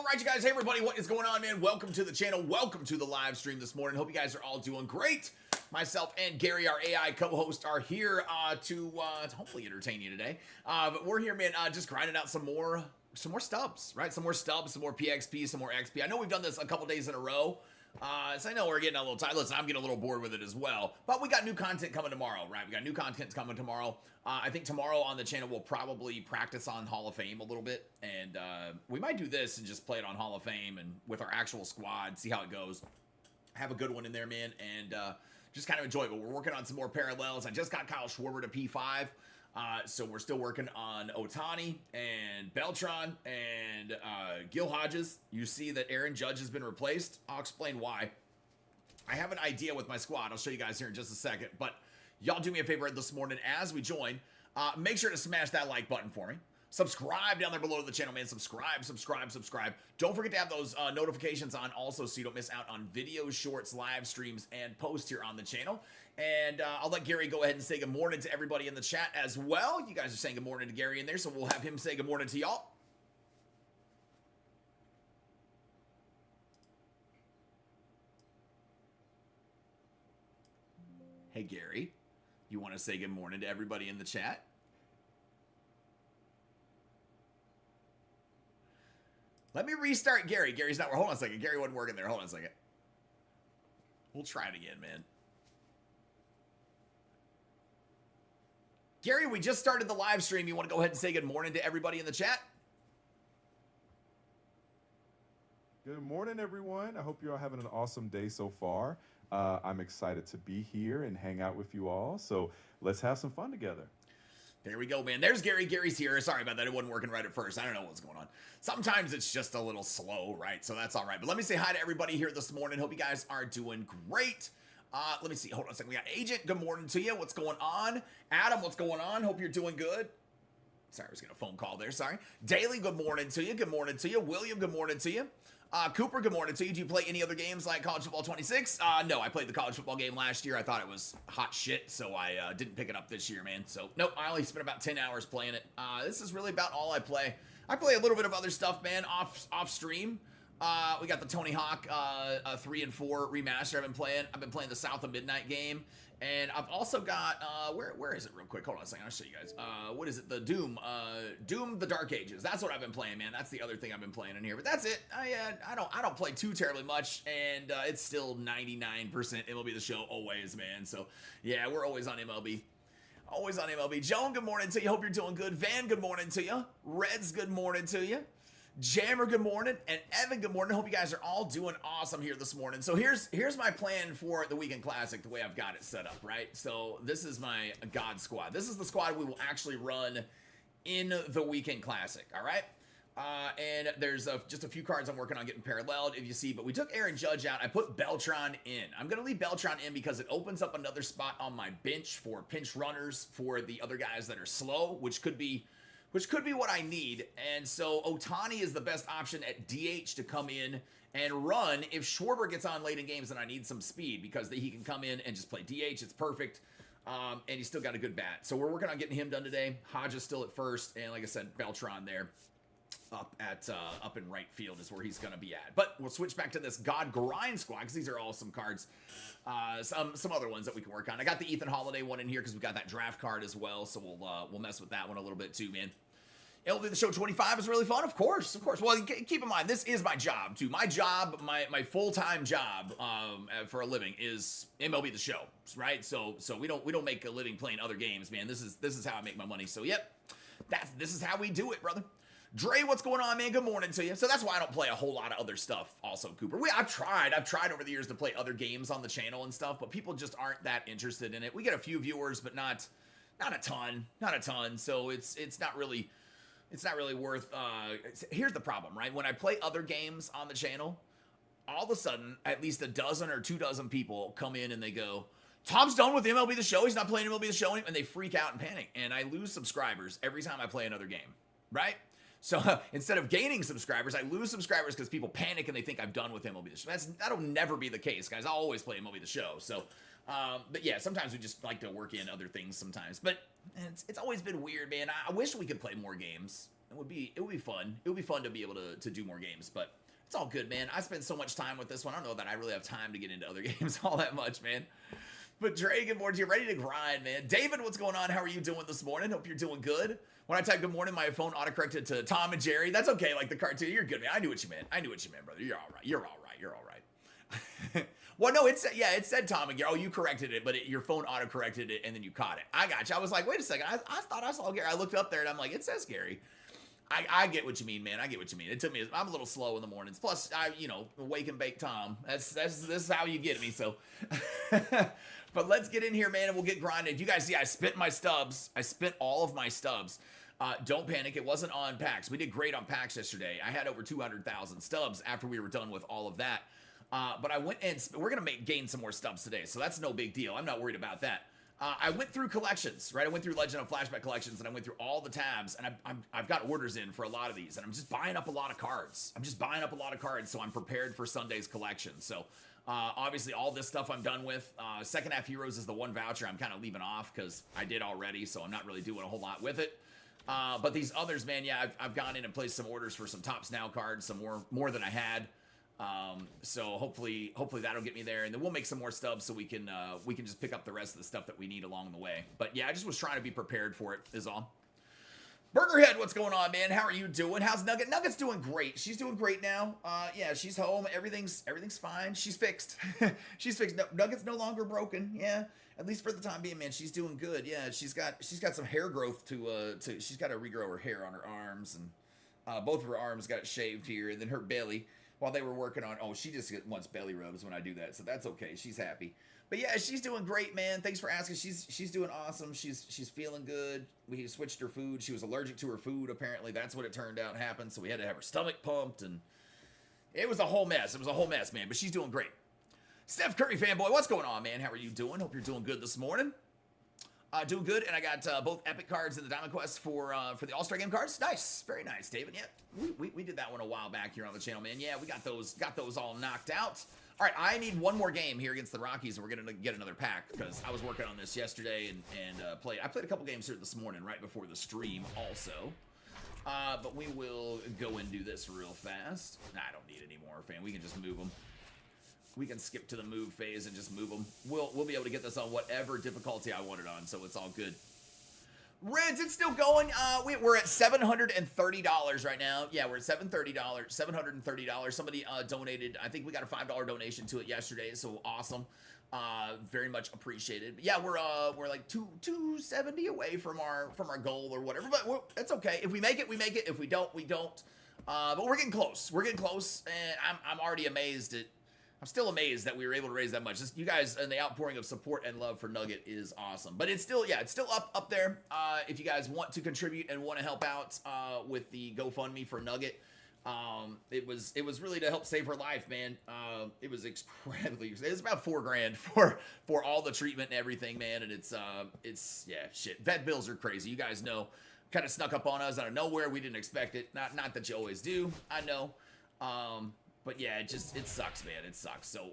All right, you guys. Hey, everybody. What is going on, man? Welcome to the channel. Welcome to the live stream this morning. Hope you guys are all doing great. Myself and Gary, our AI co-host, are here to hopefully entertain you today. But we're here, man, just grinding out some more stubs, right? Some more stubs, some more PXP, some more XP. I know we've done this a couple days in a row. So I know we're getting a little tired. Listen, I'm getting a little bored with it as well. But we got new content coming tomorrow, right? We got new content coming tomorrow. I think tomorrow on the channel we'll probably practice on Hall of Fame a little bit. And we might do this and just play it on Hall of Fame and with our actual squad, see how it goes. Have a good one in there, man. And just kind of enjoy it. But we're working on some more parallels. I just got Kyle Schwarber to P5. So we're still working on Ohtani and Beltran and Gil Hodges. You see that Aaron Judge has been replaced. I'll explain why. I have an idea with my squad. I'll show you guys here in just a second. But y'all do me a favor this morning as we join. Make sure to smash that like button for me. Subscribe down there below to the channel, man. Subscribe. Don't forget to have those notifications on also so you don't miss out on videos, shorts, live streams, and posts here on the channel. And I'll let Gary go ahead and say good morning to everybody in the chat as well. You guys are saying good morning to Gary in there, so we'll have him say good morning to y'all. Hey, Gary, you want to say good morning to everybody in the chat? Let me restart Gary. Gary's not. Hold on a second. Gary wasn't working there. Hold on a second. We'll try it again, man. Gary, we just started the live stream. You want to go ahead and say good morning to everybody in the chat? Good morning, everyone. I hope you're all having an awesome day so far. I'm excited to be here and hang out with you all. So let's have some fun together. There we go, man. There's Gary. Gary's here. Sorry about that. It wasn't working right at first. I don't know what's going on. Sometimes it's just a little slow, right? So that's all right. But let me say hi to everybody here this morning. Hope you guys are doing great. Let me see. Hold on a second. We got Agent. Good morning to you. What's going on? Adam, what's going on? Hope you're doing good. Sorry, I was getting a phone call there. Sorry. Daily, good morning to you. Good morning to you. William, good morning to you. Cooper, good morning to you. Do you play any other games like College Football 26? No, I played the college football game last year. I thought it was hot shit, so I didn't pick it up this year, man. So, nope, I only spent about 10 hours playing it. This is really about all I play. I play a little bit of other stuff, man, off stream. We got the Tony Hawk 3 and 4 remaster I've been playing. I've been playing the South of Midnight game. And I've also got, where is it real quick? Hold on a second, I'll show you guys. What is it? The Doom the Dark Ages. That's what I've been playing, man. That's the other thing I've been playing in here. But that's it. I don't play too terribly much, and it's still 99% MLB The Show always, man. So, yeah, we're always on MLB. Always on MLB. Joan, good morning to you. Hope you're doing good. Van, good morning to you. Reds, good morning to you. Jammer, good morning, and Evan, good morning. Hope you guys are all doing awesome here this morning. So here's my plan for the Weekend Classic, the way I've got it set up, right? So this is my God squad. This is the squad we will actually run in the Weekend Classic, all right? And there's just a few cards I'm working on getting paralleled, if you see, but we took Aaron Judge out. I put Beltran in. I'm going to leave Beltran in because it opens up another spot on my bench for pinch runners for the other guys that are slow, which could be what I need. And so Ohtani is the best option at DH to come in and run if Schwarber gets on late in games and I need some speed, because he can come in and just play DH. It's perfect. And he's still got a good bat. So we're working on getting him done today. Hodge is still at first. And like I said, Beltran there up in right field is where he's going to be at. But we'll switch back to this God Grind squad because these are awesome cards. Some other ones that we can work on. I got the Ethan Holiday one in here because we got that draft card as well. So we'll mess with that one a little bit too, man. MLB The Show 25 is really fun, of course. Well, keep in mind, this is my job, too. My job, my full-time job for a living is MLB The Show, right? So we don't make a living playing other games, man. This is how I make my money. So, yep, this is how we do it, brother. Dre, what's going on, man? Good morning to you. So that's why I don't play a whole lot of other stuff also, Cooper. I've tried over the years to play other games on the channel and stuff, but people just aren't that interested in it. We get a few viewers, but not a ton. So it's not really worth. Here's the problem, right? When I play other games on the channel, all of a sudden, at least a dozen or 2 dozen people come in and they go, Tom's done with MLB The Show. He's not playing MLB The Show anymore. And they freak out and panic. And I lose subscribers every time I play another game, right? So instead of gaining subscribers, I lose subscribers because people panic and they think I'm done with MLB The Show. That'll never be the case, guys. I'll always play MLB The Show. So, but yeah, sometimes we just like to work in other things sometimes. But it's always been weird, man. I wish we could play more games. It would be fun. It would be fun to be able to do more games, but it's all good, man. I spend so much time with this one. I don't know that I really have time to get into other games all that much, man. But Dre, good morning. You're ready to grind, man. David, what's going on? How are you doing this morning? Hope you're doing good. When I type good morning, my phone autocorrected to Tom and Jerry. That's okay, like the cartoon. You're good, man. I knew what you meant. Brother. You're all right. You're all right. Well, no, it said Tom and Gary. Oh, you corrected it, but your phone autocorrected it, and then you caught it. I got you. I was like, wait a second. I thought I saw Gary. I looked up there, and I'm like, it says Gary. I get what you mean, man. I get what you mean. It took me. I'm a little slow in the mornings. Plus, wake and bake Tom. This is how you get me. So, but let's get in here, man, and we'll get grinding. You guys see, I spent my stubs. I spent all of my stubs. Don't panic. It wasn't on packs. We did great on packs yesterday. I had over 200,000 stubs after we were done with all of that. But I went and we're gonna gain some more stubs today, so that's no big deal. I'm not worried about that. I went through collections, right? I went through Legend of Flashback collections, and I went through all the tabs, and I've got orders in for a lot of these, and I'm just buying up a lot of cards. So I'm prepared for Sunday's collection. So obviously all this stuff I'm done with. Second half heroes is the one voucher I'm kind of leaving off because I did already, so I'm not really doing a whole lot with it. But these others, man, yeah, I've gone in and placed some orders for some Tops Now cards, some more than I had. So hopefully that'll get me there, and then we'll make some more stubs so we can just pick up the rest of the stuff that we need along the way. But yeah, I just was trying to be prepared for it is all. Burgerhead, what's going on, man? How are you doing? How's Nugget? Nugget's doing great. She's doing great now. Yeah, she's home. Everything's fine. She's fixed. She's fixed. Nugget's no longer broken. Yeah, at least for the time being, man. She's doing good. Yeah, she's got some hair growth to she's got to regrow her hair on her arms, and both of her arms got shaved here, and then her belly. While they were working on, she just wants belly rubs when I do that, so that's okay. She's happy, but yeah, she's doing great, man. Thanks for asking. She's doing awesome. She's feeling good. We switched her food. She was allergic to her food. Apparently, that's what it turned out happened. So we had to have her stomach pumped, and it was a whole mess. It was a whole mess, man. But she's doing great. Steph Curry fanboy, what's going on, man? How are you doing? Hope you're doing good this morning. Doing good, and I got both epic cards and the Diamond Quest for the All-Star Game cards. Nice, very nice, David. Yeah, we did that one a while back here on the channel, man. Yeah, we got those all knocked out. All right, I need one more game here against the Rockies, and we're gonna get another pack because I was working on this yesterday and I played a couple games here this morning right before the stream also. But we will go and do this real fast. Nah, I don't need any more, fam. We can just move them. We can skip to the move phase and just move them. We'll be able to get this on whatever difficulty I want it on, so it's all good. Rids, it's still going. We're at $730 right now. Yeah, we're at $730. Somebody donated. I think we got a $5 donation to it yesterday, so awesome. Very much appreciated. But yeah, we're like 270 away from our goal or whatever, but it's okay. If we make it, we make it. If we don't, we don't. But we're getting close. We're getting close, and I'm already amazed at. I'm still amazed that we were able to raise that much. Just, you guys, and the outpouring of support and love for Nugget is awesome. But it's still, yeah, it's still up there. If you guys want to contribute and want to help out with the GoFundMe for Nugget, it was really to help save her life, man. It was incredibly. It was about $4,000 for all the treatment and everything, man. And it's yeah, shit. Vet bills are crazy. You guys know, kind of snuck up on us out of nowhere. We didn't expect it. Not that you always do. I know. But yeah, it sucks, man. It sucks. So,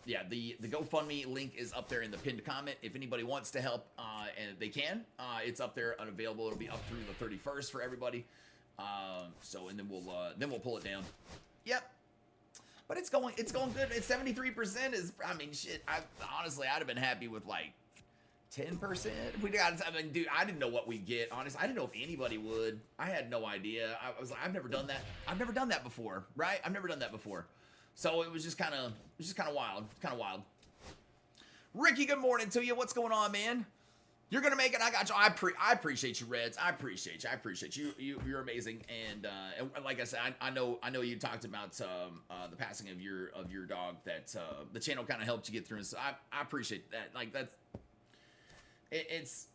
yeah, the GoFundMe link is up there in the pinned comment. If anybody wants to help, and they can, it's up there and available. It'll be up through the 31st for everybody. So, and then we'll pull it down. Yep. But it's going good. It's 73% is, I mean, shit. Honestly, I'd have been happy with like 10%. We got, I mean, dude, I didn't know what we'd get. Honestly, I didn't know if anybody would. I had no idea. I was like, I've never done that. I've never done that before, right? I've never done that before. So it was just kind of wild. Kind of wild. Ricky, good morning to you. What's going on, man? You're gonna make it. I got you. I appreciate you, Reds. I appreciate you. You're amazing. And like I said, I know you talked about the passing of your dog. That the channel kind of helped you get through. So I appreciate that. Like that's. It's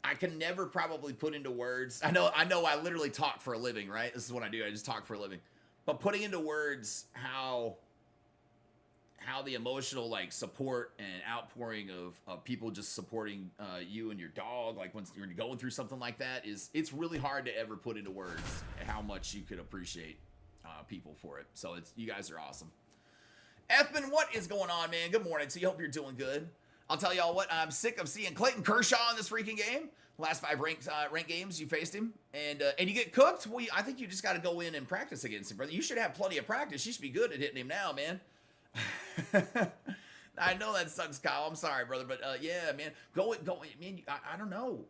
I can never probably put into words. I know I literally talk for a living, right? This is what I do. I just talk for a living. But putting into words how the emotional like support and outpouring of people just supporting you and your dog, like when you're going through something like that, it's really hard to ever put into words how much you could appreciate people for it. So you guys are awesome. Ethman, what is going on, man? Good morning to you. Hope you're doing good. I'll tell y'all what, I'm sick of seeing Clayton Kershaw in this freaking game. Last 5 ranked games, you faced him, and you get cooked. Well, I think you just got to go in and practice against him, brother. You should have plenty of practice. You should be good at hitting him now, man. I know that sucks, Kyle. I'm sorry, brother, but yeah, man, go. Man, I don't know.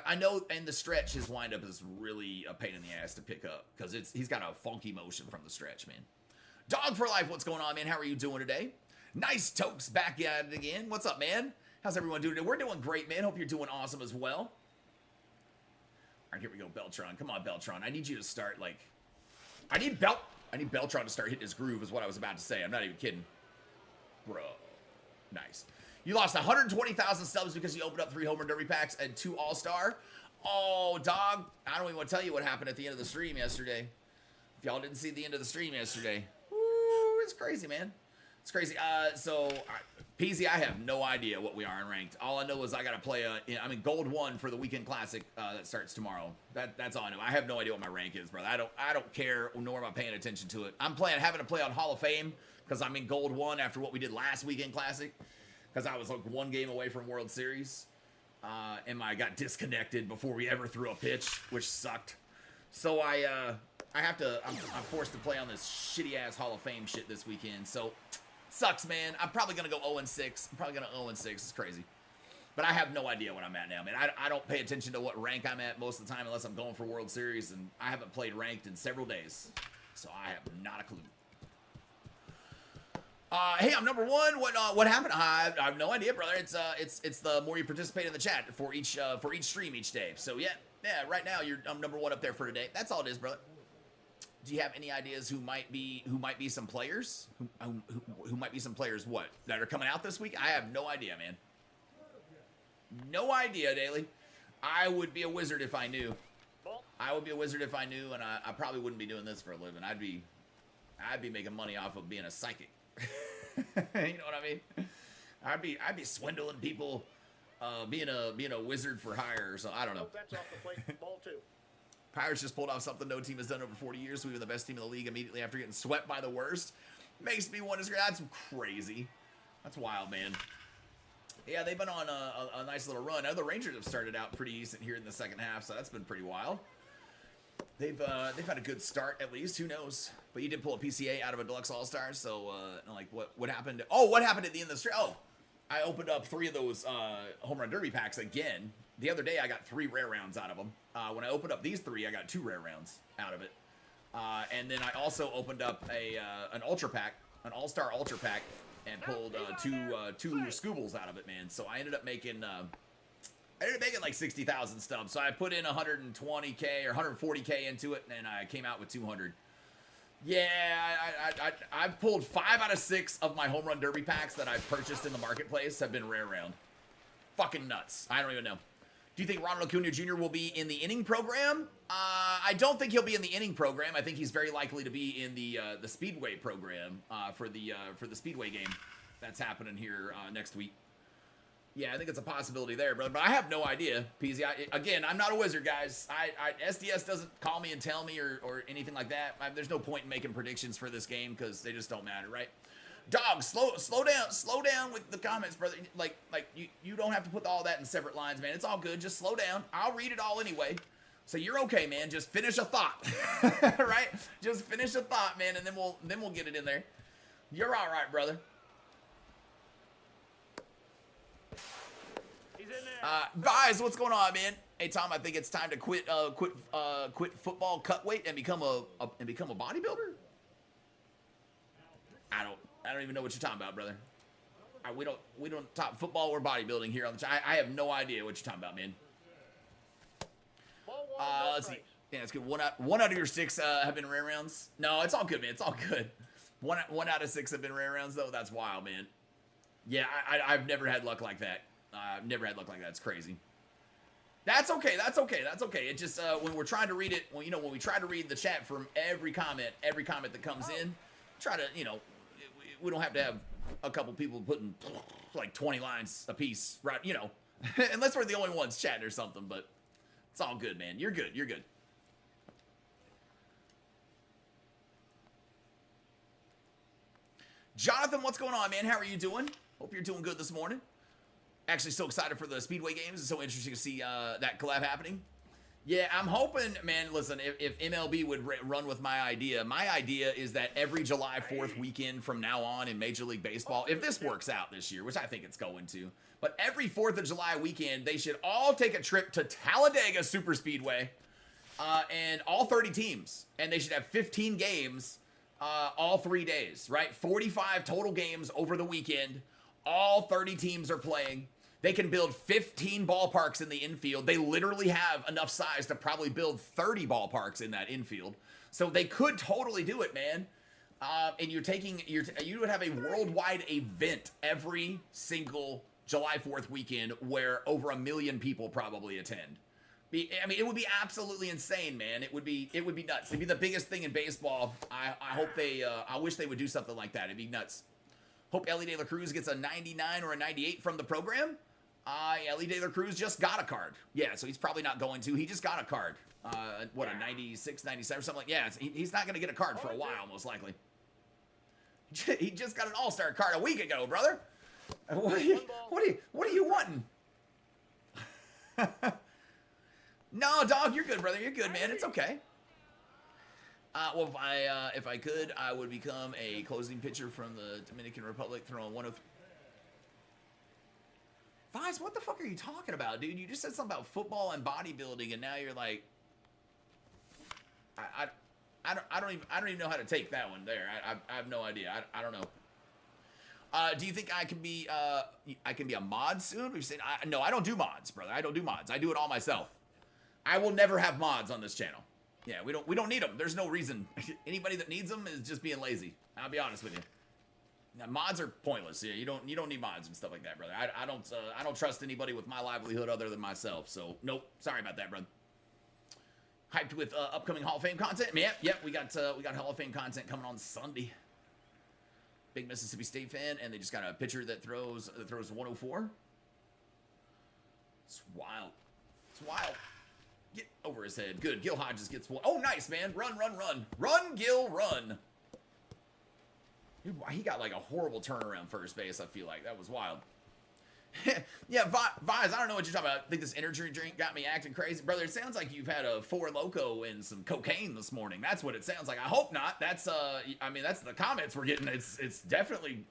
I know, and the stretch, his windup is really a pain in the ass to pick up because he's got a funky motion from the stretch, man. Dog for life, what's going on, man? How are you doing today? Nice Tokes back at it again. What's up, man? How's everyone doing today? We're doing great, man. Hope you're doing awesome as well. All right, here we go, Beltron. Come on, Beltron. I need you to start, like... I need Beltron to start hitting his groove is what I was about to say. I'm not even kidding. Bro. Nice. You lost 120,000 stubs because you opened up 3 Home Run Derby packs and 2 All-Star. Oh, dog. I don't even want to tell you what happened at the end of the stream yesterday. If y'all didn't see the end of the stream yesterday. Woo, it's crazy, man. It's crazy. PZ, I have no idea what we are in ranked. All I know is I got to play Gold 1 for the Weekend Classic that starts tomorrow. That's all I know. I have no idea what my rank is, brother. I don't care, nor am I paying attention to it. I'm having to play on Hall of Fame because I'm in Gold 1 after what we did last Weekend Classic because I was like 1 game away from World Series. And I got disconnected before we ever threw a pitch, which sucked. So I'm forced to play on this shitty-ass Hall of Fame shit this weekend, so... Sucks, man. I'm probably going to go 0-6. I'm probably going to 0-6. It's crazy. But I have no idea what I'm at now, man. I don't pay attention to what rank I'm at most of the time unless I'm going for World Series, and I haven't played ranked in several days. So I have not a clue. Hey, I'm number 1. What happened? I have no idea, brother. It's the more you participate in the chat for each stream each day. So yeah, right now I'm number 1 up there for today. That's all it is, brother. Do you have any ideas who might be some players? Who might be some players what? That are coming out this week? I have no idea, man. No idea, Daily. I would be a wizard if I knew. I would be a wizard if I knew, and I probably wouldn't be doing this for a living. I'd be making money off of being a psychic. You know what I mean? I'd be swindling people, being a wizard for hire, so I don't know. That's off the plate. Ball 2. Pirates just pulled off something no team has done over 40 years. We were the best team in the league immediately after getting swept by the worst. Makes me wonder. That's crazy. That's wild, man. Yeah, they've been on a nice little run. Now the Rangers have started out pretty decent here in the second half, so that's been pretty wild. They've had a good start at least. Who knows? But you did pull a PCA out of a Deluxe All-Star, so like what happened? Oh, what happened at the end of the stream? Oh, I opened up 3 of those Home Run Derby packs again. The other day, I got 3 rare rounds out of them. When I opened up these 3, I got 2 rare rounds out of it. And then I also opened up an Ultra Pack, an All-Star Ultra Pack, and pulled 2 Scoobles out of it, man. So I ended up making like 60,000 stubs. So I put in 120K or 140K into it, and I came out with 200. Yeah, I've pulled 5 out of 6 of my Home Run Derby packs that I've purchased in the marketplace have been rare round. Fucking nuts. I don't even know. Do you think Ronald Acuna Jr. will be in the inning program? I don't think he'll be in the inning program. I think he's very likely to be in the Speedway program for the Speedway game that's happening here next week. Yeah, I think it's a possibility there, brother. But I have no idea, PZ. Again, I'm not a wizard, guys. SDS doesn't call me and tell me or anything like that. There's no point in making predictions for this game because they just don't matter, right? Dog, slow down with the comments, brother. Like you don't have to put all that in separate lines, man. It's all good. Just slow down. I'll read it all anyway. So you're okay, man. Just finish a thought, right? Just finish a thought, man, and then we'll get it in there. You're all right, brother. He's in there. Guys, what's going on, man? Hey, Tom, I think it's time to quit football, cut weight, and become a bodybuilder. I don't even know what you're talking about, brother. We don't talk football or bodybuilding here on the channel. I have no idea what you're talking about, man. Let's see. Yeah, it's good. One out of your 6 have been rare rounds. No, it's all good, man. It's all good. One out of 6 have been rare rounds, though. That's wild, man. Yeah, I've never had luck like that. I've never had luck like that. It's crazy. That's okay. That's okay. That's okay. It just when we're trying to read it, when we try to read the chat from every comment that comes in, try to we don't have to have a couple people putting like 20 lines a piece, right? Unless we're the only ones chatting or something. But it's all good, man. You're good. You're good. Jonathan, what's going on, man? How are you doing? Hope you're doing good this morning. Actually, so excited for the Speedway games. It's so interesting to see that collab happening. Yeah, I'm hoping, man, listen, if MLB would run with my idea is that every July 4th weekend from now on in Major League Baseball, if this works out this year, which I think it's going to, but every 4th of July weekend, they should all take a trip to Talladega Superspeedway, and all 30 teams, and they should have 15 games all 3 days, right? 45 total games over the weekend. All 30 teams are playing. They can build 15 ballparks in the infield. They literally have enough size to probably build 30 ballparks in that infield. So they could totally do it, man. And you would have a worldwide event every single July 4th weekend where over 1 million people probably attend. I mean, it would be absolutely insane, man. It would be nuts. It'd be the biggest thing in baseball. I wish they would do something like that. It'd be nuts. Hope Ellie De La Cruz gets a 99 or a 98 from the program. Ellie De La Cruz just got a card. Yeah, so he's probably not going to. He just got a card. What, a 96, 97, something like that. Yeah, he's not going to get a card for a while, most likely. He just got an all-star card a week ago, brother. What are you wanting? No, dog, you're good, brother. You're good, man. It's okay. Well, if I could, I would become a closing pitcher from the Dominican Republic, throwing 103. Vise, what the fuck are you talking about, dude? You just said something about football and bodybuilding, and now you're like, I don't even know how to take that one there. I have no idea. I don't know. Do you think I can be a mod soon? We've said no. I don't do mods, brother. I don't do mods. I do it all myself. I will never have mods on this channel. Yeah, we don't need them. There's no reason. Anybody that needs them is just being lazy. I'll be honest with you. Now, mods are pointless. Yeah, you don't need mods and stuff like that, brother. I don't trust anybody with my livelihood other than myself. So nope. Sorry about that, brother. Hyped with upcoming Hall of Fame content. Yep. We got Hall of Fame content coming on Sunday. Big Mississippi State fan, and they just got a pitcher that throws 104. It's wild. It's wild. Get over his head. Good. Gil Hodges gets one. Oh, nice, man. Run. Run, Gil, run. Dude, he got like a horrible turnaround first base, I feel like. That was wild. Yeah, Vise, I don't know what you're talking about. I think this energy drink got me acting crazy. Brother, it sounds like you've had a Four Loko and some cocaine this morning. That's what it sounds like. I hope not. That's, I mean, that's the comments we're getting. It's definitely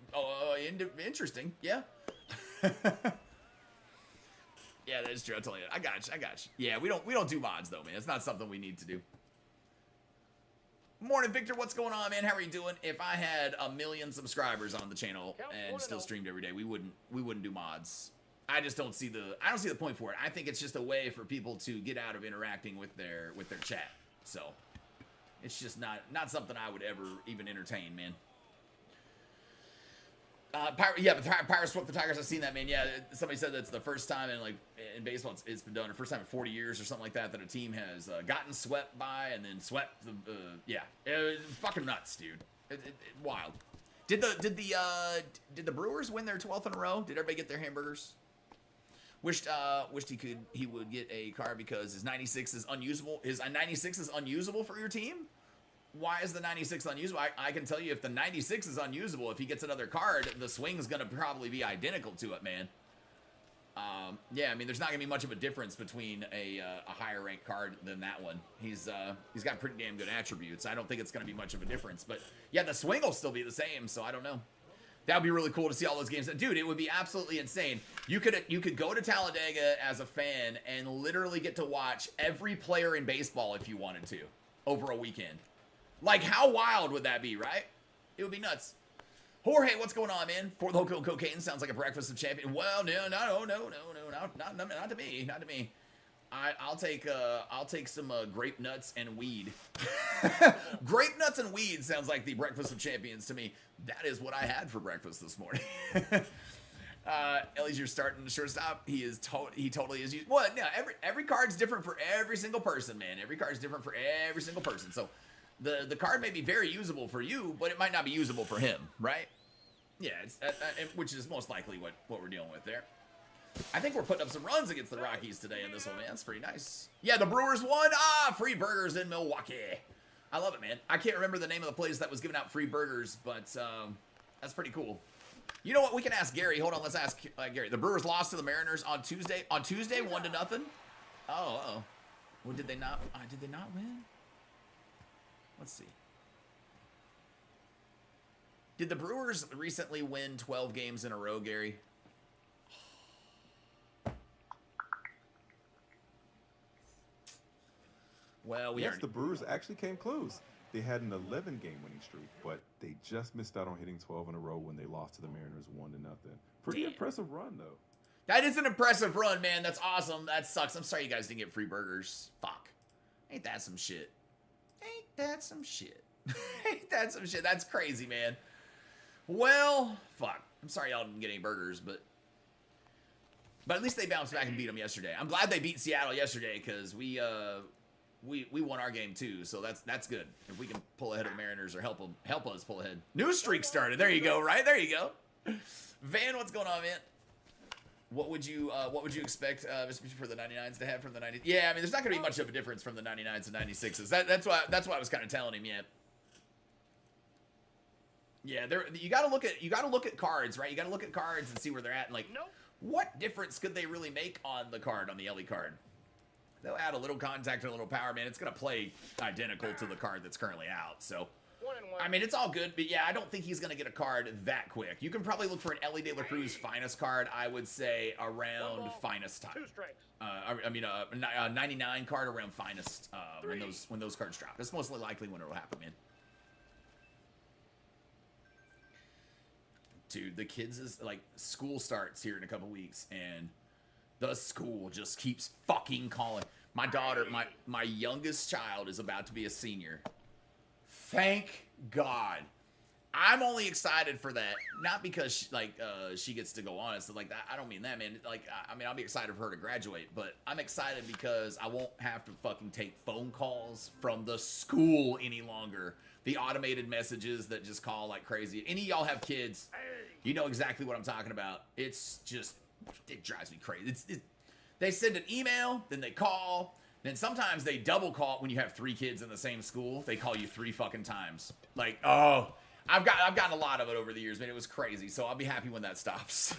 interesting. Yeah. Yeah, that is true. I'll tell you. I got you. Yeah, we don't do mods, though, man. It's not something we need to do. Morning, Victor. What's going on, man? How are you doing? If I had 1 million subscribers on the channel and still streamed every day, we wouldn't do mods. I just don't see the point for it. I think it's just a way for people to get out of interacting with their chat. So it's just not something I would ever even entertain, man. But Pirates swept the Tigers. I've seen that, man. Yeah, somebody said that's the first time in baseball it's been done. The first time in 40 years or something like that a team has gotten swept by and then swept the. Yeah, it was fucking nuts, dude. Wild. Did the Brewers win their 12th in a row? Did everybody get their hamburgers? Wished he would get a car because his 96 is unusable. His 96 is unusable for your team. Why is the 96 unusable? I can tell you if the 96 is unusable, if he gets another card, the swing's going to probably be identical to it, man. Yeah, I mean, there's not going to be much of a difference between a higher ranked card than that one. He's got pretty damn good attributes. I don't think it's going to be much of a difference. But, yeah, the swing will still be the same, so I don't know. That would be really cool to see all those games. Dude, it would be absolutely insane. You could go to Talladega as a fan and literally get to watch every player in baseball if you wanted to over a weekend. Like, how wild would that be, right? It would be nuts. Jorge, what's going on, man? Four Loko cocaine sounds like a breakfast of champions. Well, no, not to me, not to me. I'll take some grape nuts and weed. Grape nuts and weed sounds like the breakfast of champions to me. That is what I had for breakfast this morning. Ellie's your starting shortstop. He totally is. Well, no, every card's different for every single person, man. Every card's different for every single person. So the card may be very usable for you, but it might not be usable for him, right? Yeah, which is most likely what we're dealing with there. I think we're putting up some runs against the Rockies today in this one, man. That's pretty nice. Yeah, the Brewers won. Free burgers in Milwaukee. I love it, man. I can't remember the name of the place that was giving out free burgers, but that's pretty cool. You know what? We can ask Gary. Hold on, let's ask Gary. The Brewers lost to the Mariners on Tuesday. On Tuesday, 1-0. Oh. Well, did they not? Did they not win? Let's see. Did the Brewers recently win 12 games in a row, Gary? Well, Yes, the Brewers actually came close. They had an 11-game winning streak, but they just missed out on hitting 12 in a row when they lost to the Mariners 1-0. Pretty impressive run, though. That is an impressive run, man. That's awesome. That sucks. I'm sorry you guys didn't get free burgers. Fuck. Ain't that some shit? Ain't that some shit? Ain't that some shit? That's crazy, man. Well, fuck. I'm sorry y'all didn't get any burgers, but at least they bounced back and beat them yesterday. I'm glad they beat Seattle yesterday because we won our game too, so that's good. If we can pull ahead of the Mariners or help us pull ahead. New streak started. There you go. Right there you go. Van, what's going on, man? What would you expect for the 99s to have from the 90s? Yeah, I mean, there's not going to be much of a difference from the 99s and 96s. That's why I was kind of telling him. Yeah, you got to look at cards, right? You got to look at cards and see where they're at, and like, what difference could they really make on the card, on the LE card? They'll add a little contact and a little power, man. It's going to play identical to the card that's currently out. So, I mean, it's all good. But, yeah, I don't think he's going to get a card that quick. You can probably look for an Ellie De La Cruz finest card, I would say, around finest time. 2 strikes. I mean, a 99 card around finest when those cards drop. That's mostly likely when it will happen, man. Dude, the kids is, like, school starts here in a couple weeks, and the school just keeps fucking calling. My daughter, my youngest child is about to be a senior. Thank God. I'm only excited for that, not because she gets to go on. It's like that. I don't mean that, man. Like, I mean, I'll be excited for her to graduate, but I'm excited because I won't have to fucking take phone calls from the school any longer. The automated messages that just call like crazy. Any of y'all have kids, you know exactly what I'm talking about. It's just, it drives me crazy. They send an email, then they call, then sometimes they double call when you have 3 kids in the same school. They call you 3 fucking times. Like, oh, I've gotten a lot of it over the years, man. It was crazy. So I'll be happy when that stops.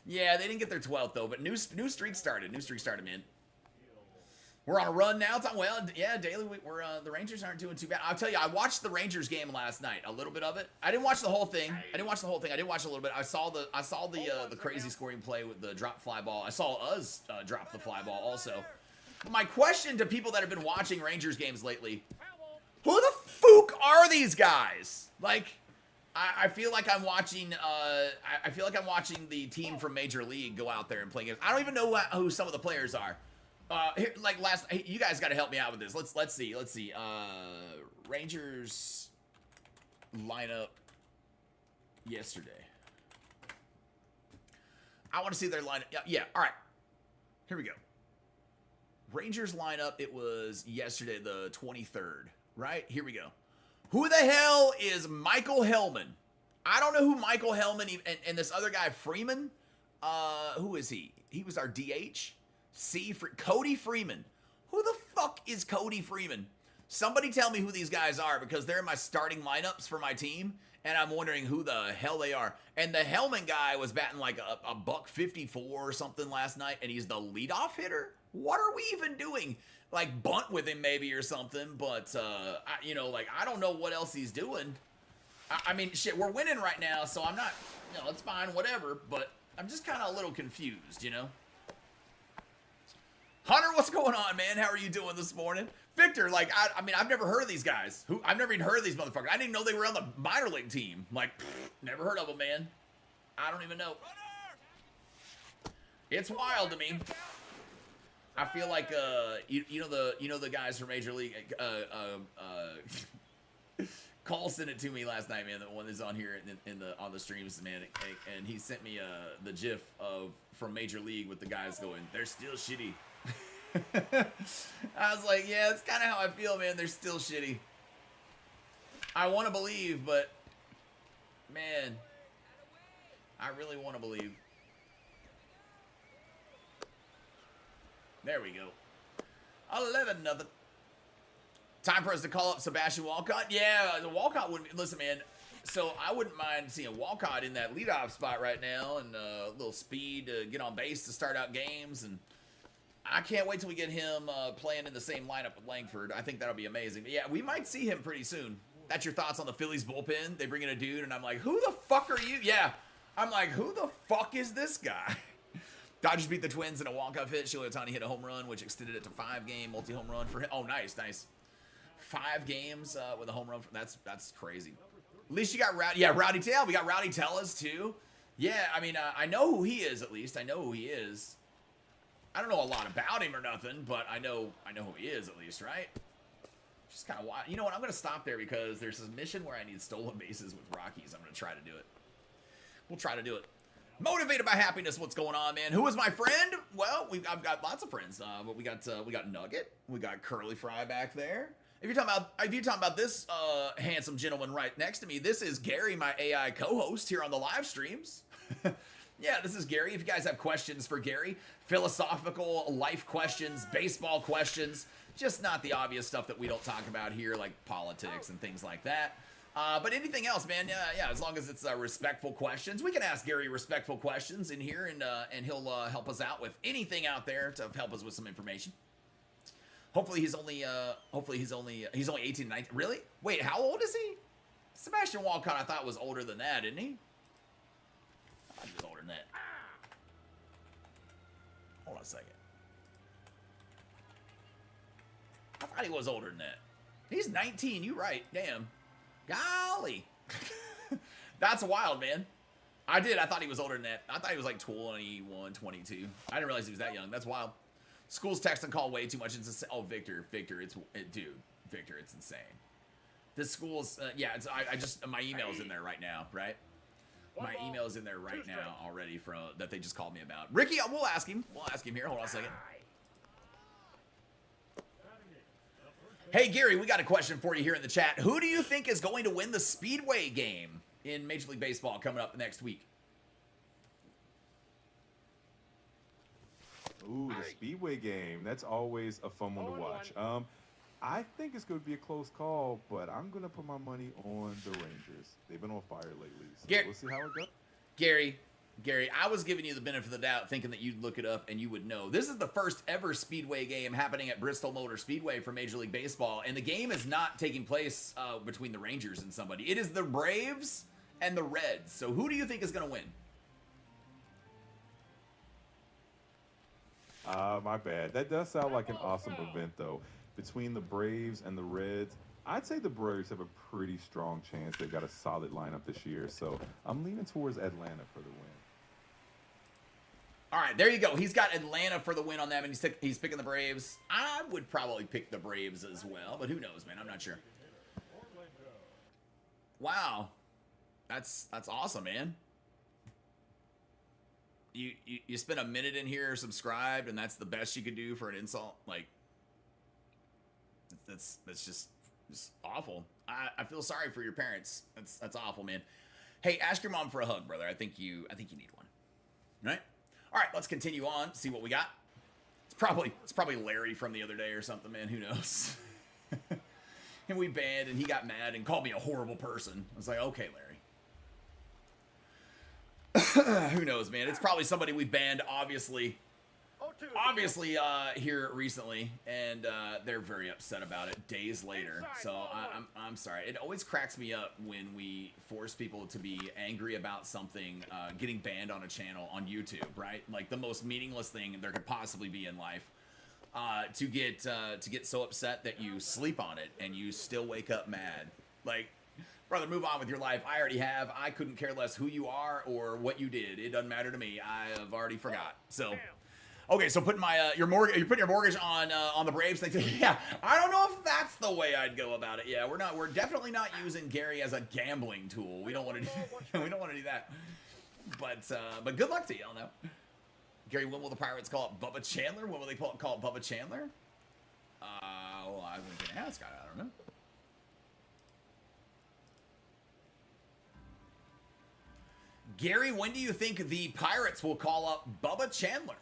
Yeah, they didn't get their 12th though, but new streak started. New streak started, man. We're on a run now. Well, yeah, daily. The Rangers aren't doing too bad. I'll tell you, I watched the Rangers game last night, a little bit of it. I didn't watch the whole thing. I did watch a little bit. I saw the crazy scoring play with the drop fly ball. I saw us drop the fly ball also. But my question to people that have been watching Rangers games lately: who the fuck are these guys? Like, I feel like I'm watching. I feel like I'm watching the team from Major League go out there and play games. I don't even know who some of the players are. Here, like you guys got to help me out with this. Let's see. Rangers lineup yesterday. I want to see their lineup. Yeah. All right. Here we go. Rangers lineup. It was yesterday, the 23rd. Right here we go. Who the hell is Michael Hellman? I don't know who Michael Hellman and this other guy Freeman. Who is he? He was our DH. Cody Freeman. Who the fuck is Cody Freeman? Somebody tell me who these guys are because they're in my starting lineups for my team, and I'm wondering who the hell they are. And the Hellman guy was batting like a $154 or something last night, and he's the leadoff hitter? What are we even doing? Like bunt with him maybe or something, but I don't know what else he's doing. I mean, shit, we're winning right now, so I'm not, it's fine, whatever, but I'm just kind of a little confused, Hunter, what's going on, man? How are you doing this morning? Victor, like, I mean, I've never heard of these guys. I've never even heard of these motherfuckers. I didn't even know they were on the minor league team. Like, never heard of them, man. I don't even know. It's wild to me. I feel like, you know the guys from Major League, Cole sent it to me last night, man. The one that's on here on the streams, man, and he sent me the GIF from Major League with the guys going, "They're still shitty." I was like, yeah, that's kind of how I feel, man. They're still shitty. I want to believe, but man, I really want to believe. There we go. 11-0. Time for us to call up Sebastian Walcott. Yeah, the Walcott wouldn't. Listen, man. So I wouldn't mind seeing Walcott in that leadoff spot right now, and a little speed to get on base to start out games. And I can't wait till we get him playing in the same lineup with Langford. I think that'll be amazing. But yeah, we might see him pretty soon. That's your thoughts on the Phillies bullpen? They bring in a dude, and I'm like, who the fuck are you? Yeah, I'm like, who the fuck is this guy? Dodgers beat the Twins in a walk-off hit. Shohei Ohtani hit a home run, which extended it to 5-game multi-home run for him. Oh, nice. 5 games with a home run. That's crazy. At least you got Rowdy. Yeah, Rowdy Tail. We got Rowdy Tellez too. Yeah, I mean, I know who he is. At least I know who he is. I don't know a lot about him or nothing, but I know who he is at least, right? Just kind of wild. You know what? I'm gonna stop there because there's this mission where I need stolen bases with Rockies. I'm gonna try to do it. We'll try to do it. Motivated by happiness. What's going on, man? Who is my friend? Well, I've got lots of friends, but we got Nugget. We got Curly Fry back there. If you're talking about this handsome gentleman right next to me, this is Gary, my AI co-host here on the live streams. Yeah, this is Gary. If you guys have questions for Gary, philosophical life questions, baseball questions, just not the obvious stuff that we don't talk about here, like politics and things like that. But anything else, man, yeah, as long as it's respectful questions, we can ask Gary respectful questions in here, and he'll help us out with anything out there to help us with some information. Hopefully he's only 18, 19. Really? Wait, how old is he? Sebastian Walcott, I thought was older than that, isn't he? I thought he was older than that. Hold on a second. I thought he was older than that. He's 19, you right. Damn. Golly. That's wild, man. I thought he was older than that. I thought he was like 21, 22. I didn't realize he was that young. That's wild. Schools text and call way too much. It's insane. Oh, Victor, dude, Victor, it's insane. This school's, yeah, my email's in there right now, right? My email's in there right now already that they just called me about. Ricky, we'll ask him. We'll ask him here. Hold on a second. Hey, Gary, we got a question for you here in the chat. Who do you think is going to win the Speedway game in Major League Baseball coming up next week? Ooh, the Speedway game. That's always a fun one to watch. I think it's going to be a close call, but I'm going to put my money on the Rangers. They've been on fire lately, so we'll see how it goes. Gary, I was giving you the benefit of the doubt, thinking that you'd look it up and you would know. This is the first ever Speedway game happening at Bristol Motor Speedway for Major League Baseball, and the game is not taking place between the Rangers and somebody. It is the Braves and the Reds. So who do you think is going to win? My bad. That does sound like an awesome event, though. Between the Braves and the Reds, I'd say the Braves have a pretty strong chance. They've got a solid lineup this year, so I'm leaning towards Atlanta for the win. All right, there you go. He's got Atlanta for the win on that, and he's picking the Braves. I would probably pick the Braves as well, but who knows, man? I'm not sure. Wow, that's awesome, man. You spent a minute in here subscribed, and that's the best you could do for an insult. Like, that's just awful. I feel sorry for your parents. That's awful, man. Hey, ask your mom for a hug, brother. I think you need one. Right? All right, let's continue on. See what we got. It's probably Larry from the other day or something, man. Who knows? And we banned, and he got mad and called me a horrible person. I was like, okay, Larry. Who knows, man? It's probably somebody we banned, obviously here recently, and they're very upset about it days later. So I'm sorry. It always cracks me up when we force people to be angry about something getting banned on a channel on YouTube, right? Like the most meaningless thing there could possibly be in life. To get so upset that you sleep on it and you still wake up mad. Like, brother, move on with your life. I already have. I couldn't care less who you are or what you did. It doesn't matter to me. I have already forgot. So, okay, so putting you're putting your mortgage on the Braves thing. Yeah, I don't know if that's the way I'd go about it. Yeah, we're definitely not using Gary as a gambling tool. We don't want to do that. But good luck to you. I don't know. Gary, when will the Pirates call it Bubba Chandler? When will they call it Bubba Chandler? Well, I was gonna ask. I don't know. Gary, when do you think the Pirates will call up Bubba Chandler?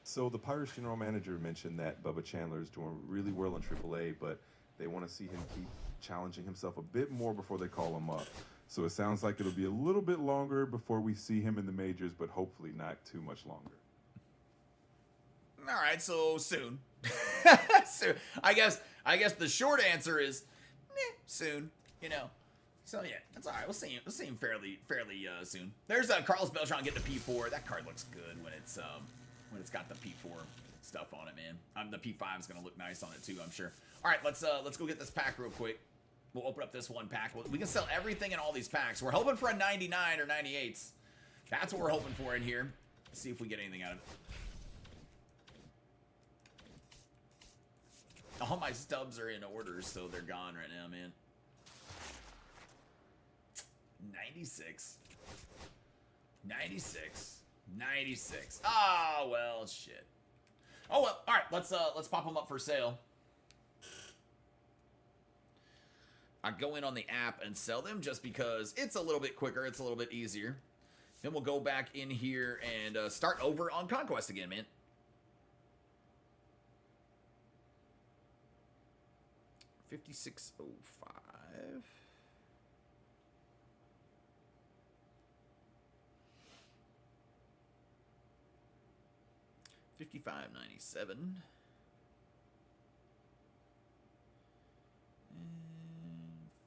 So the Pirates general manager mentioned that Bubba Chandler is doing really well in AAA, but they want to see him keep challenging himself a bit more before they call him up. So it sounds like it'll be a little bit longer before we see him in the majors, but hopefully not too much longer. All right, so soon. So I guess the short answer is soon. You know. So yeah, that's all right. We'll see him fairly soon. There's Carlos Beltran getting the P4. That card looks good when it's got the P4 stuff on it, man. The P5 is gonna look nice on it too, I'm sure. All right, let's go get this pack real quick. We'll open up this one pack. We can sell everything in all these packs. We're hoping for a 99 or 98s. That's what we're hoping for in here. Let's see if we get anything out of it. All my stubs are in orders, so they're gone right now, man. 96. 96. 96. Oh, well, shit. Oh, well. All right, let's pop them up for sale. I go in on the app and sell them just because it's a little bit quicker. It's a little bit easier. Then we'll go back in here and start over on Conquest again, man. $56.05. 55.97. And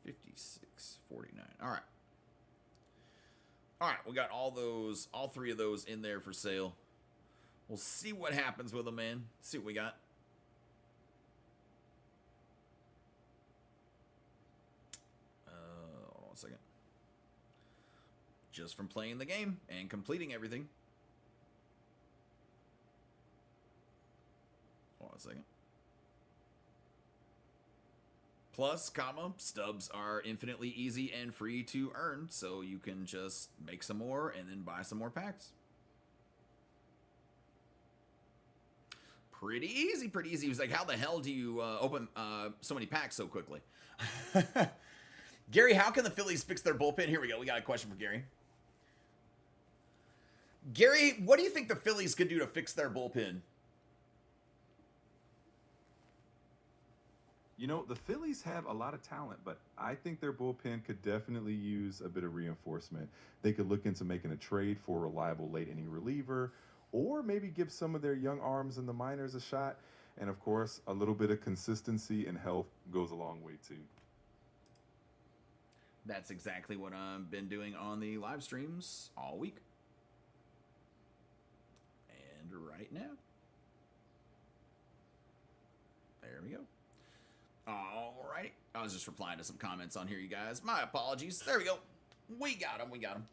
56.49. All right. All right, we got all three of those in there for sale. We'll see what happens with them, man. See what we got. Hold on a second. Just from playing the game and completing everything. Hold on a second. Plus, stubs are infinitely easy and free to earn, so you can just make some more and then buy some more packs. Pretty easy, pretty easy. He was like, how the hell do you open so many packs so quickly? Gary, how can the Phillies fix their bullpen? Here we go. We got a question for Gary. Gary, what do you think the Phillies could do to fix their bullpen? You know, the Phillies have a lot of talent, but I think their bullpen could definitely use a bit of reinforcement. They could look into making a trade for a reliable late-inning reliever, or maybe give some of their young arms in the minors a shot. And, of course, a little bit of consistency and health goes a long way, too. That's exactly what I've been doing on the live streams all week. And right now. There we go. All right. I was just replying to some comments on here, you guys. My apologies. There we go. We got him. We got him.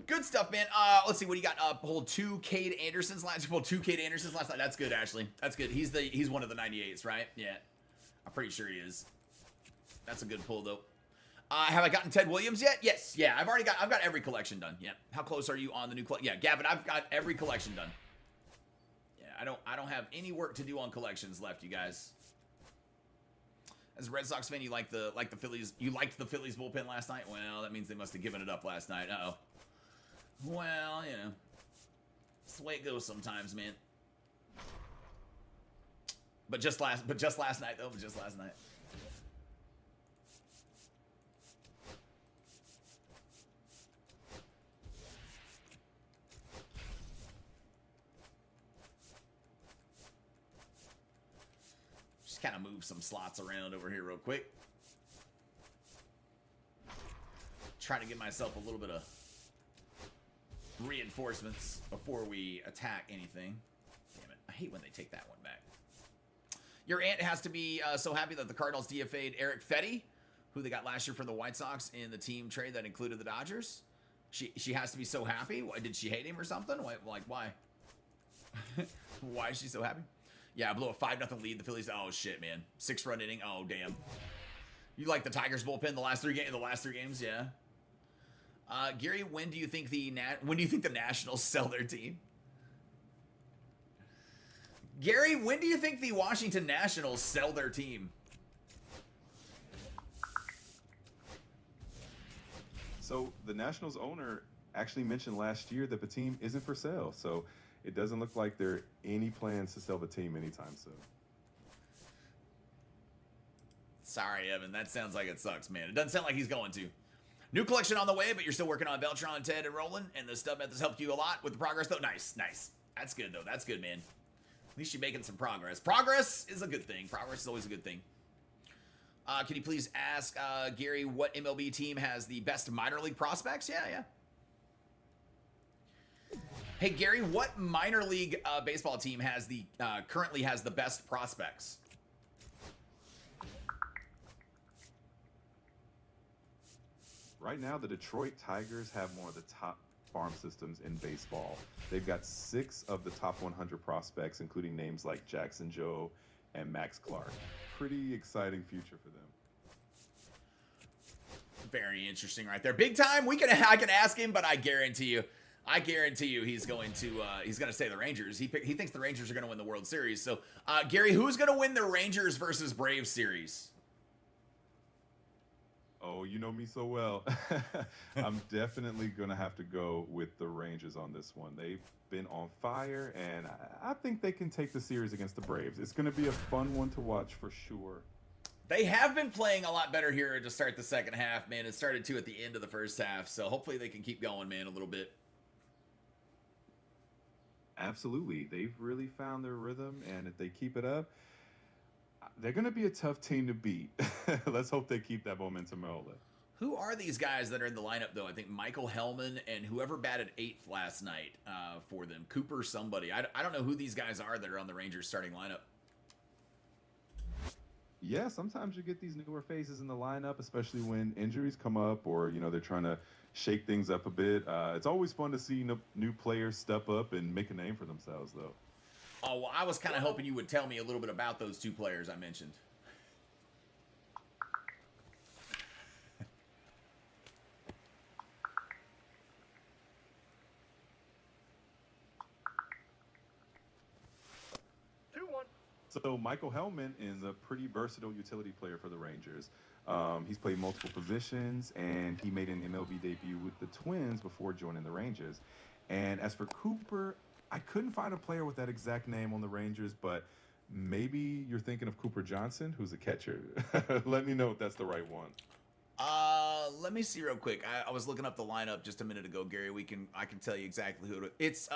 Good stuff, man. Let's see what you got. Pulled two Cade Andersons last. You pulled two Cade Andersons last night. That's good, Ashley. That's good. He's one of the 98s, right? Yeah. I'm pretty sure he is. That's a good pull, though. Have I gotten Ted Williams yet? Yes. Yeah. I've got every collection done. Yeah. How close are you on the new collection? Yeah, Gavin, I've got every collection done. Yeah. I don't have any work to do on collections left, you guys. As a Red Sox fan, you like the Phillies. You liked the Phillies bullpen last night. Well, that means they must have given it up last night. Uh-oh. Well, you know, it's the way it goes sometimes, man. But just last night though. But just last night. Kind of move some slots around over here real quick. Trying to get myself a little bit of reinforcements before we attack anything. Damn it. I hate when they take that one back. Your aunt has to be so happy that the Cardinals DFA'd Eric Fetty, who they got last year from the White Sox in the team trade that included the Dodgers. She has to be so happy. Why, did she hate him or something? Like, why? Why is she so happy? Yeah, I blew a 5-0 lead. The Phillies. Oh shit, man! 6-run inning. Oh damn. You like the Tigers bullpen the last three games? Yeah. Gary, when do you think the Nationals sell their team? Gary, when do you think the Washington Nationals sell their team? So the Nationals owner actually mentioned last year that the team isn't for sale. So it doesn't look like there are any plans to sell the team anytime soon. Sorry, Evan. That sounds like it sucks, man. It doesn't sound like he's going to. New collection on the way, but you're still working on Beltron, Ted, and Roland, and the Stub methods helped you a lot with the progress, though. Nice, nice. That's good, though. That's good, man. At least you're making some progress. Progress is a good thing. Progress is always a good thing. Can you please ask Gary what MLB team has the best minor league prospects? Yeah. Hey, Gary, what minor league baseball team has the currently has the best prospects? Right now, the Detroit Tigers have one of the top farm systems in baseball. They've got 6 of the top 100 prospects, including names like Jackson Joe and Max Clark. Pretty exciting future for them. Very interesting right there. Big time. I can ask him, but I guarantee you he's going to say the Rangers. He thinks the Rangers are going to win the World Series. So, Gary, who's going to win the Rangers versus Braves series? Oh, you know me so well. I'm definitely going to have to go with the Rangers on this one. They've been on fire, and I think they can take the series against the Braves. It's going to be a fun one to watch for sure. They have been playing a lot better here to start the second half, man. It started to at the end of the first half, so hopefully they can keep going, man, a little bit. Absolutely. They've really found their rhythm, and if they keep it up, they're going to be a tough team to beat. Let's hope they keep that momentum rolling. Who are these guys that are in the lineup, though? I think Michael Hellman and whoever batted 8th last night for them. Cooper somebody. I don't know who these guys are that are on the Rangers starting lineup. Yeah, sometimes you get these newer faces in the lineup, especially when injuries come up or, they're trying to shake things up a bit. It's always fun to see new players step up and make a name for themselves, though. Oh, well, I was kind of hoping you would tell me a little bit about those 2 players I mentioned. So Michael Hellman is a pretty versatile utility player for the Rangers. He's played multiple positions, and he made an MLB debut with the Twins before joining the Rangers. And as for Cooper, I couldn't find a player with that exact name on the Rangers, but maybe you're thinking of Cooper Johnson, who's a catcher. Let me know if that's the right one. Let me see real quick. I was looking up the lineup just a minute ago, Gary. I can tell you exactly who it is.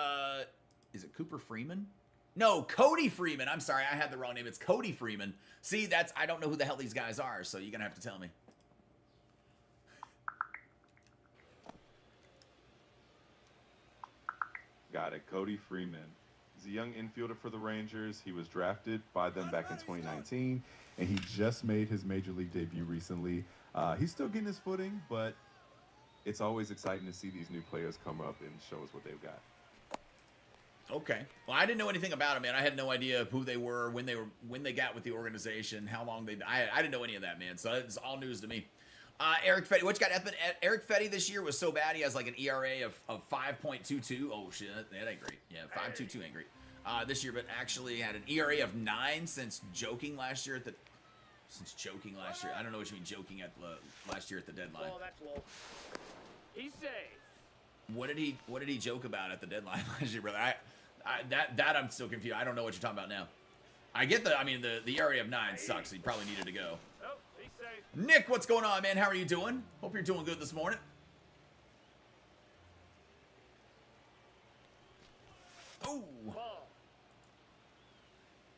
Is it Cooper Freeman? No, Cody Freeman. I'm sorry, I had the wrong name. It's Cody Freeman. See, I don't know who the hell these guys are, so you're gonna have to tell me. Got it. Cody Freeman. He's a young infielder for the Rangers. He was drafted by them back in 2019, and he just made his major league debut recently. He's still getting his footing, but it's always exciting to see these new players come up and show us what they've got. Okay. Well, I didn't know anything about them, man. I had no idea who they were, when they got with the organization, how long I didn't know any of that, man. So it's all news to me. Eric Fetty, what you got, Ethan? Eric Fetty this year was so bad he has like an ERA of 5.22. Oh shit, that ain't great. Yeah, 5.22 ain't great. This year, but actually had an ERA of 9 since joking last year. I don't know what you mean joking at last year at the deadline. Oh, that's low. He's safe. What did he joke about at the deadline last year, brother? That I'm still confused. I don't know what you're talking about now. I get the ERA of 9 sucks. He probably needed to go. Oh, he's safe. Nick, what's going on, man? How are you doing? Hope you're doing good this morning. Oh. Ball.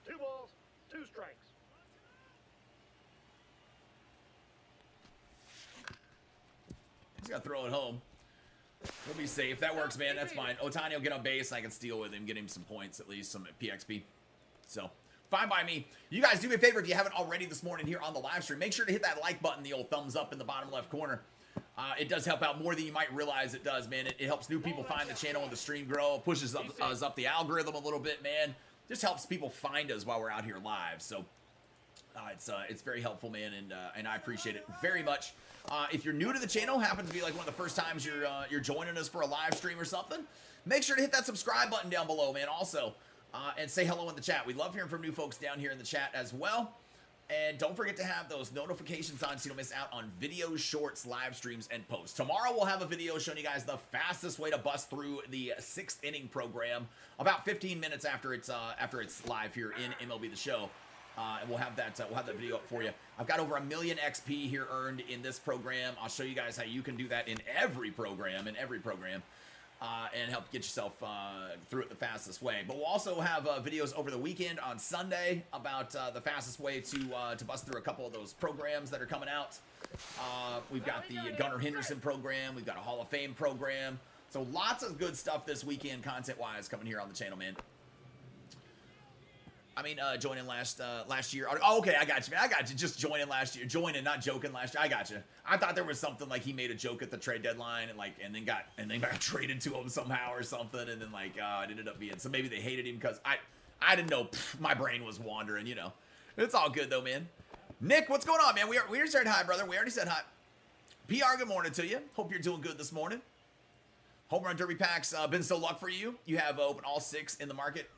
2 balls, 2 strikes. He's got to throw it home. We'll be safe. That works, man. That's fine. Ohtani will get on base. I can steal with him, get him some points, at least some PXP. So, fine by me. You guys do me a favor if you haven't already this morning here on the live stream. Make sure to hit that like button, the old thumbs up in the bottom left corner. It does help out more than you might realize it does, man. It helps new people find the channel and the stream grow. It pushes us up the algorithm a little bit, man. Just helps people find us while we're out here live. So, it's very helpful, man, and I appreciate it very much. If you're new to the channel, happen to be like one of the first times you're joining us for a live stream or something, make sure to hit that subscribe button down below, man. Also, and say hello in the chat. We love hearing from new folks down here in the chat as well. And don't forget to have those notifications on so you don't miss out on videos, shorts, live streams, and posts. Tomorrow we'll have a video showing you guys the fastest way to bust through the 6th inning program, about 15 minutes after it's live here in MLB The Show. And we'll have that video up for you. I've got over 1 million XP here earned in this program. I'll show you guys how you can do that in every program, and help get yourself through it the fastest way. But we'll also have videos over the weekend on Sunday about the fastest way to bust through a couple of those programs that are coming out. We've got the Gunnar Henderson program. We've got a Hall of Fame program. So lots of good stuff this weekend content-wise coming here on the channel, man. I mean, joining last year. Oh, okay, I got you, man. I got you. Just joining last year. Joining, not joking last year. I got you. I thought there was something like he made a joke at the trade deadline and then got traded to him somehow or something, and then it ended up being, so maybe they hated him because I didn't know. My brain was wandering, you know. It's all good though, man. Nick, what's going on, man? We already said hi, brother. We already said hi. PR, good morning to you. Hope you're doing good this morning. Home Run Derby packs been so luck for you. You have opened all 6 in the market.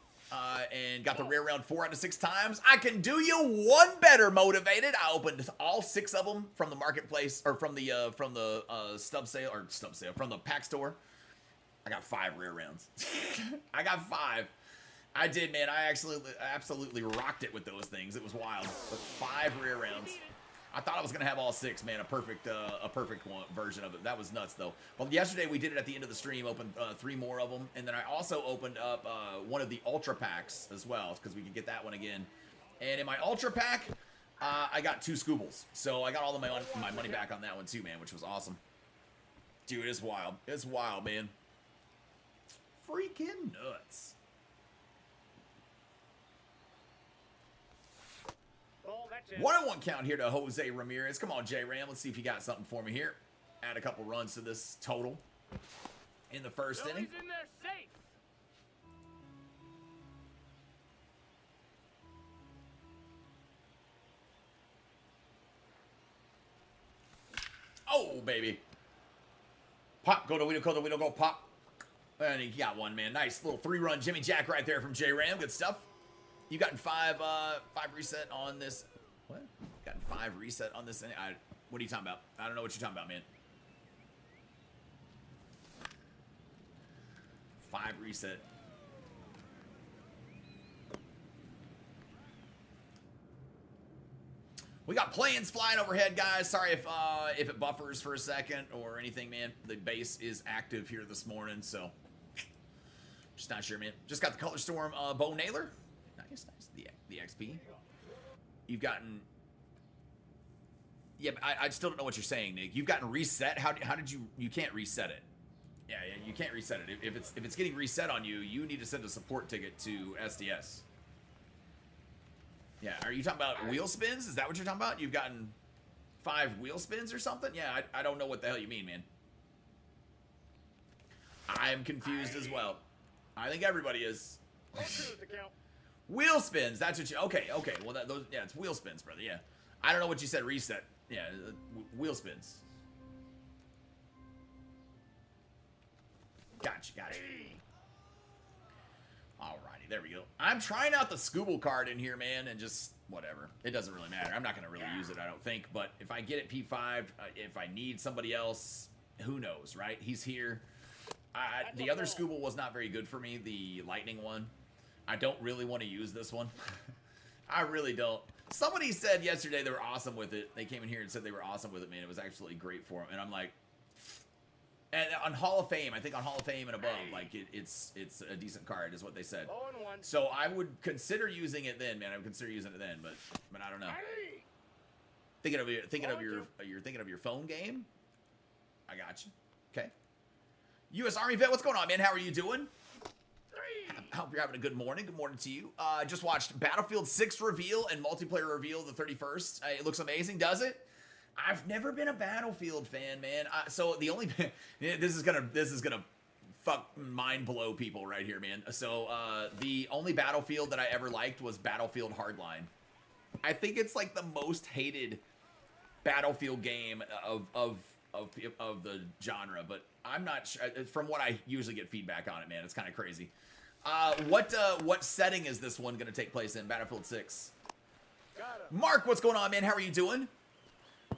And got the rare round 4 out of 6 times. I can do you one better, motivated. I opened all 6 of them from the marketplace, or from the Stubs sale, from the pack store. I got 5 rare rounds. I got 5. I did, man. I absolutely rocked it with those things. It was wild. But 5 rare rounds. I thought I was gonna have all 6, man. A perfect one version of it. That was nuts, though. Well, yesterday we did it at the end of the stream. Opened 3 more of them, and then I also opened up one of the ultra packs as well because we could get that one again. And in my ultra pack, I got 2 Scoobles, so I got all of my money back on that one too, man, which was awesome. Dude, it's wild. It's wild, man. Freaking nuts. One-on-one count here to Jose Ramirez. Come on, J-Ram. Let's see if you got something for me here. Add a couple runs to this total in the first inning. He's in there safe. Oh, baby. Pop, go to Widow, go pop. And he got one, man. Nice little 3-run Jimmy Jack right there from J-Ram. Good stuff. You gotten 5 reset on this. What? Gotten 5 reset on this. What are you talking about? I don't know what you're talking about, man. 5 reset. We got planes flying overhead, guys. Sorry if it buffers for a second or anything, man. The base is active here this morning, so just not sure, man. Just got the Color Storm Bo Naylor. Nice. The XP. You've gotten... Yeah, but I still don't know what you're saying, Nick. You've gotten reset? How did you... You can't reset it. Yeah, you can't reset it. If it's getting reset on you, you need to send a support ticket to SDS. Yeah, are you talking about wheel spins? Is that what you're talking about? You've gotten 5 wheel spins or something? Yeah, I don't know what the hell you mean, man. I'm confused as well. I think everybody is. Wheel spins, that's what you... Okay. Well, yeah, it's wheel spins, brother, yeah. I don't know what you said, reset. Yeah, wheel spins. Gotcha. Alrighty, there we go. I'm trying out the Scooble card in here, man, and just whatever. It doesn't really matter. I'm not going to really use it, I don't think. But if I get it P5, if I need somebody else, who knows, right? He's here. The other Scooble was not very good for me, the Lightning one. I don't really want to use this one. I really don't. Somebody said yesterday they were awesome with it. They came in here and said they were awesome with it, man. It was absolutely great for them. And I'm like... And on Hall of Fame, I think on Hall of Fame and above, like it's a decent card, is what they said. So I would consider using it then, man. I would consider using it then, but I don't know. You're thinking of your phone game. I got you. Okay. U.S. Army vet, what's going on, man? How are you doing? I hope you're having a good morning. Good morning to you. Just watched Battlefield 6 reveal and multiplayer reveal the 31st. It looks amazing, does it? I've never been a Battlefield fan, man. So the only this is gonna fuck mind blow people right here, man. So the only Battlefield that I ever liked was Battlefield Hardline. I think it's like the most hated Battlefield game of the genre, but I'm not sure. From what I usually get feedback on it, man, it's kind of crazy. What setting is this one gonna take place in? Battlefield 6. Mark, what's going on, man? How are you doing?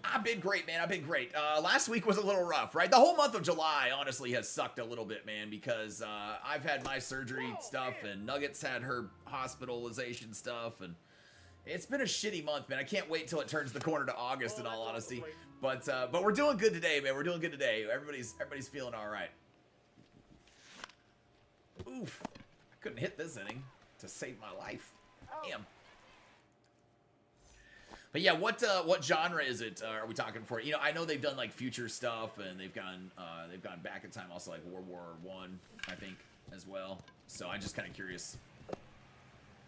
I've been great, man. I've been great. Last week was a little rough, right? The whole month of July, honestly, has sucked a little bit, man, because I've had my surgery stuff, and Nugget's had her hospitalization stuff, and it's been a shitty month, man. I can't wait till it turns the corner to August, in all honesty. But we're doing good today, man. We're doing good today. Everybody's feeling all right. Oof. I couldn't hit this inning to save my life. Damn. But yeah, what genre is it? Are we talking for? You know, I know they've done like future stuff, and they've gone back in time, also like World War I, I think, as well. So I'm just kind of curious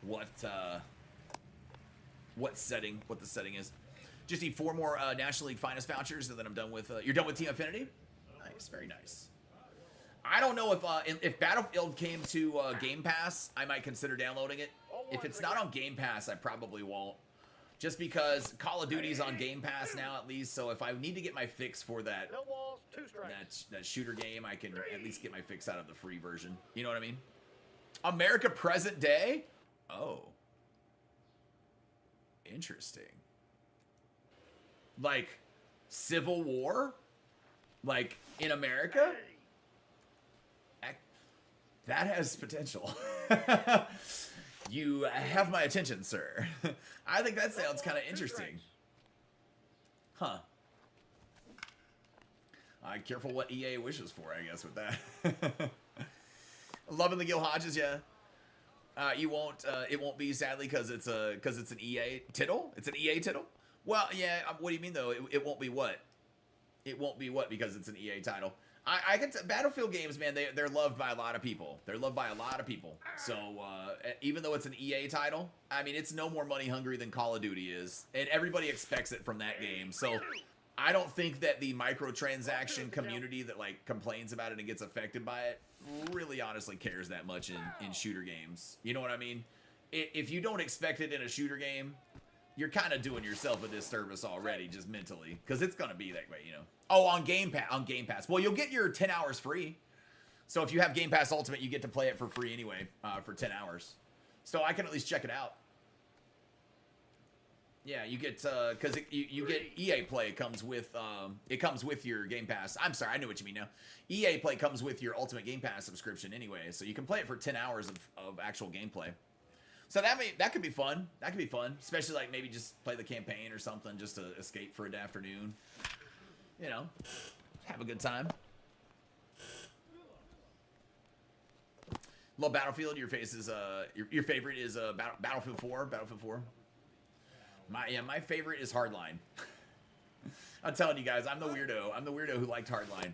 what the setting is. Just need 4 more National League Finest vouchers, and then I'm done with. You're done with Team Affinity? Nice, very nice. I don't know if Battlefield came to Game Pass, I might consider downloading it. If it's not on Game Pass, I probably won't. Just because Call of Duty's on Game Pass now, at least, so if I need to get my fix for that shooter game, I can at least get my fix out of the free version. You know what I mean? America present day? Oh. Interesting. Like, Civil War? Like, in America? That has potential. You have my attention, sir. I think that sounds kind of interesting. Huh. Careful what EA wishes for, I guess, with that. Loving the Gil Hodges, yeah. You won't. It won't be, sadly, because it's an EA tittle. It's an EA tittle. Well, yeah. What do you mean though? It won't be what? It won't be what because it's an EA title. I can Battlefield games, man. They're loved by a lot of people. They're loved by a lot of people. So even though it's an EA title, I mean, it's no more money hungry than Call of Duty is, and everybody expects it from that game. So I don't think that the microtransaction community that like complains about it and gets affected by it really honestly cares that much in shooter games. You know what I mean? If you don't expect it in a shooter game, you're kind of doing yourself a disservice already, just mentally, because it's gonna be that way, you know. Oh, on Game Pass. Well, you'll get your 10 hours free. So if you have Game Pass Ultimate, you get to play it for free anyway, for 10 hours. So I can at least check it out. Yeah, you get because you get EA Play. It comes with your Game Pass. I'm sorry, I know what you mean now. EA Play comes with your Ultimate Game Pass subscription anyway, so you can play it for 10 hours of actual gameplay. So that could be fun. That could be fun, especially like maybe just play the campaign or something just to escape for an afternoon. You know, have a good time. Love Battlefield. Your face is your favorite is Battlefield 4. Battlefield 4. My favorite is Hardline. I'm telling you guys, I'm the weirdo. I'm the weirdo who liked Hardline.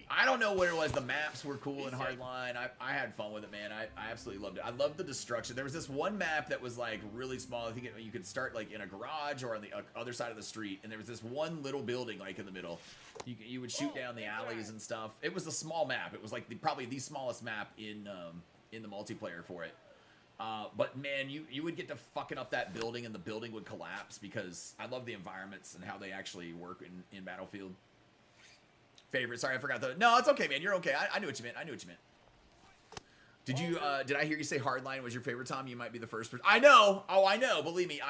I don't know what it was. The maps were cool in Hardline. I had fun with it, man. I absolutely loved it. I loved the destruction. There was this one map that was like really small. I think you could start like in a garage or on the other side of the street. And there was this one little building like in the middle. You would shoot down the alleys and stuff. It was a small map. It was like probably the smallest map in the multiplayer for it. But man, you would get to fucking up that building and the building would collapse because I love the environments and how they actually work in Battlefield. Favorite. Sorry, I forgot the. No, it's okay, man. You're okay. I knew what you meant. I knew what you meant. Did you? Did I hear you say Hardline was your favorite, Tom? You might be the first person. I know. Oh, I know. Believe me.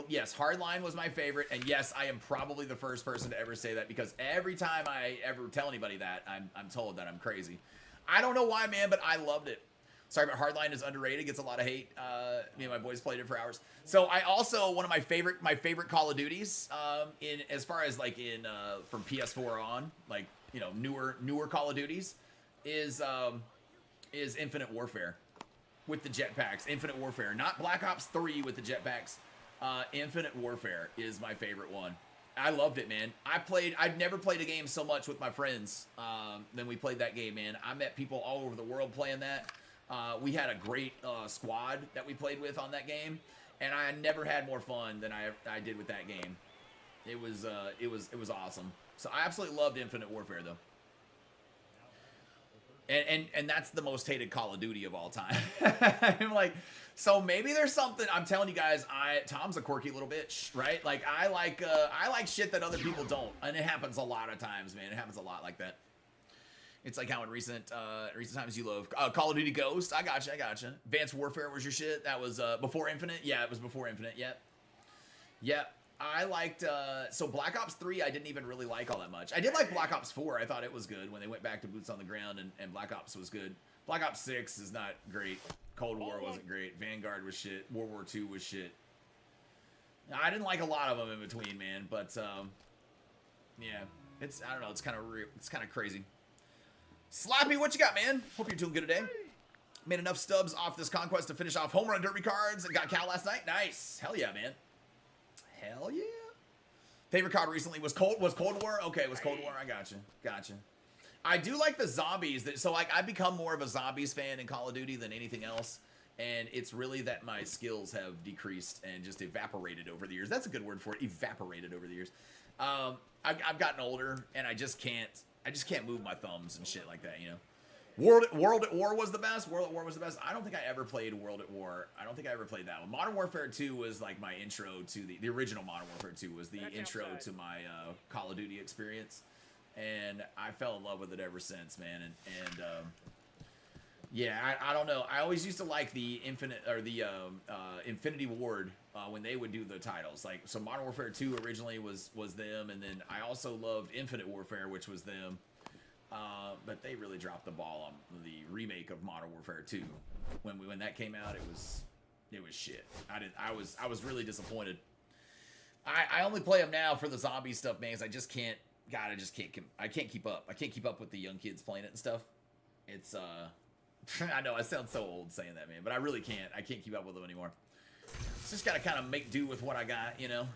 Yes, Hardline was my favorite, and yes, I am probably the first person to ever say that because every time I ever tell anybody that, I'm told that I'm crazy. I don't know why, man, but I loved it. Sorry, but Hardline is underrated. Gets a lot of hate. Me and my boys played it for hours. So I also one of my favorite Call of Duties in as far as like in from PS4 on, like you know newer Call of Duties is Infinite Warfare with the jetpacks. Infinite Warfare, not Black Ops 3 with the jetpacks. Infinite Warfare is my favorite one. I loved it, man. I've never played a game so much with my friends than we played that game, man. I met people all over the world playing that. We had a great squad that we played with on that game, and I never had more fun than I did with that game. It was awesome. So I absolutely loved Infinite Warfare though. And that's the most hated Call of Duty of all time. I'm like, so maybe there's something. I'm telling you guys, Tom's a quirky little bitch, right? Like I like shit that other people don't, and it happens a lot of times, man. It happens a lot like that. It's like how in recent times you love Call of Duty Ghost. I gotcha. Advanced Warfare was your shit. That was before Infinite. Yeah, it was before Infinite. Yeah. Yeah, I liked, so Black Ops 3 I didn't even really like all that much. I did like Black Ops 4. I thought it was good when they went back to boots on the ground, and Black Ops was good. Black Ops 6 is not great. Cold War wasn't great. Vanguard was shit. World War II was shit. I didn't like a lot of them in between, man, but, yeah, it's, I don't know, it's kind of crazy. Slappy, what you got, man? Hope you're doing good today. Made enough stubs off this conquest to finish off home run derby cards and got Cal last night. Nice. Hell yeah, man. Hell yeah. Favorite card recently was Cold War? Okay, was Cold War. I gotcha. I do like the zombies. So, like, I've become more of a zombies fan in Call of Duty than anything else. And it's really that my skills have decreased and just evaporated over the years. That's a good word for it. Evaporated over the years. I've gotten older, and I just can't move my thumbs and shit like that, you know. World at War was the best. World at War was the best. I don't think I ever played World at War. I don't think I ever played that one. Modern Warfare 2 was like my intro to the original Modern Warfare 2 was the intro to my Call of Duty experience, and I fell in love with it ever since, man. And yeah, I don't know. I always used to like the Infinity Ward when they would do the titles. Like, so Modern Warfare 2 originally was them, and then I also loved Infinite Warfare, which was them. But they really dropped the ball on the remake of Modern Warfare 2. When that came out, it was shit. I was really disappointed. I only play them now for the zombie stuff, man, 'cause I just can't. God, I can't keep up. I can't keep up with the young kids playing it and stuff. It's I know I sound so old saying that, man, but I really can't. I can't keep up with them anymore. Just gotta kind of make do with what I got, you know.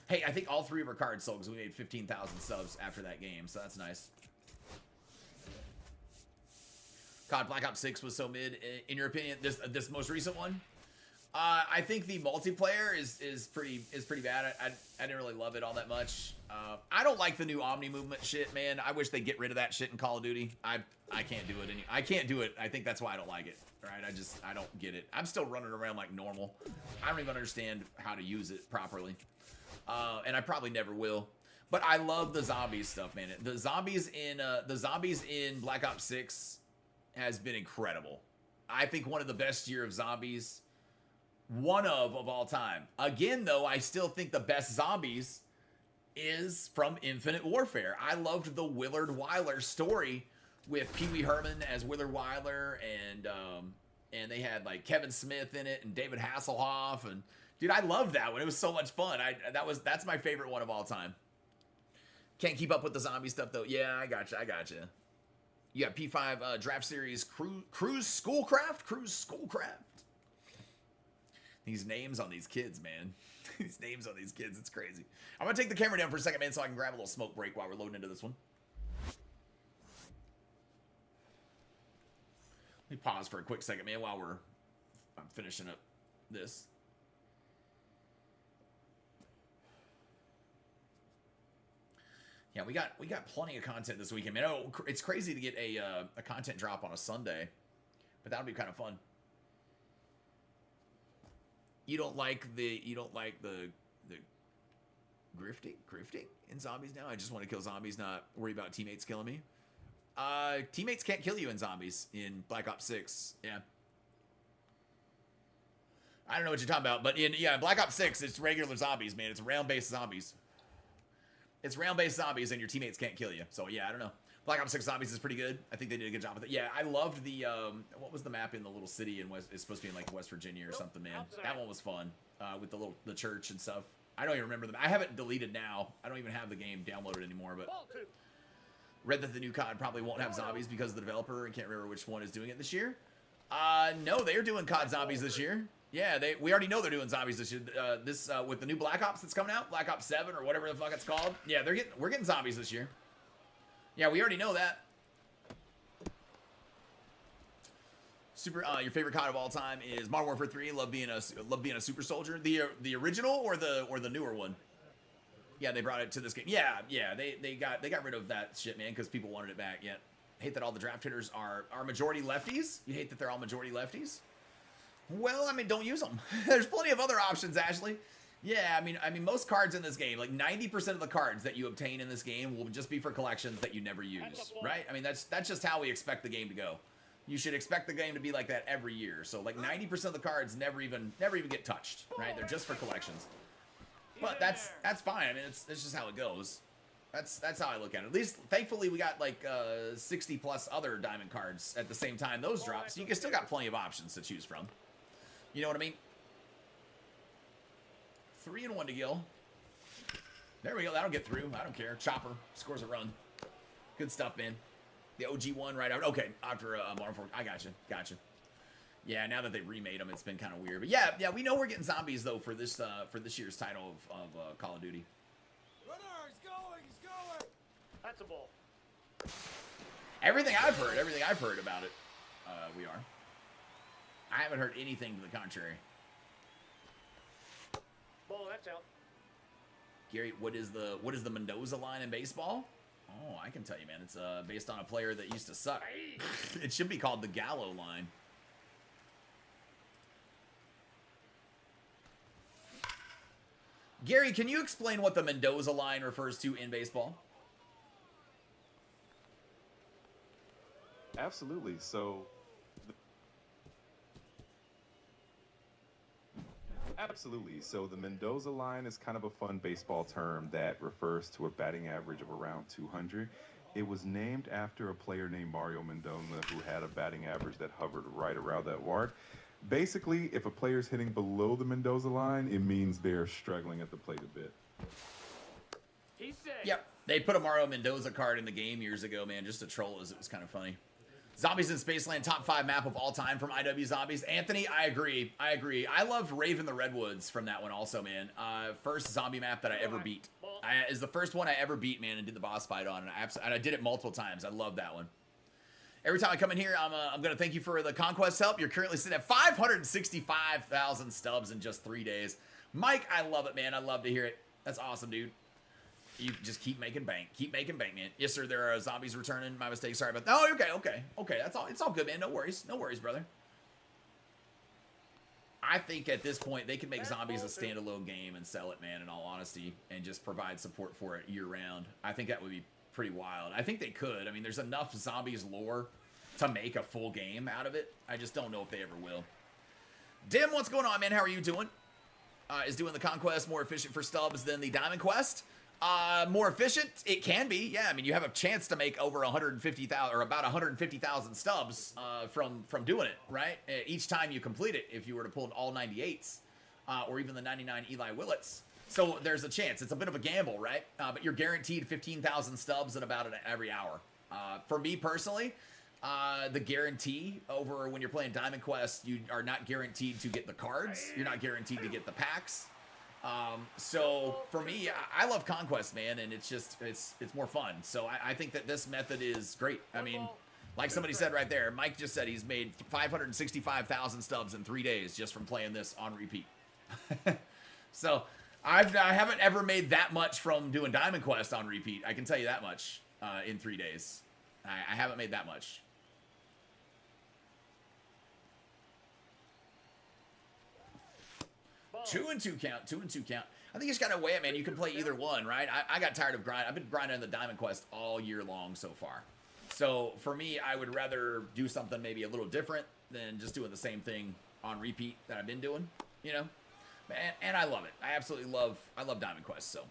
Hey, I think all 3 of our cards sold because we made 15,000 subs after that game, so that's nice. COD Black Ops 6 was so mid. In your opinion, this most recent one? I think the multiplayer is pretty bad. I didn't really love it all that much. I don't like the new Omni movement shit, man. I wish they'd get rid of that shit in Call of Duty. I can't do it. I can't do it. I think that's why I don't like it. Right? I don't get it. I'm still running around like normal. I don't even understand how to use it properly. And I probably never will. But I love the zombies stuff, man. The zombies in Black Ops 6 has been incredible. I think one of the best year of zombies, one of all time. Again, though, I still think the best zombies is from Infinite Warfare. I loved the Willard Wyler story with Pee Wee Herman as Willard Wyler, and they had like Kevin Smith in it and David Hasselhoff, and dude, I loved that one. It was so much fun. That's my favorite one of all time. Can't keep up with the zombie stuff though. Yeah, I gotcha. You got P5 Draft Series Cruise Schoolcraft. These names on these kids, man. These names on these kids, it's crazy. I'm gonna take the camera down for a second, man, so I can grab a little smoke break while we're loading into this one. Let me pause for a quick second, man, while I'm finishing up this. Yeah, we got plenty of content this weekend, man. Oh, it's crazy to get a content drop on a Sunday, but that'll be kind of fun. You don't like the grifting in zombies now? I just want to kill zombies, not worry about teammates killing me. Teammates can't kill you in zombies in Black Ops 6. Yeah. I don't know what you're talking about, but in Black Ops 6, it's regular zombies, man. It's round-based zombies. It's round-based zombies, and your teammates can't kill you. So, yeah, I don't know. Black Ops 6 Zombies is pretty good. I think they did a good job with it. Yeah, I loved the, what was the map in the little city in it's supposed to be in, like, West Virginia or something, man. That one was fun, with the church and stuff. I don't even remember them. I have it deleted now. I don't even have the game downloaded anymore, but read that the new COD probably won't have zombies because of the developer. I can't remember which one is doing it this year. No, they're doing COD Zombies this year. Yeah, we already know they're doing zombies this year. With the new Black Ops that's coming out, Black Ops 7 or whatever the fuck it's called. Yeah, we're getting zombies this year. Yeah, we already know that. Your favorite COD of all time is Modern Warfare 3. Love being a super soldier. The original or the newer one? Yeah, they brought it to this game. Yeah, they got rid of that shit, man, because people wanted it back. Yeah, hate that all the draft hitters are majority lefties. You hate that they're all majority lefties. Well, I mean, don't use them. There's plenty of other options, Ashley. Yeah, I mean, most cards in this game, like 90% of the cards that you obtain in this game will just be for collections that you never use, right? I mean, that's just how we expect the game to go. You should expect the game to be like that every year. So like 90% of the cards never even get touched, right? They're just for collections. But that's fine. I mean, it's just how it goes. That's how I look at it. At least, thankfully, we got like 60 plus other diamond cards at the same time those drop, so you still got plenty of options to choose from. You know what I mean? 3 and 1 to Gil. There we go. That'll get through. I don't care. Chopper scores a run. Good stuff, man. The OG one right out. Okay, after Modern Fork. I gotcha. Yeah, now that they remade them, it's been kind of weird. But yeah, we know we're getting zombies though for this year's title of Call of Duty. Runner, he's going. That's a ball. Everything I've heard about it, we are. I haven't heard anything to the contrary. Ball, that's out. Gary, what is the Mendoza line in baseball? Oh, I can tell you, man. It's based on a player that used to suck. It should be called the Gallo line. Gary, can you explain what the Mendoza line refers to in baseball? Absolutely. So the Mendoza line is kind of a fun baseball term that refers to a batting average of around 200. It was named after a player named Mario Mendoza who had a batting average that hovered right around that mark. Basically, if a player's hitting below the Mendoza line, it means they're struggling at the plate a bit. He's safe. Yep. They put a Mario Mendoza card in the game years ago, man, just to troll us. It was kind of funny. Zombies in Spaceland, top 5 map of all time from IW Zombies. Anthony, I agree. I love Raven the Redwoods from that one also, man. First zombie map that I ever beat. Is the first one I ever beat, man, and did the boss fight on. And I did it multiple times. I love that one. Every time I come in here, I'm going to thank you for the Conquest help. You're currently sitting at 565,000 stubs in just 3 days. Mike, I love it, man. I love to hear it. That's awesome, dude. You just keep making bank. Keep making bank, man. Yes, sir, there are zombies returning. My mistake. Sorry about that. Oh, okay. That's all. It's all good, man. No worries, brother. I think at this point, they can make zombies a standalone game and sell it, man, in all honesty, and just provide support for it year-round. I think that would be pretty wild. I think they could. I mean, there's enough zombies lore to make a full game out of it. I just don't know if they ever will. Dim, what's going on, man? How are you doing? Is doing the Conquest more efficient for stubs than the Diamond Quest? More efficient? It can be, yeah. I mean, you have a chance to make over 150,000 or about 150,000 stubs from doing it, right? Each time you complete it, if you were to pull all 98s or even the 99 Eli Willets. So there's a chance. It's a bit of a gamble, right? But you're guaranteed 15,000 stubs in about every hour. For me personally, the guarantee over when you're playing Diamond Quest, you are not guaranteed to get the cards. You're not guaranteed to get the packs. So for me, I love Conquest, man, and it's more fun. So I think that this method is great. I mean, like somebody said right there, Mike just said he's made 565,000 stubs in 3 days just from playing this on repeat. So I haven't ever made that much from doing Diamond Quest on repeat. I can tell you that much in 3 days. I haven't made that much. Two and two count. I think you just gotta weigh it, man. You can play either one, right? I got tired of grinding. I've been grinding the Diamond Quest all year long so far. So for me, I would rather do something maybe a little different than just doing the same thing on repeat that I've been doing, you know? And I love it. I absolutely love Diamond Quest. So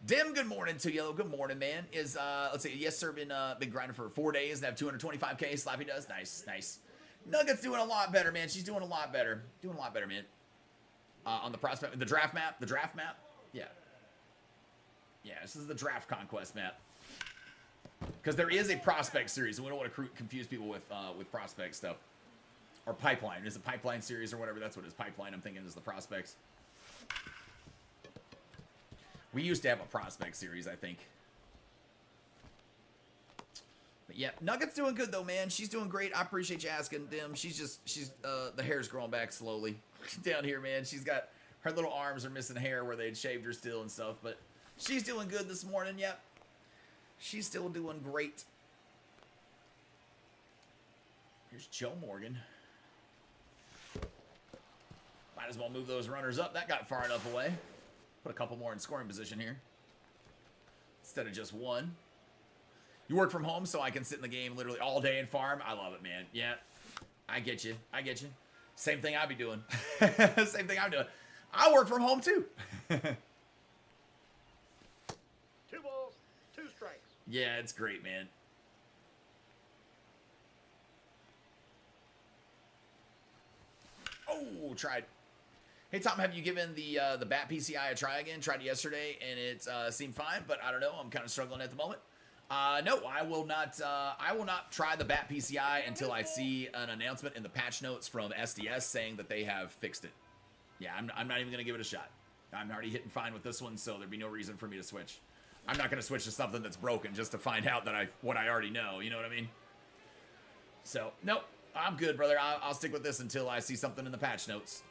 Dim, good morning to you. Good morning, man. Let's see, yes sir, been grinding for 4 days and have 225k. Slappy does. Nice. Nugget's doing a lot better, man. She's doing a lot better. Man. On the prospect, the draft map. Yeah, this is the draft Conquest map. Because there is a prospect series, and we don't want to confuse people with prospect stuff. Or pipeline. Is it pipeline series or whatever? That's what it is. Pipeline, I'm thinking, is the prospects. We used to have a prospect series, I think. But yeah, Nugget's doing good though, man. She's doing great. I appreciate you asking, Dim. She's the hair's growing back slowly down here, man. She's got her little arms are missing hair where they'd shaved her still and stuff, but she's doing good this morning. Yep, she's still doing great. Here's Joe Morgan. Might as well move those runners up. That got far enough away. Put a couple more in scoring position here instead of just one. You work from home so I can sit in the game literally all day and farm. I love it, man. Yeah, I get you. I get you. Same thing I'd be doing. Same thing I'm doing. I work from home too. 2 balls, 2 strikes. Yeah, it's great, man. Oh, tried. Hey, Tom, have you given the bat PCI a try again? Tried it yesterday, and it seemed fine, but I don't know. I'm kind of struggling at the moment. No, I will not. I will not try the bat PCI until I see an announcement in the patch notes from SDS saying that they have fixed it. Yeah, I'm not even gonna give it a shot. I'm already hitting fine with this one, so there'd be no reason for me to switch. I'm not gonna switch to something that's broken just to find out that what I already know. You know what I mean? So nope, I'm good, brother. I'll stick with this until I see something in the patch notes.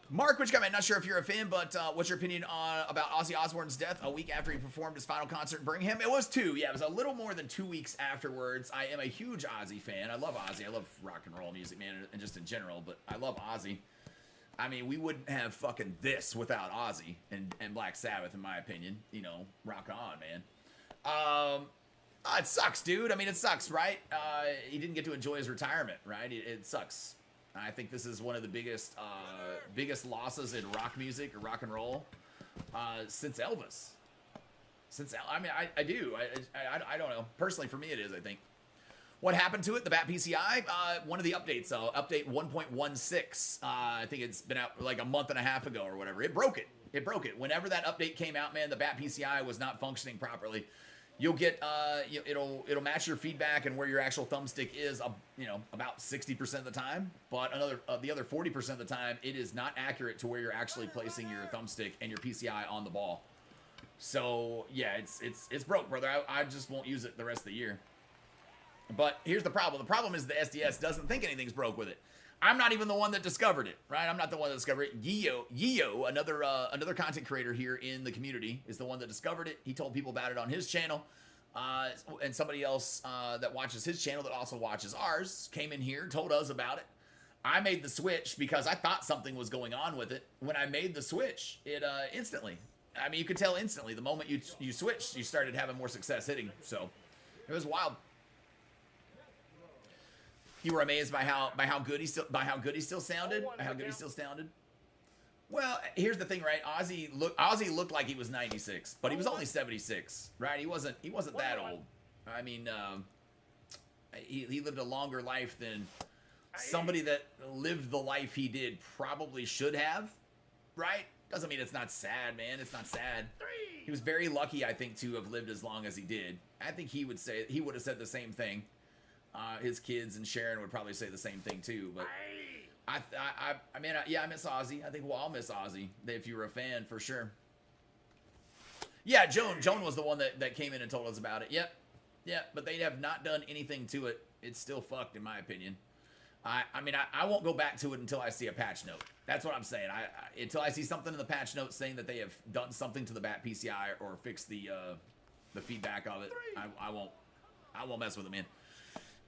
Mark, which comment? Not sure if you're a fan, but what's your opinion about Ozzy Osbourne's death a week after he performed his final concert in Birmingham? It was 2. Yeah, it was a little more than 2 weeks afterwards. I am a huge Ozzy fan. I love Ozzy. I love rock and roll music, man, and just in general, but I love Ozzy. I mean, we wouldn't have fucking this without Ozzy and Black Sabbath, in my opinion. You know, rock on, man. It sucks, dude. I mean, it sucks, right? He didn't get to enjoy his retirement, right? It sucks. I think this is one of the biggest losses in rock music or rock and roll since Elvis. I mean, I do. I don't know. Personally, for me, it is, I think. What happened to it? The Bat PCI? One of the updates, update 1.16. I think it's been out like a month and a half ago or whatever. It broke it. It broke it. Whenever that update came out, man, the Bat PCI was not functioning properly. You'll get it'll match your feedback and where your actual thumbstick is, about 60% of the time. But the other 40% of the time, it is not accurate to where you're actually placing your thumbstick and your PCI on the ball. So yeah, it's broke, brother. I just won't use it the rest of the year. But here's the problem. The problem is the SDS doesn't think anything's broke with it. I'm not even the one that discovered it, right? I'm not the one that discovered it. Yeo, another content creator here in the community, is the one that discovered it. He told people about it on his channel. And somebody else that watches his channel that also watches ours came in here, told us about it. I made the switch because I thought something was going on with it. When I made the switch, it instantly, I mean, you could tell instantly. The moment you switched, you started having more success hitting. So it was wild. You were amazed by how good he still sounded. Well, here's the thing, right? Ozzy looked like he was 96, but he was only 76, right? He wasn't that old. I mean, he lived a longer life than somebody that lived the life he did probably should have, right? Doesn't mean it's not sad, man. It's not sad. He was very lucky, I think, to have lived as long as he did. I think he would have said the same thing. His kids and Sharon would probably say the same thing too, but I mean, I miss Ozzy. I think we'll all miss Ozzy if you were a fan, for sure. Yeah, Joan was the one that came in and told us about it. Yep, but they have not done anything to it. It's still fucked, in my opinion. I mean, I won't go back to it until I see a patch note. That's what I'm saying. Until I see something in the patch note saying that they have done something to the Bat PCI or fixed the feedback of it, I won't mess with it, man.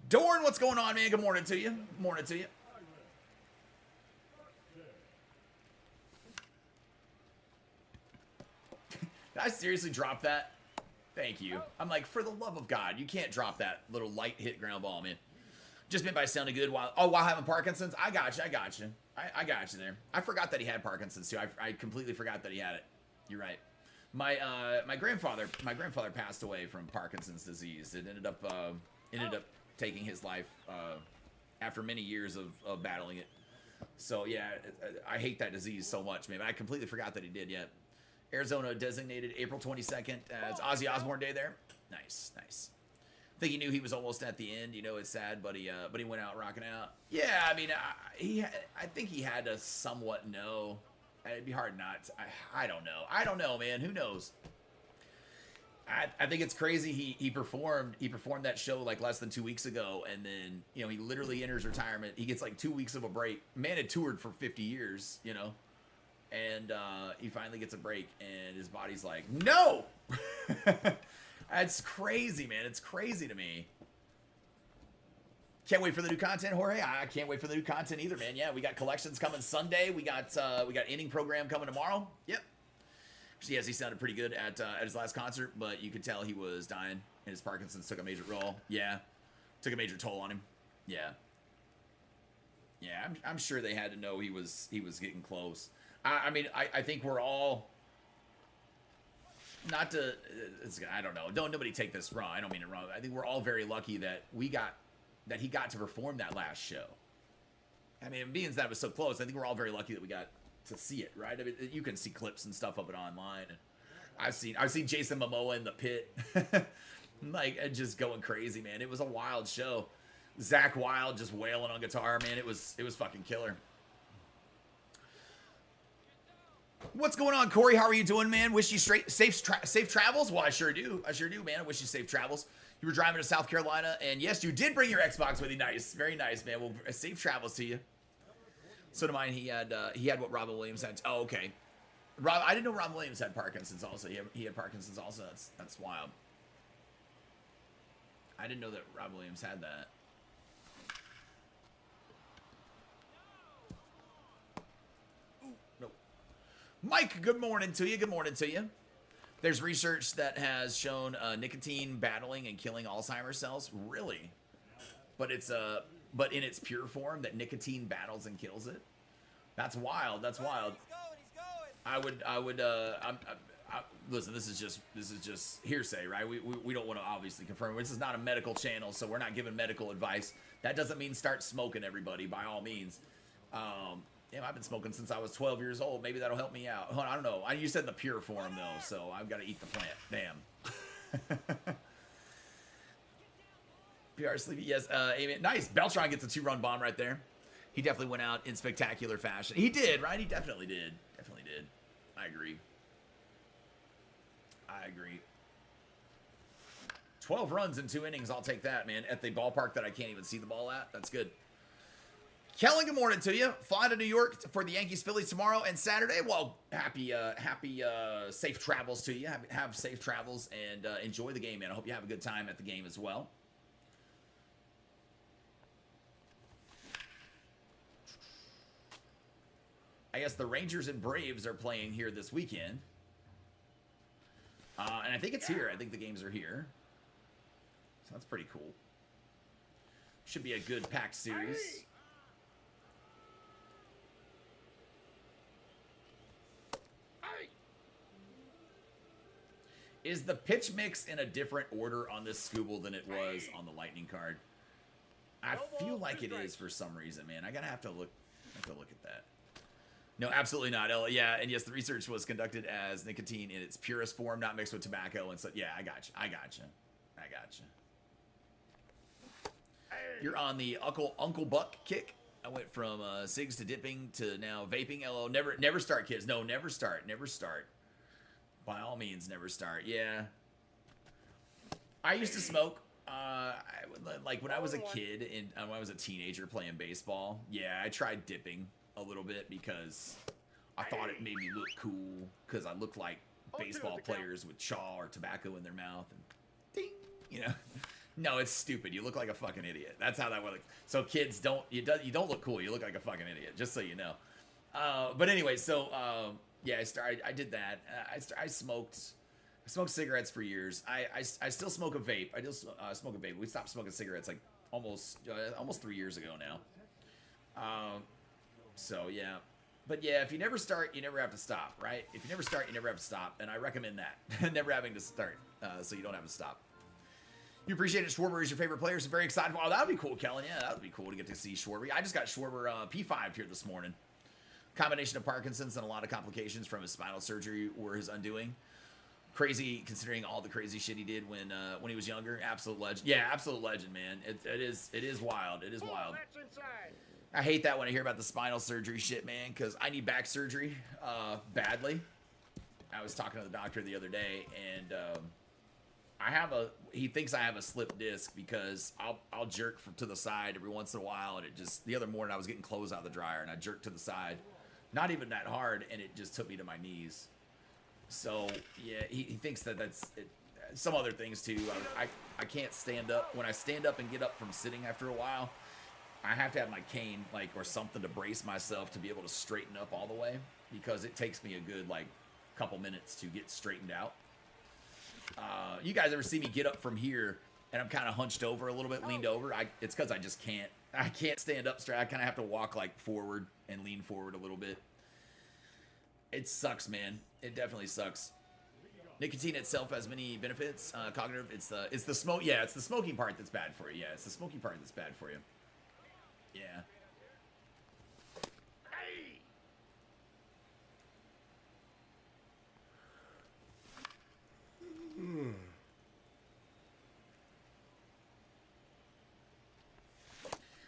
Dorn, what's going on, man? Good morning to you. Morning to you. Did I seriously drop that? Thank you. I'm like, for the love of God, you can't drop that little light hit ground ball, man. Just meant by sounding good while having Parkinson's. I got you. I got you there. I forgot that he had Parkinson's too. I completely forgot that he had it. You're right. My grandfather passed away from Parkinson's disease. It ended up taking his life after many years of battling it. So yeah, I hate that disease so much, man. I completely forgot that he did. Yeah, Arizona designated April 22nd as Ozzy Osbourne Day there. Nice. I think he knew he was almost at the end. You know, it's sad, but he went out rocking out. Yeah, I mean, I think he had to somewhat know. It'd be hard not to. I don't know, man. Who knows? I think it's crazy. He performed that show like less than 2 weeks ago, and then he literally enters retirement. He gets like 2 weeks of a break. Man had toured for 50 years, and he finally gets a break, and his body's like, no. That's crazy, man. It's crazy to me. Can't wait for the new content, Jorge. I can't wait for the new content either, man. Yeah, we got collections coming Sunday. We got inning program coming tomorrow. Yep. Yes, he sounded pretty good at his last concert, but you could tell he was dying. and his Parkinson's took a major role. Yeah, took a major toll on him. Yeah. Yeah, I'm sure they had to know he was getting close. I mean, I think we're all, not to, I don't know. Don't nobody take this wrong. I don't mean it wrong. I think we're all very lucky that he got to perform that last show. I mean, being that it was so close, I think we're all very lucky that we got to see it, right? I mean, you can see clips and stuff of it online. And I've seen Jason Momoa in the pit, like just going crazy, man. It was a wild show. Zach Wilde just wailing on guitar, man. It was fucking killer. What's going on, Corey? How are you doing, man? Wish you safe travels. Well, I sure do, man. I wish you safe travels. You were driving to South Carolina, and yes, you did bring your Xbox with you. Nice, very nice, man. Well, safe travels to you. So to mine, he had what Robin Williams had. Oh, okay. I didn't know Robin Williams had Parkinson's also. He had Parkinson's also. That's wild. I didn't know that Robin Williams had that. Mike, good morning to you. Good morning to you. There's research that has shown nicotine battling and killing Alzheimer's cells. Really? But but in its pure form, that nicotine battles and kills it. That's wild. That's wild. He's going. I would. Listen. This is just hearsay, right? We don't want to obviously confirm. This is not a medical channel, so we're not giving medical advice. That doesn't mean start smoking, everybody. By all means. Damn, I've been smoking since I was 12 years old. Maybe that'll help me out. I don't know. You said in the pure form, though, so I've got to eat the plant. Damn. PR Sleepy, yes. Amen. Nice. Beltron gets a 2-run bomb right there. He definitely went out in spectacular fashion. He did, right? He definitely did. Definitely did. I agree. 12 runs in 2 innings. I'll take that, man. At the ballpark that I can't even see the ball at. That's good. Kellen, good morning to you. Fly to New York for the Yankees-Phillies tomorrow and Saturday. Well, happy safe travels to you. Have safe travels and enjoy the game, man. I hope you have a good time at the game as well. I guess the Rangers and Braves are playing here this weekend. And I think it's here. I think the games are here. So that's pretty cool. Should be a good packed series. Is the pitch mix in a different order on this Scooble than it was on the Lightning card? I feel like it is for some reason, man. I gotta have to look at that. No, absolutely not. Yeah, and yes, the research was conducted as nicotine in its purest form, not mixed with tobacco and so. Yeah, I gotcha. You're on the Uncle Buck kick. I went from cigs to dipping to now vaping. LO, never start, kids. No, never start. By all means, never start. Yeah. I used to smoke. Like when I was a kid and when I was a teenager playing baseball. Yeah, I tried dipping a little bit because I thought it made me look cool because I looked like baseball players with chaw or tobacco in their mouth and ding, you know. No, it's stupid. You look like a fucking idiot. That's how that works. So kids you don't look cool. You look like a fucking idiot. Just so you know. But anyway, so yeah, I did that. I smoked cigarettes for years. I still smoke a vape. I still smoke a vape. We stopped smoking cigarettes like almost 3 years ago now. So yeah, but yeah, if you never start, you never have to stop, right? If you never start, you never have to stop, and I recommend that. Never having to start, so you don't have to stop. You appreciate it. Schwarber is your favorite player, so very excited. Oh, that would be cool, Kellen. Yeah, that would be cool to get to see Schwarber. I just got Schwarber P5 here this morning. Combination of Parkinson's and a lot of complications from his spinal surgery were his undoing. Crazy, considering all the crazy shit he did when he was younger. Absolute legend. Yeah, absolute legend, man. It is wild. It is wild. That's inside. I hate that when I hear about the spinal surgery shit, man, because I need back surgery badly. I was talking to the doctor the other day, and he thinks I have a slip disc because I'll jerk to the side every once in a while, and the other morning I was getting clothes out of the dryer, and I jerked to the side. Not even that hard, and it just took me to my knees. So, yeah, he thinks that's it. Some other things, too. I can't stand up. When I stand up and get up from sitting after a while, I have to have my cane, or something to brace myself to be able to straighten up all the way, because it takes me a good, couple minutes to get straightened out. You guys ever see me get up from here and I'm kind of hunched over a little bit, leaned over? It's because I just can't. I can't stand up straight. I kind of have to walk like forward and lean forward a little bit. It sucks, man. It definitely sucks. Nicotine itself has many benefits. Cognitive, it's the smoke. Yeah, it's the smoking part that's bad for you. Yeah, it's the smoking part that's bad for you. Yeah.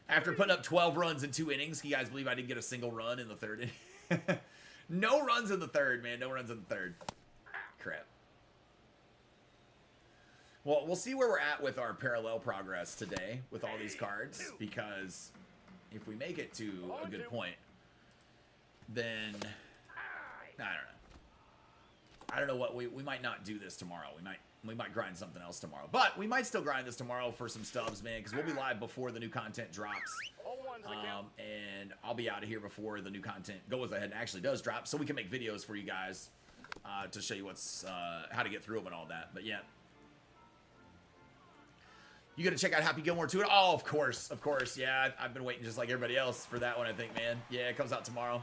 After putting up 12 runs in 2 innings, you guys believe I didn't get a single run in the 3rd inning? No runs in the 3rd, man. No runs in the 3rd. Crap. Well, we'll see where we're at with our parallel progress today with all these cards, because if we make it to a good point, then I don't know what we might not do this tomorrow. We might grind something else tomorrow, but we might still grind this tomorrow for some stubs, man, because we'll be live before the new content drops. And I'll be out of here before the new content goes ahead and actually does drop, so we can make videos for you guys to show you what's how to get through them and all that. But yeah. You gotta check out Happy Gilmore 2. Oh, of course. Yeah, I've been waiting just like everybody else for that one, I think, man. Yeah, it comes out tomorrow.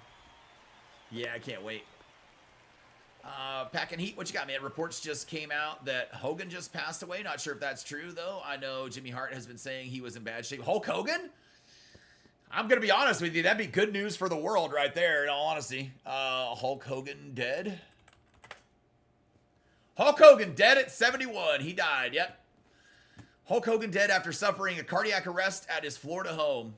Yeah, I can't wait. Packing Heat, what you got, man? Reports just came out that Hogan just passed away. Not sure if that's true, though. I know Jimmy Hart has been saying he was in bad shape. Hulk Hogan? I'm gonna be honest with you. That'd be good news for the world right there, in all honesty. Hulk Hogan dead? Hulk Hogan dead at 71. He died, yep. Hulk Hogan dead after suffering a cardiac arrest at his Florida home.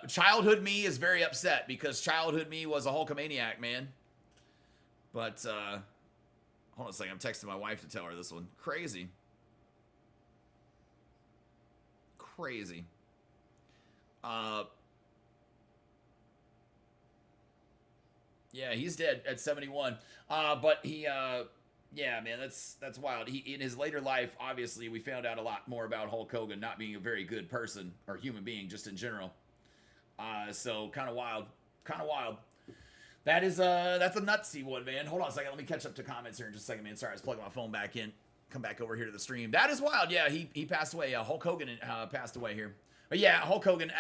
Childhood me is very upset because childhood me was a Hulkamaniac, man. But, hold on a second. I'm texting my wife to tell her this one. Crazy. Crazy. Yeah, he's dead at 71. But he, yeah, man, that's wild. He, in his later life, obviously, we found out a lot more about Hulk Hogan not being a very good person or human being, just in general. So kind of wild. That is that's a nutsy one, man. Hold on a second. Let me catch up to comments here in just a second, man. Sorry, I was plugging my phone back in. Come back over here to the stream. That is wild. Yeah, he passed away. Hulk Hogan passed away here. But yeah, Hulk Hogan.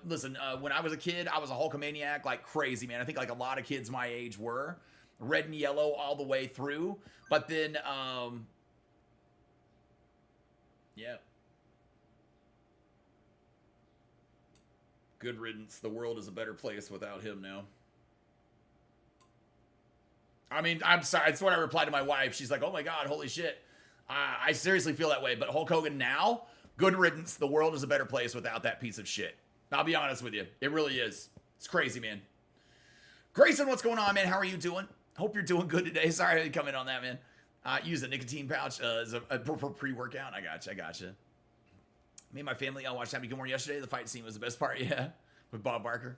Listen, when I was a kid, I was a Hulkamaniac like crazy, man. I think like a lot of kids my age were. Red and yellow all the way through. But then, yeah. Good riddance. The world is a better place without him now. I mean, I'm sorry. That's what I replied to my wife. She's like, oh my God, holy shit. I seriously feel that way. But Hulk Hogan now, good riddance. The world is a better place without that piece of shit. I'll be honest with you. It really is. It's crazy, man. Grayson, what's going on, man? How are you doing? Hope you're doing good today. Sorry I didn't come in on that, man. Use a nicotine pouch for pre-workout. I gotcha. Me and my family watched Happy Gilmore yesterday. The fight scene was the best part, yeah, with Bob Barker.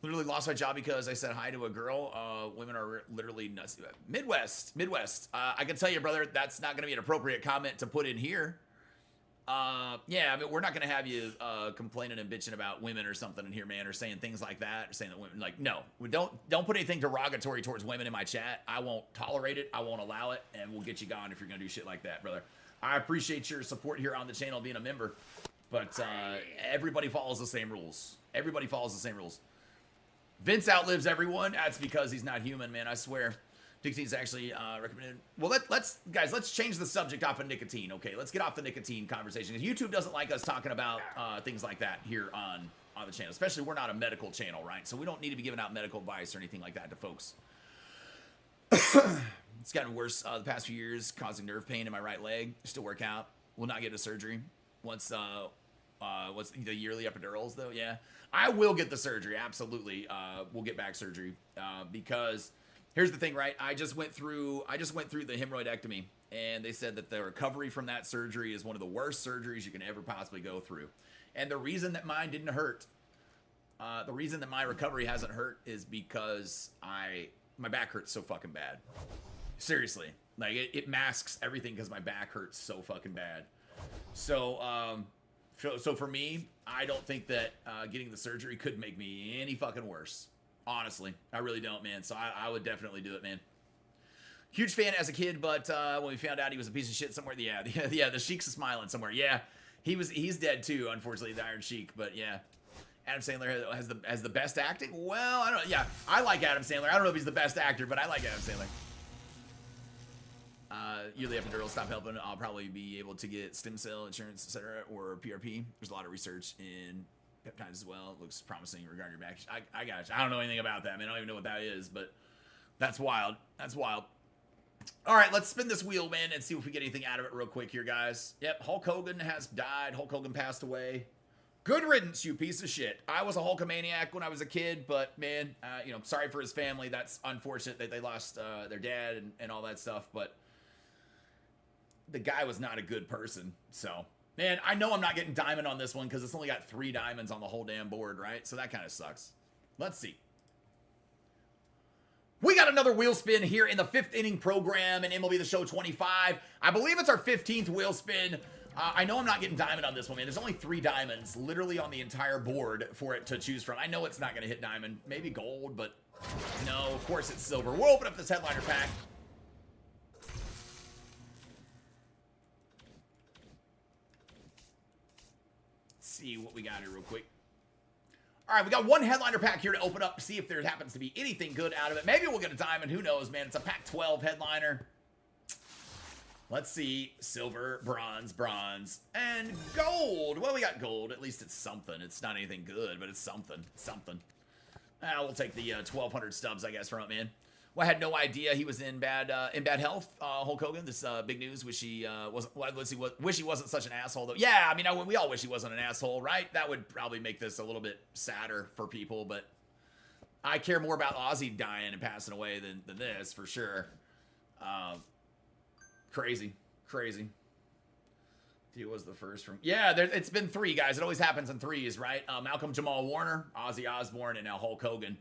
Literally lost my job because I said hi to a girl. Women are literally nuts. Midwest. I can tell you, brother, that's not going to be an appropriate comment to put in here. Yeah, I mean, we're not going to have you complaining and bitching about women or something in here, man, or saying things like that, or saying that women, like, no. Don't put anything derogatory towards women in my chat. I won't tolerate it. I won't allow it, and we'll get you gone if you're going to do shit like that, brother. I appreciate your support here on the channel, being a member, but everybody follows the same rules. Everybody follows the same rules. Vince outlives everyone. That's because he's not human, man, I swear. Nicotine's actually recommended. Well, let's change the subject off of nicotine, okay? Let's get off the nicotine conversation, because YouTube doesn't like us talking about things like that here on the channel. Especially, we're not a medical channel, right? So we don't need to be giving out medical advice or anything like that to folks. It's gotten worse the past few years, causing nerve pain in my right leg. Still work out. Will not get a surgery once what's the yearly epidurals, though? Yeah, I will get the surgery. Absolutely, we'll get back surgery because here's the thing, right? I just went through the hemorrhoidectomy, and they said that the recovery from that surgery is one of the worst surgeries you can ever possibly go through. And the reason that mine didn't hurt, the reason that my recovery hasn't hurt, is because my back hurts so fucking bad. Seriously, like it masks everything because my back hurts so fucking bad. So so for me, I don't think that getting the surgery could make me any fucking worse. Honestly, I really don't, man. So I would definitely do it, man. Huge fan as a kid, but when we found out he was a piece of shit somewhere, yeah, the Sheik's smiling somewhere. Yeah, he's dead too, unfortunately, the Iron Sheik. But yeah, Adam Sandler has the best acting. Well, I don't. Yeah, I like Adam Sandler. I don't know if he's the best actor, but I like Adam Sandler. You're the epidural. Stop helping. I'll probably be able to get stem cell insurance, etc., or PRP. There's a lot of research in peptides as well. It looks promising regarding your back. I got you. I don't know anything about that, man. I don't even know what that is, but that's wild. That's wild. All right, let's spin this wheel, man, and see if we get anything out of it real quick here, guys. Yep, Hulk Hogan has died. Hulk Hogan passed away. Good riddance, you piece of shit. I was a Hulkamaniac when I was a kid, but man, you know, sorry for his family. That's unfortunate that they lost their dad and all that stuff, but the guy was not a good person. So, man, I know I'm not getting diamond on this one because it's only got 3 diamonds on the whole damn board, right? So that kind of sucks. Let's see. We got another wheel spin here in the 5th inning program in MLB The Show 25. I believe it's our 15th wheel spin. I know I'm not getting diamond on this one, man. There's only 3 diamonds literally on the entire board for it to choose from. I know it's not going to hit diamond. Maybe gold, but no, of course it's silver. We'll open up this headliner pack. See what we got here real quick. All right, we got one headliner pack here to open up, see if there happens to be anything good out of it. Maybe we'll get a diamond. Who knows, man? It's a pack 12 headliner. Let's see. Silver, bronze, and gold. Well, we got gold. At least it's something. It's not anything good, but it's something. It's something. We'll take the 1,200 stubs, I guess, from it, man. Well, I had no idea he was in bad health. Hulk Hogan. This big news. Wish he wish he wasn't such an asshole, though. Yeah, I mean, we all wish he wasn't an asshole, right? That would probably make this a little bit sadder for people, but I care more about Ozzy dying and passing away than this for sure. Crazy. He was the first from. Yeah, it's been 3 guys. It always happens in 3s, right? Malcolm Jamal Warner, Ozzy Osbourne, and now Hulk Hogan.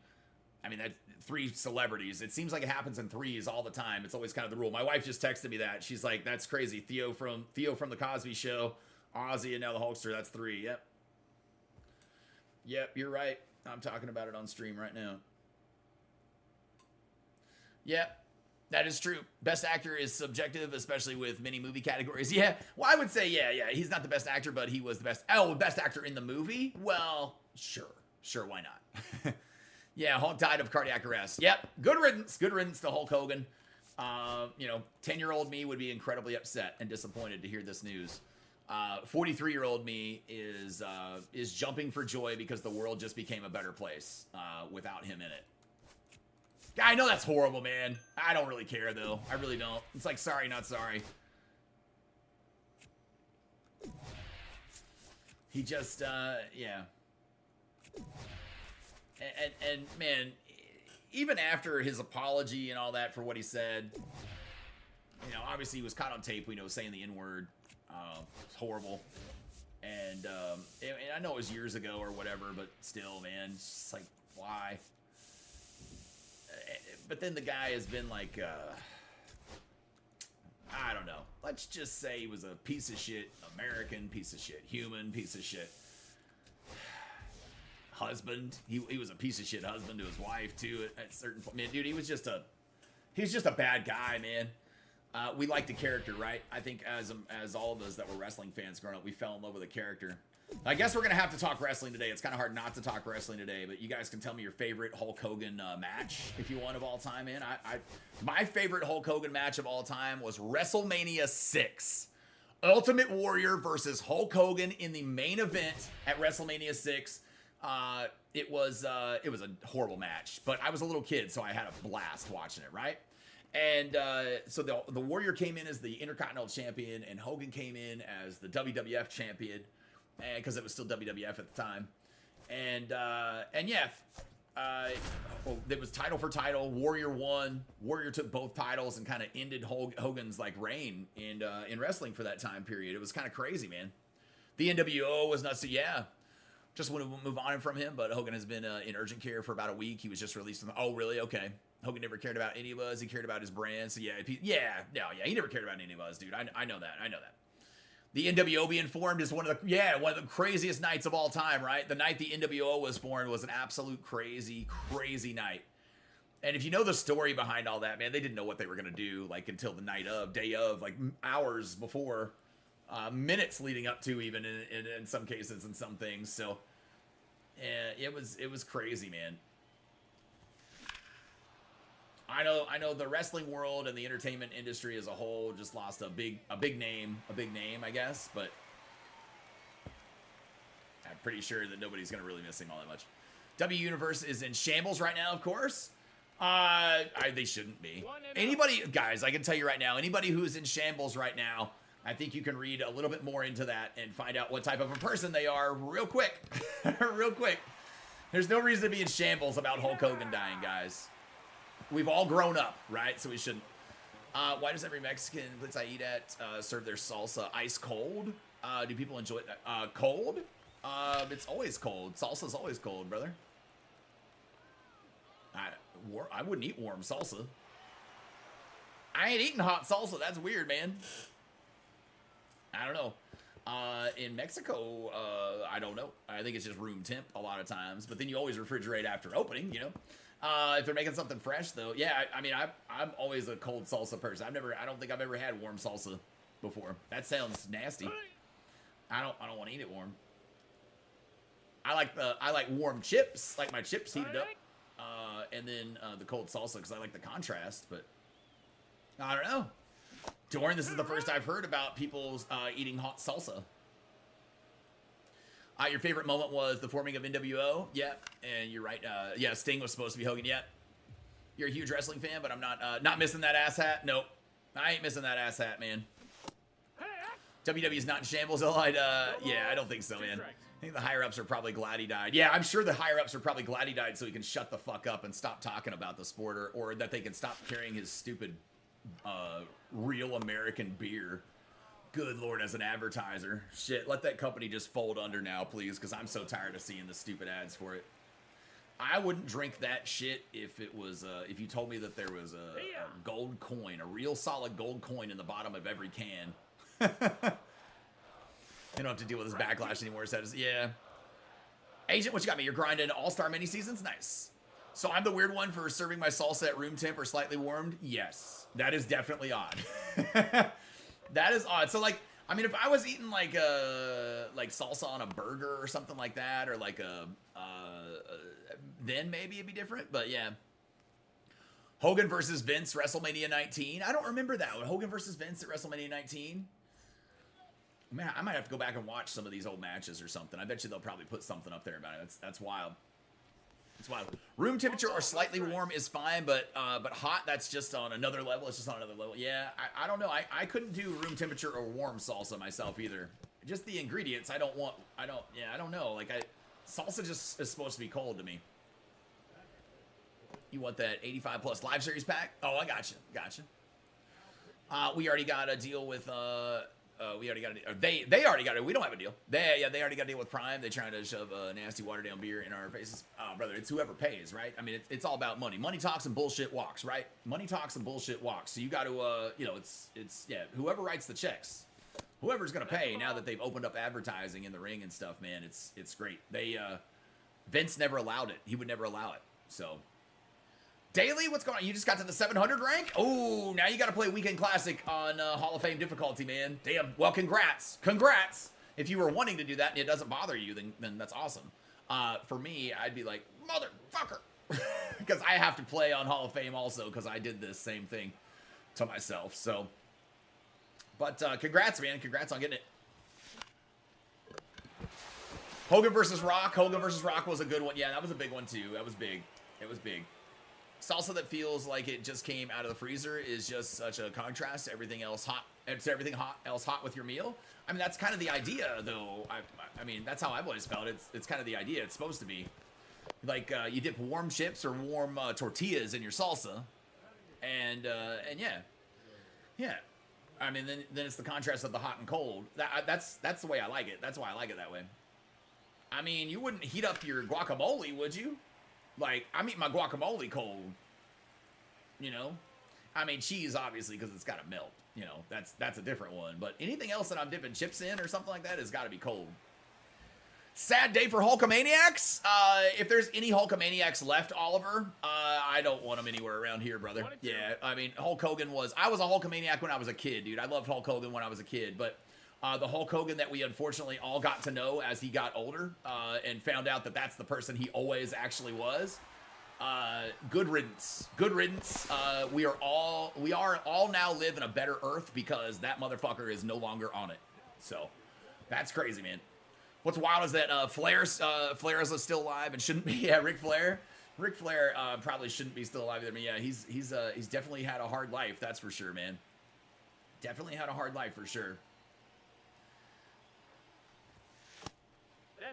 I mean, that's 3 celebrities. It seems like it happens in 3s all the time. It's always kind of the rule. My wife just texted me that. She's like, "That's crazy." Theo from the Cosby Show, Ozzy, and now the Hulkster. That's 3. Yep, you're right. I'm talking about it on stream right now. Yep, that is true. Best actor is subjective, especially with many movie categories. Yeah, well, I would say, yeah. He's not the best actor, but he was the best. Oh, best actor in the movie? Well, sure, why not? Yeah, Hulk died of cardiac arrest. Yep, good riddance to Hulk Hogan. 10-year-old me would be incredibly upset and disappointed to hear this news. 43-year-old me is jumping for joy because the world just became a better place without him in it. I know that's horrible, man. I don't really care, though. I really don't. It's like, sorry, not sorry. He just, yeah. And man, even after his apology and all that for what he said, obviously he was caught on tape, we know, saying the N-word. It's horrible. And I know it was years ago or whatever, but still, man, it's just like, why? But then the guy has been like, I don't know. Let's just say he was a piece of shit American, piece of shit human, piece of shit husband. He was a piece of shit husband to his wife too at certain point. Man, dude, he was just a bad guy, man. We liked the character, right? I think as all of us that were wrestling fans growing up, we fell in love with the character. I guess we're gonna have to talk wrestling today. It's kind of hard not to talk wrestling today, but you guys can tell me your favorite Hulk Hogan match if you want of all time, man. My favorite Hulk Hogan match of all time was WrestleMania 6. Ultimate Warrior versus Hulk Hogan in the main event at WrestleMania 6. It was a horrible match, but I was a little kid, so I had a blast watching it, right? And so the Warrior came in as the Intercontinental Champion, and Hogan came in as the WWF Champion, because it was still WWF at the time. And yeah, it was title for title. Warrior won. Warrior took both titles and kind of ended Hogan's like reign in wrestling for that time period. It was kind of crazy, man. The NWO was nuts. So yeah. Just want to move on from him, but Hogan has been in urgent care for about a week. He was just released from. Oh, really? Okay. Hogan never cared about any of us. He cared about his brand. So yeah, he never cared about any of us, dude. I know that. The NWO being formed is one of the craziest nights of all time, right? The night the NWO was formed was an absolute crazy night. And if you know the story behind all that, man, they didn't know what they were going to do, like, until the night of, day of, like, hours before, minutes leading up to, even in some cases and some things. So, it was crazy, man. I know the wrestling world and the entertainment industry as a whole just lost a big name, I guess, but I'm pretty sure that nobody's going to really miss him all that much. W Universe is in shambles right now, of course. They shouldn't be. Anybody, guys, I can tell you right now, anybody who's in shambles right now, I think you can read a little bit more into that and find out what type of a person they are real quick. Real quick. There's no reason to be in shambles about Hulk Hogan dying, guys. We've all grown up, right? So we shouldn't. Why does every Mexican place I eat at serve their salsa ice cold? Do people enjoy it? Cold? It's always cold. Salsa's always cold, brother. I wouldn't eat warm salsa. I ain't eating hot salsa. That's weird, man. I don't know. In Mexico, I don't know. I think it's just room temp a lot of times. But then you always refrigerate after opening, you know. If they're making something fresh, though, yeah. I mean, I'm always a cold salsa person. I don't think I've ever had warm salsa before. That sounds nasty. I don't want to eat it warm. I like warm chips, like my chips heated up, and then the cold salsa because I like the contrast. But I don't know. Dorn, this is the first I've heard about people eating hot salsa. Your favorite moment was the forming of NWO? Yeah, and you're right. Yeah, Sting was supposed to be Hogan. Yeah, you're a huge wrestling fan, but I'm not missing that ass hat. Nope, I ain't missing that ass hat, man. WWE's not in shambles. Yeah, I don't think so, man. I think the higher-ups are probably glad he died. Yeah, I'm sure the higher-ups are probably glad he died so he can shut the fuck up and stop talking about the sport, or that they can stop carrying his stupid real American beer. Good Lord, as an advertiser. Shit, let that company just fold under now, please, because I'm so tired of seeing the stupid ads for it. I wouldn't drink that shit if it was, if you told me that there was a gold coin, a real solid gold coin in the bottom of every can. You don't have to deal with this backlash anymore. Says, yeah. Agent, what you got me? You're grinding all-star mini seasons? Nice. So I'm the weird one for serving my salsa at room temp or slightly warmed? Yes. That is definitely odd. That is odd. So, like, I mean, if I was eating, like salsa on a burger or something like that, or like then maybe it'd be different, but yeah. Hogan versus Vince, WrestleMania 19. I don't remember that one. Hogan versus Vince at WrestleMania 19. Man, I might have to go back and watch some of these old matches or something. I bet you they'll probably put something up there about it. That's wild. It's wild. Room temperature or slightly warm is fine, but hot, that's just on another level. It's just on another level. Yeah, I don't know. I couldn't do room temperature or warm salsa myself either. Just the ingredients. I don't know. Like, salsa just is supposed to be cold to me. You want that 85 plus live series pack? Oh, I gotcha. We already got a deal with we already got a deal. They already got it. We don't have a deal. They already got a deal with Prime. They're trying to shove a nasty watered down beer in our faces. Brother, it's whoever pays, right? I mean, it's all about money. Money talks and bullshit walks, right? Money talks and bullshit walks. So you got to, it's whoever writes the checks, whoever's gonna pay. Now that they've opened up advertising in the ring and stuff, man, it's great. They Vince never allowed it. He would never allow it. So. Daily, what's going on? You just got to the 700 rank? Oh, now you got to play Weekend Classic on Hall of Fame difficulty, man. Damn. Well, congrats. Congrats. If you were wanting to do that and it doesn't bother you, then that's awesome. For me, I'd be like, motherfucker. Because I have to play on Hall of Fame also because I did this same thing to myself. So, but congrats, man. Congrats on getting it. Hogan versus Rock. Hogan versus Rock was a good one. Yeah, that was a big one, too. That was big. It was big. Salsa that feels like it just came out of the freezer is just such a contrast to everything else hot. It's everything else hot with your meal. I mean, that's kind of the idea, though. I mean, that's how I've always felt. It's kind of the idea. It's supposed to be like you dip warm chips or warm tortillas in your salsa, and yeah. I mean, then it's the contrast of the hot and cold. That's the way I like it. That's why I like it that way. I mean, you wouldn't heat up your guacamole, would you? Like, I'm eating my guacamole cold, you know? I mean, cheese, obviously, because it's got to melt, you know? That's a different one. But anything else that I'm dipping chips in or something like that has got to be cold. Sad day for Hulkamaniacs. If there's any Hulkamaniacs left, Oliver, I don't want them anywhere around here, brother. Yeah, I mean, Hulk Hogan I was a Hulkamaniac when I was a kid, dude. I loved Hulk Hogan when I was a kid, but the Hulk Hogan that we unfortunately all got to know as he got older and found out that that's the person he always actually was. Good riddance. Good riddance. We are all now live in a better earth because that motherfucker is no longer on it. So that's crazy, man. What's wild is that Flair is still alive and shouldn't be. Yeah, Ric Flair probably shouldn't be still alive. I mean, yeah, he's definitely had a hard life. That's for sure, man. Definitely had a hard life for sure.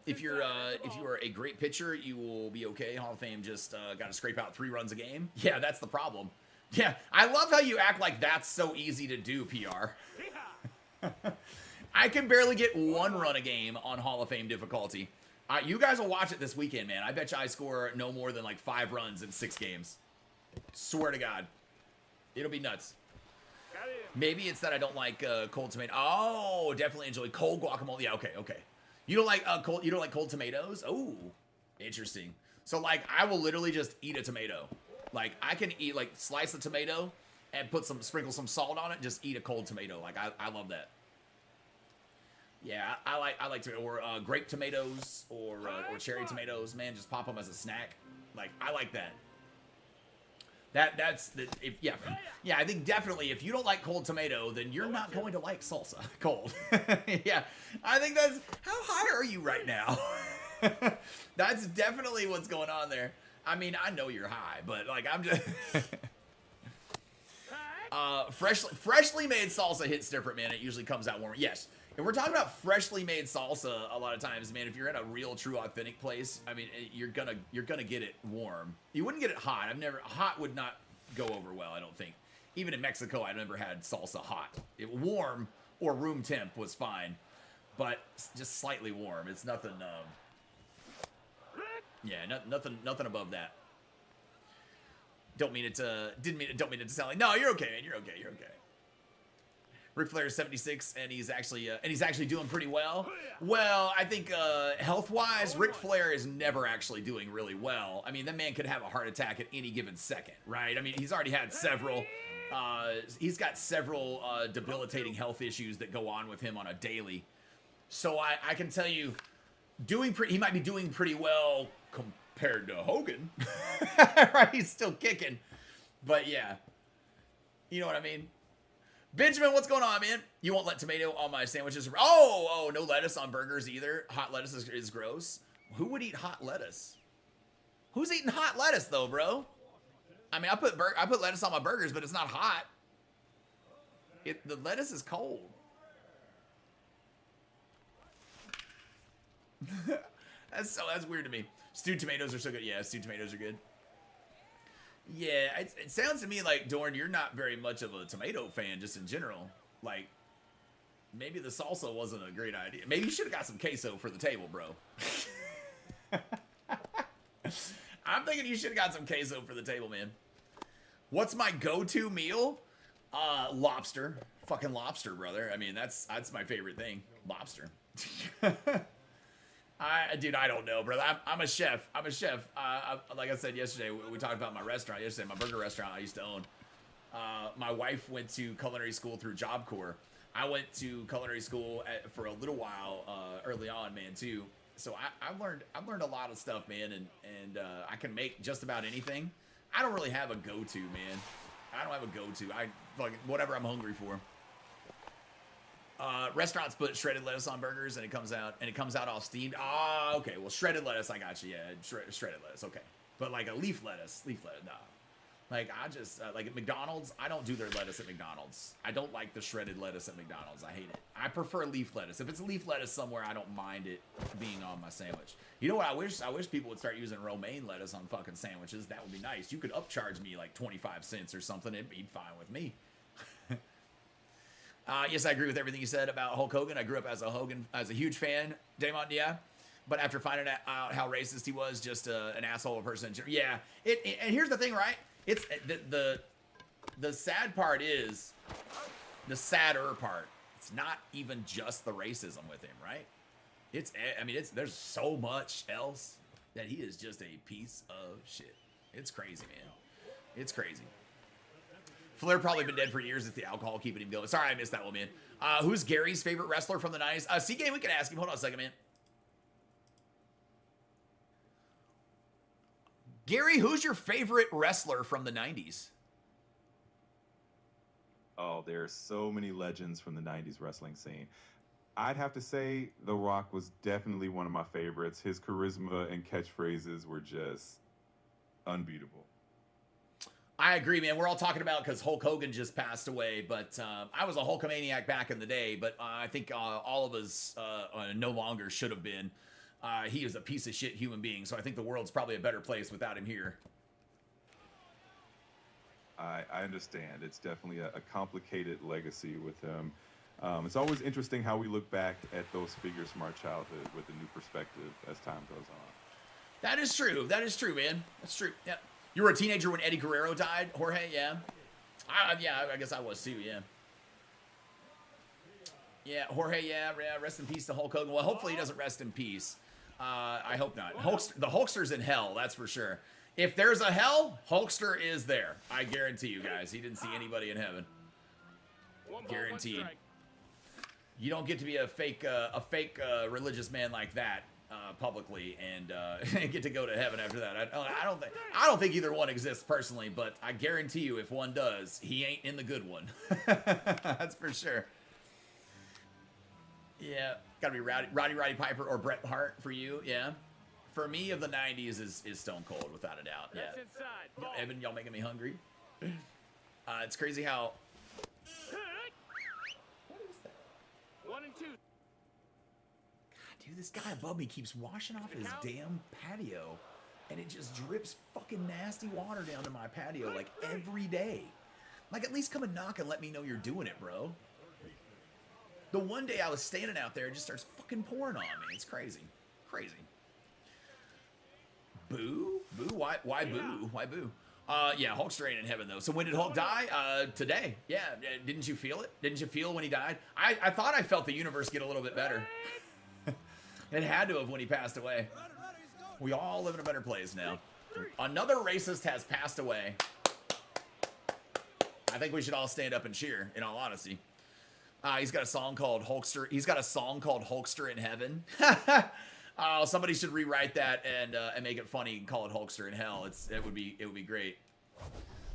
If you are a great pitcher, you will be okay. Hall of Fame just got to scrape out 3 runs a game. Yeah, that's the problem. Yeah, I love how you act like that's so easy to do, PR. I can barely get 1 run a game on Hall of Fame difficulty. You guys will watch it this weekend, man. I bet you I score no more than like 5 runs in 6 games. Swear to God. It'll be nuts. Maybe it's that I don't like cold tomato. Oh, definitely enjoy cold guacamole. Yeah, okay. You don't like cold tomatoes? Oh, interesting. So like I will literally just eat a tomato. Like I can eat like slice a tomato and sprinkle some salt on it, just eat a cold tomato. Like I love that. Yeah, I like to, or grape tomatoes or cherry tomatoes, man, just pop them as a snack. Like I like that. That's the yeah. I think definitely if you don't like cold tomato, then you're not going to like salsa cold. Yeah, I think that's how high are you right now? That's definitely what's going on there. I mean, I know you're high, but like I'm just freshly made salsa hits different, man. It usually comes out warm. Yes. If we're talking about freshly made salsa, a lot of times, man, if you're in a real, true, authentic place, I mean, you're gonna get it warm. You wouldn't get it hot. Hot would not go over well, I don't think. Even in Mexico, I never had salsa hot. Warm or room temp was fine, but just slightly warm. It's nothing. Yeah, nothing above that. Don't mean it to sound like. No, you're okay, man. You're okay. Ric Flair is 76, and he's actually doing pretty well. Well, I think health-wise, Ric Flair is never actually doing really well. I mean, that man could have a heart attack at any given second, right? I mean, he's already had several. He's got several debilitating health issues that go on with him on a daily. So I can tell you, he might be doing pretty well compared to Hogan, right? He's still kicking, but yeah, you know what I mean. Benjamin, what's going on, man? You won't let tomato on my sandwiches. Oh, no lettuce on burgers either. Hot lettuce is gross. Who would eat hot lettuce? Who's eating hot lettuce though, bro? I mean, I put lettuce on my burgers, but it's not hot. The lettuce is cold. That's weird to me. Stewed tomatoes are so good. Yeah, stewed tomatoes are good. Yeah, it sounds to me like, Dorn, you're not very much of a tomato fan just in general. Like, maybe the salsa wasn't a great idea. Maybe you should have got some queso for the table, bro. I'm thinking you should have got some queso for the table, man. What's my go-to meal? Lobster. Fucking lobster, brother. I mean, that's my favorite thing. Lobster. Dude, I don't know, brother. I'm a chef. Like I said yesterday, we talked about my restaurant yesterday, my burger restaurant I used to own. My wife went to culinary school through Job Corps. I went to culinary school for a little while early on, man, too. So I've learned a lot of stuff, man, and I can make just about anything. I don't really have a go-to, man. I don't have a go-to. I like whatever I'm hungry for. Restaurants put shredded lettuce on burgers, and it comes out all steamed. Ah, okay. Well, shredded lettuce, I got you. Yeah, shredded lettuce. Okay, but like a leaf lettuce, nah. Like I just like at McDonald's, I don't do their lettuce at McDonald's. I don't like the shredded lettuce at McDonald's. I hate it. I prefer leaf lettuce. If it's leaf lettuce somewhere, I don't mind it being on my sandwich. You know what? I wish people would start using romaine lettuce on fucking sandwiches. That would be nice. You could upcharge me like 25 cents or something. It'd be fine with me. Yes, I agree with everything you said about Hulk Hogan. I grew up as a huge fan, Damon, yeah. But after finding out how racist he was, just an asshole person. Yeah, and here's the thing, right? It's the sad part is, the sadder part, it's not even just the racism with him, right? I mean, there's so much else that he is just a piece of shit. It's crazy, man. It's crazy. Flair probably been dead for years. It's the alcohol keeping him going. Sorry, I missed that one, man. Who's Gary's favorite wrestler from the 90s? C-Game, we can ask him. Hold on a second, man. Gary, who's your favorite wrestler from the 90s? Oh, there are so many legends from the 90s wrestling scene. I'd have to say The Rock was definitely one of my favorites. His charisma and catchphrases were just unbeatable. I agree, man. We're all talking about because Hulk Hogan just passed away, but I was a Hulkamaniac back in the day, but I think all of us no longer should have been. He is a piece of shit human being, so I think the world's probably a better place without him here. I understand. It's definitely a complicated legacy with him. It's always interesting how we look back at those figures from our childhood with a new perspective as time goes on. That is true. That is true, man. That's true. Yeah. You were a teenager when Eddie Guerrero died, Jorge? Yeah. Yeah, I guess I was too, yeah. Yeah, Jorge, yeah, rest in peace to Hulk Hogan. Well, hopefully he doesn't rest in peace. I hope not. The Hulkster's in hell, that's for sure. If there's a hell, Hulkster is there. I guarantee you guys. He didn't see anybody in heaven. Guaranteed. You don't get to be a fake religious man like that publicly and get to go to heaven after that. I don't think either one exists personally, but I guarantee you, if one does, he ain't in the good one. That's for sure. Yeah, gotta be Roddy Piper or Bret Hart for you. Yeah, for me of the '90s is Stone Cold without a doubt. Yeah, Evan, y'all making me hungry. It's crazy how. What is that? 1 and 2. God, dude, this guy above me keeps washing off his damn patio, and it just drips fucking nasty water down to my patio like every day. Like, at least come and knock and let me know you're doing it, bro. The one day I was standing out there, it just starts fucking pouring on me. It's crazy. Crazy. Boo? Boo? Why boo? Why boo? Yeah, Hulkster ain't in heaven, though. So when did Hulk die? Today. Yeah. Didn't you feel it? Didn't you feel when he died? I thought I felt the universe get a little bit better. It had to have when he passed away. We all live in a better place now. Another racist has passed away. I think we should all stand up and cheer, in all honesty. He's got a song called Hulkster. He's got a song called Hulkster in Heaven. Somebody should rewrite that and make it funny and call it Hulkster in Hell. It would be great.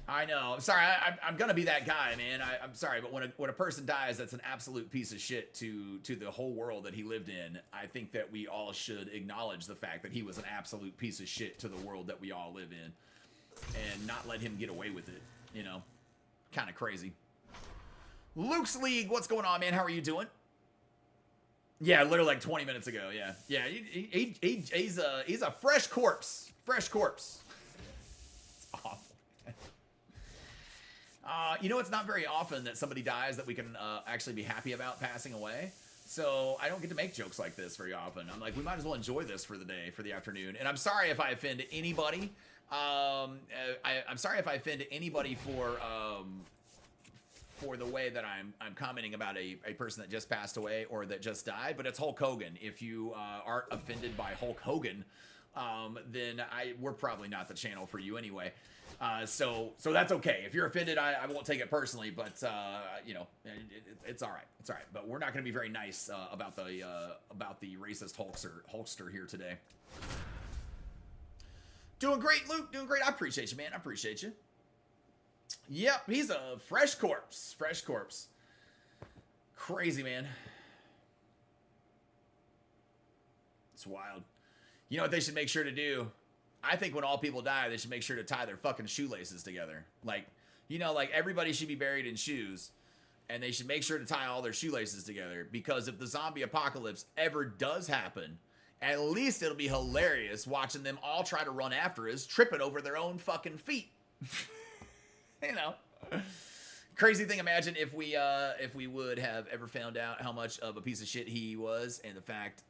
I know. I'm sorry. I'm gonna be that guy, man. I'm sorry, but when a person dies, that's an absolute piece of shit to the whole world that he lived in. I think that we all should acknowledge the fact that he was an absolute piece of shit to the world that we all live in, and not let him get away with it. You know, kind of crazy. Luke's League, what's going on, man? How are you doing? Yeah, literally like 20 minutes ago. Yeah. He's a fresh corpse. Fresh corpse. It's awful. You know, it's not very often that somebody dies that we can actually be happy about passing away. So I don't get to make jokes like this very often. I'm like, we might as well enjoy this for the day, for the afternoon. And I'm sorry if I offend anybody. I'm sorry if I offend anybody for the way that I'm commenting about a person that just passed away or that just died, but it's Hulk Hogan. If you aren't offended by Hulk Hogan, then we're probably not the channel for you anyway. So that's okay. If you're offended, I won't take it personally, but you know, it's all right. It's all right. But we're not going to be very nice about the racist Hulkster here today. Doing great, Luke. Doing great. I appreciate you, man. I appreciate you. Yep, he's a fresh corpse. Fresh corpse. Crazy, man. It's wild. You know what they should make sure to do? I think when all people die, they should make sure to tie their fucking shoelaces together. Like, you know, like everybody should be buried in shoes. And they should make sure to tie all their shoelaces together. Because if the zombie apocalypse ever does happen, at least it'll be hilarious watching them all try to run after us, tripping over their own fucking feet. You know, crazy thing. Imagine if we would have ever found out how much of a piece of shit he was, and the fact,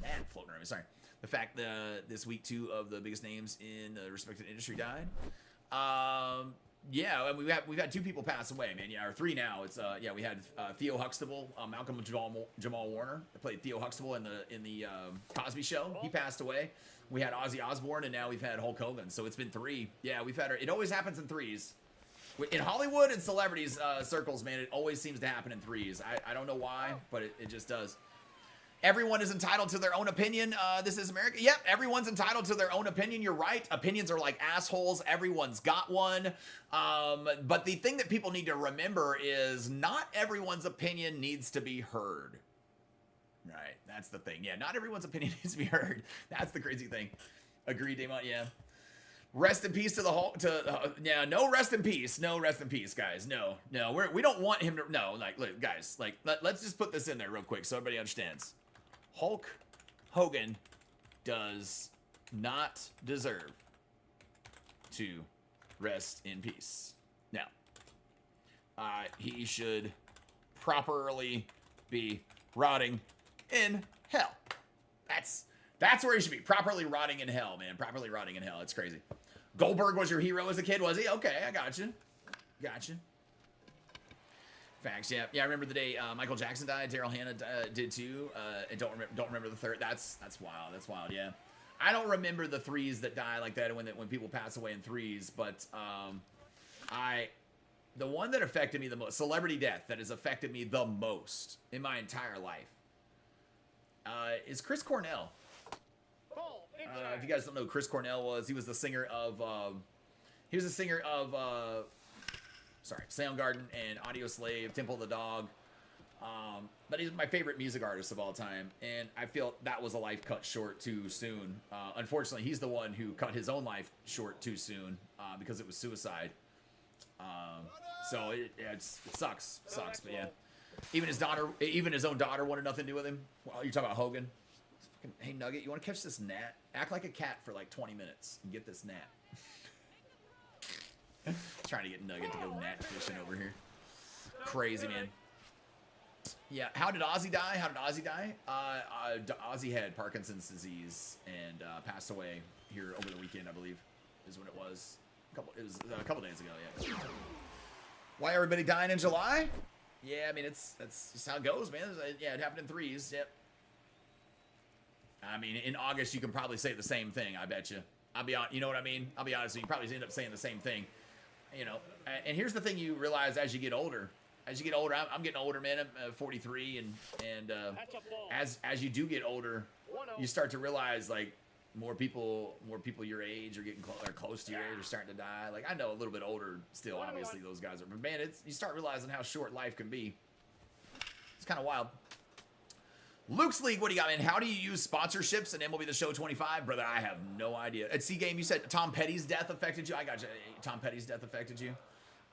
gnat floating around me. Sorry, the fact that this week 2 of the biggest names in the respected industry died. Yeah, and we've had 2 people pass away, man. Yeah, or 3 now. It's yeah, we had Theo Huxtable, Malcolm Jamal Warner. That played Theo Huxtable in the Cosby Show. He passed away. We had Ozzy Osbourne, and now we've had Hulk Hogan. So it's been 3. Yeah, we've had. It always happens in 3s. In Hollywood and celebrities circles, man, it always seems to happen in 3s. I don't know why, but it just does. Everyone is entitled to their own opinion. This is America. Yep, everyone's entitled to their own opinion. You're right. Opinions are like assholes. Everyone's got one. But the thing that people need to remember is not everyone's opinion needs to be heard. Right, that's the thing. Yeah, not everyone's opinion needs to be heard. That's the crazy thing. Agreed, Damon. Yeah. Rest in peace to the whole. Yeah, no rest in peace. No rest in peace, guys. No. We don't want him to. No, like, look, guys. Like, let's just put this in there real quick so everybody understands. Hulk Hogan does not deserve to rest in peace. Now, he should properly be rotting in hell. That's where he should be. Properly rotting in hell, man. Properly rotting in hell. It's crazy. Goldberg was your hero as a kid, was he? Okay, I got you. Facts, yeah. I remember the day Michael Jackson died. Daryl Hannah did too. And don't remember the third. That's wild. That's wild. Yeah. I don't remember the 3s that die like that when people pass away in 3s. But the one that affected me the most, celebrity death that has affected me the most in my entire life, is Chris Cornell. If you guys don't know who Chris Cornell was, he was the singer of. Soundgarden and Audio Slave, Temple of the Dog. But he's my favorite music artist of all time, and I feel that was a life cut short too soon. Unfortunately, he's the one who cut his own life short too soon because it was suicide. So it sucks, but yeah. Even his own daughter wanted nothing to do with him. Well, you're talking about Hogan. Hey Nugget, you want to catch this gnat? Act like a cat for like 20 minutes and get this gnat. Trying to get Nugget to go gnat fishing over here. Crazy, man. Yeah, how did Ozzy die? Ozzy had Parkinson's disease and passed away here over the weekend, I believe, is when it was. It was a couple days ago, yeah. Why everybody dying in July? Yeah, I mean, that's just how it goes, man. Yeah, it happened in 3s, yep. I mean, in August, you can probably say the same thing, I bet you. You know what I mean? I'll be honest, you probably end up saying the same thing. You know, and here's the thing you realize as you get older. I'm getting older, man. I'm 43, and as you do get older, you start to realize like more people your age are getting close to your age are starting to die. Like I know a little bit older still, obviously those guys are, but man, you start realizing how short life can be. It's kind of wild. Luke's League, what do you got, man? How do you use sponsorships in MLB The Show 25? Brother, I have no idea. At C-Game, you said Tom Petty's death affected you? I got you. Tom Petty's death affected you?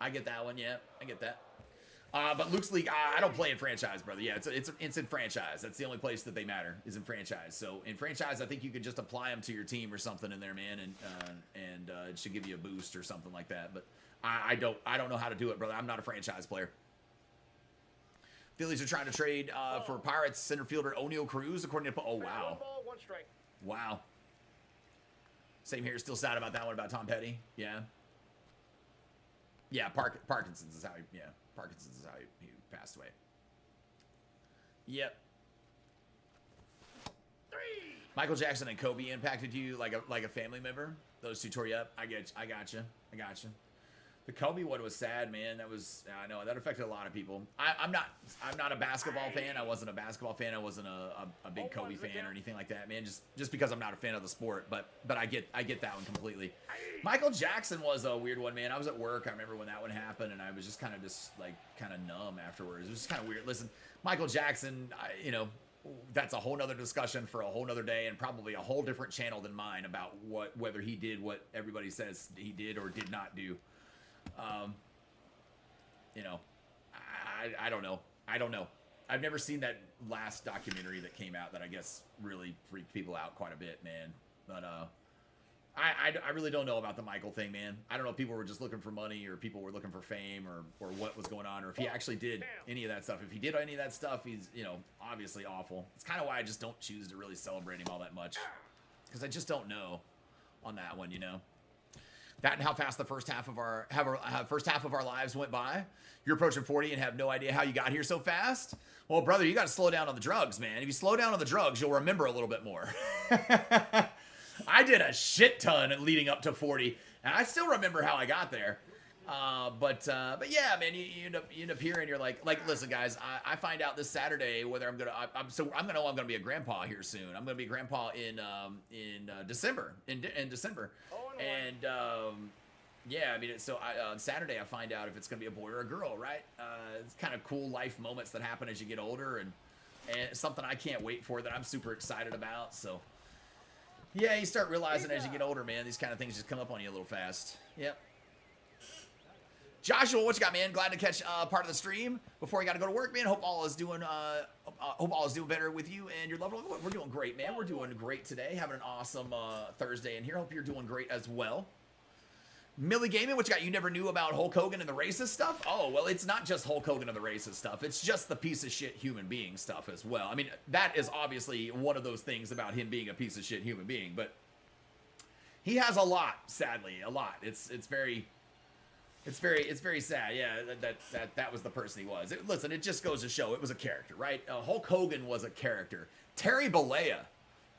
I get that one, yeah. I get that. But Luke's League, I don't play in franchise, brother. Yeah, it's in franchise. That's the only place that they matter, is in franchise. So in franchise, I think you could just apply them to your team or something in there, man, and it should give you a boost or something like that. But I don't know how to do it, brother. I'm not a franchise player. Phillies are trying to trade for Pirates center fielder O'Neal Cruz, according to... Oh, wow. 1 strike. Wow. Same here. Still sad about that one, about Tom Petty. Yeah. Yeah, Parkinson's is how he... Yeah, Parkinson's is how he passed away. Yep. 3. Michael Jackson and Kobe impacted you like a family member? Those two tore you up? I got you. The Kobe one was sad, man. I know that affected a lot of people. I'm not a basketball fan. I wasn't a basketball fan. I wasn't a big Kobe fan or anything like that, man. Just because I'm not a fan of the sport. But I get that one completely. Michael Jackson was a weird one, man. I was at work. I remember when that one happened, and I was just kind of numb afterwards. It was just kind of weird. Listen, Michael Jackson, that's a whole nother discussion for a whole nother day, and probably a whole different channel than mine about whether he did what everybody says he did or did not do. I don't know. I've never seen that last documentary that came out that I guess really freaked people out quite a bit, man. But I really don't know about the Michael thing, man. I don't know if people were just looking for money or people were looking for fame or what was going on, or if he actually did any of that stuff. If he did any of that stuff, he's, obviously awful. It's kind of why I just don't choose to really celebrate him all that much, because I just don't know on that one, That and how fast the first half of our lives went by. You're approaching 40 and have no idea how you got here so fast. Well, brother, you got to slow down on the drugs, man. If you slow down on the drugs, you'll remember a little bit more. I did a shit ton leading up to 40, and I still remember how I got there. But yeah, man, you end up here and you're like, listen, guys, I find out this Saturday whether I'm gonna be a grandpa here soon. I'm gonna be a grandpa in December, in December, and yeah, I mean, on Saturday I find out if it's gonna be a boy or a girl, right? It's kind of cool life moments that happen as you get older, and it's something I can't wait for, that I'm super excited about. So yeah, you start realizing as you get older, man, these kind of things just come up on you a little fast. Yep. Joshua, what you got, man? Glad to catch part of the stream before you got to go to work, man. Hope all is doing better with you and your loved one. We're doing great, man. We're doing great today. Having an awesome Thursday in here. Hope you're doing great as well. Millie Gaming, what you got? You never knew about Hulk Hogan and the racist stuff? Oh, well, it's not just Hulk Hogan and the racist stuff. It's just the piece of shit human being stuff as well. I mean, that is obviously one of those things about him being a piece of shit human being, but he has a lot, sadly, a lot. It's very sad. Yeah, that was the person he was. Listen, it just goes to show it was a character, right? Hulk Hogan was a character. Terry Bollea,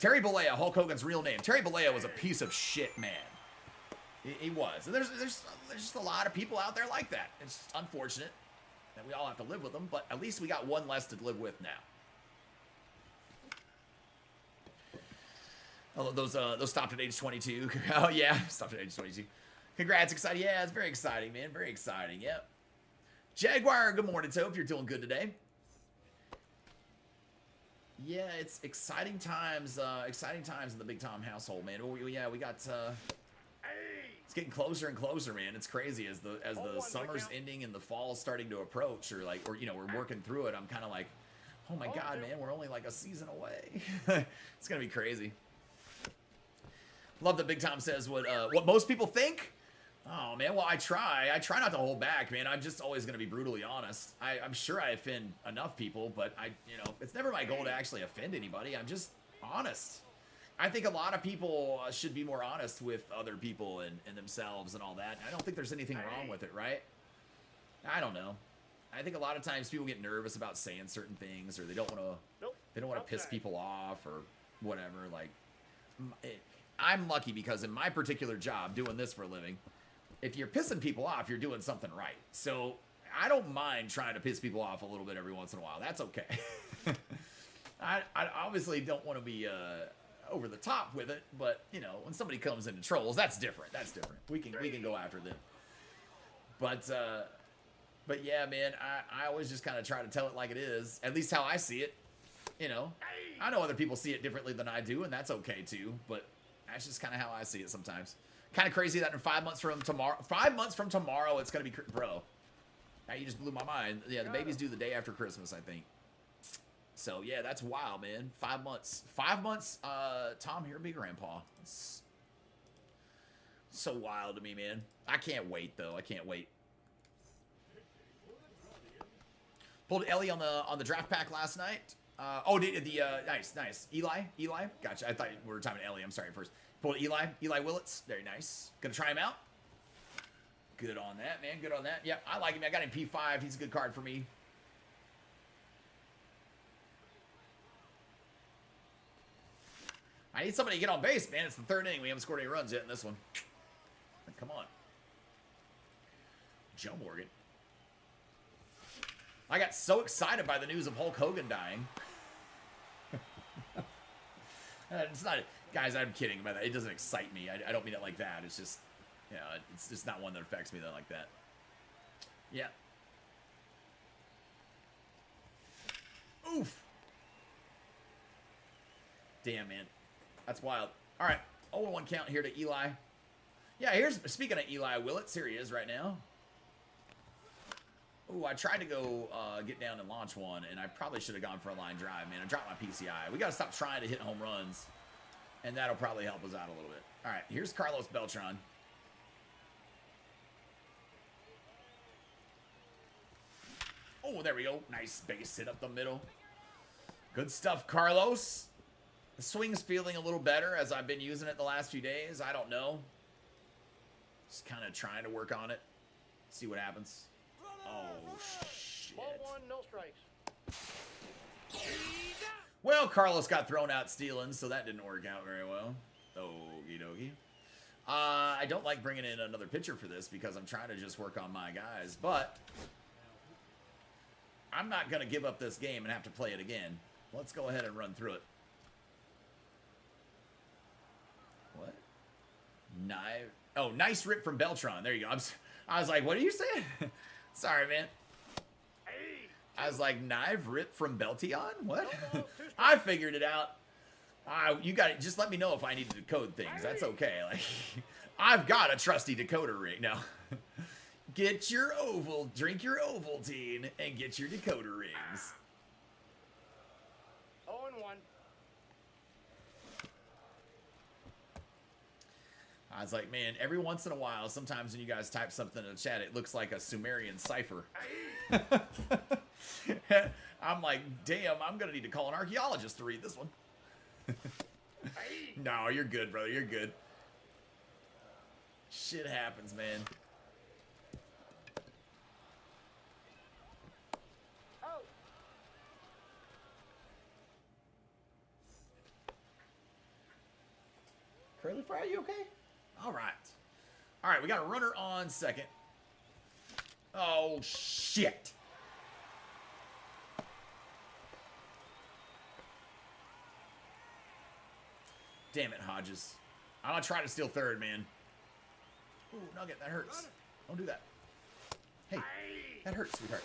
Hulk Hogan's real name. Terry Bollea was a piece of shit, man. He was. And there's just a lot of people out there like that. It's unfortunate that we all have to live with them, but at least we got one less to live with now. Oh, those stopped at age 22. Oh yeah, stopped at age 22. Congrats, exciting. Yeah, it's very exciting, man. Very exciting. Yep. Jaguar, good morning, Hope you're doing good today. Yeah, it's exciting times in the Big Tom household, man. We got it's getting closer and closer, man. It's crazy as the summer's ending and the fall's starting to approach, or we're working through it. I'm kind of like, oh my god, man, we're only like a season away. It's gonna be crazy. Love that Big Tom says what most people think. Oh man, well I try not to hold back, man. I'm just always gonna be brutally honest. I'm sure I offend enough people, but it's never my goal to actually offend anybody. I'm just honest. I think a lot of people should be more honest with other people and themselves and all that. I don't think there's anything wrong with it, right? I don't know. I think a lot of times people get nervous about saying certain things, or they don't want to piss people off or whatever. Like, I'm lucky because in my particular job, doing this for a living, if you're pissing people off, you're doing something right. So I don't mind trying to piss people off a little bit every once in a while. That's okay. I obviously don't want to be over the top with it, but when somebody comes into trolls, that's different. That's different. We can go after them. But yeah, man, I always just kind of try to tell it like it is, at least how I see it. I know other people see it differently than I do, and that's okay too. But that's just kind of how I see it sometimes. Kind of crazy that in 5 months from tomorrow, it's gonna be, bro. Now you just blew my mind. Yeah, the baby's due the day after Christmas, I think. So yeah, that's wild, man. 5 months. 5 months. Tom here, be grandpa. It's so wild to me, man. I can't wait though. I can't wait. Pulled Ellie on the draft pack last night. Nice. Eli. Gotcha. I thought we were talking Ellie. I'm sorry first. Pulled Eli Willits. Very nice. Gonna try him out. Good on that, man. Good on that. Yeah, I like him. I got him P5. He's a good card for me. I need somebody to get on base, man. It's the third inning. We haven't scored any runs yet in this one. Come on. Joe Morgan. I got so excited by the news of Hulk Hogan dying. It's not, guys, I'm kidding about that. It doesn't excite me. I don't mean it like that. It's just, it's just not one that affects me like that. Yeah. Oof. Damn, man. That's wild. All right. 0-1 count here to Eli. Yeah, speaking of Eli Willits, here he is right now. Ooh, I tried to go get down and launch one, and I probably should have gone for a line drive, man. I dropped my PCI. We got to stop trying to hit home runs, and that'll probably help us out a little bit. All right, here's Carlos Beltran. Oh, there we go. Nice base hit up the middle. Good stuff, Carlos. The swing's feeling a little better as I've been using it the last few days. I don't know. Just kind of trying to work on it. See what happens. Oh, shit. Ball one, no strikes. Well, Carlos got thrown out stealing, so that didn't work out very well. Okie dokie. I don't like bringing in another pitcher for this because I'm trying to just work on my guys, but I'm not going to give up this game and have to play it again. Let's go ahead and run through it. What? Knife. Oh, nice rip from Beltron. There you go. I was like, what are you saying? Sorry, man. I was like, knife rip from Beltion? What? I figured it out. You got it. Just let me know if I need to decode things. That's okay. Like, I've got a trusty decoder ring now. Get your drink your Ovaltine, and get your decoder rings. 0-1. I was like, man, every once in a while, sometimes when you guys type something in the chat, it looks like a Sumerian cipher. I'm like, damn, I'm going to need to call an archaeologist to read this one. No, you're good, brother. You're good. Shit happens, man. Oh. Curly Fry, you okay? All right. All right, we got a runner on second. Oh, shit. Damn it, Hodges. I'm going to try to steal third, man. Ooh, Nugget, that hurts. Don't do that. Hey, that hurts, sweetheart.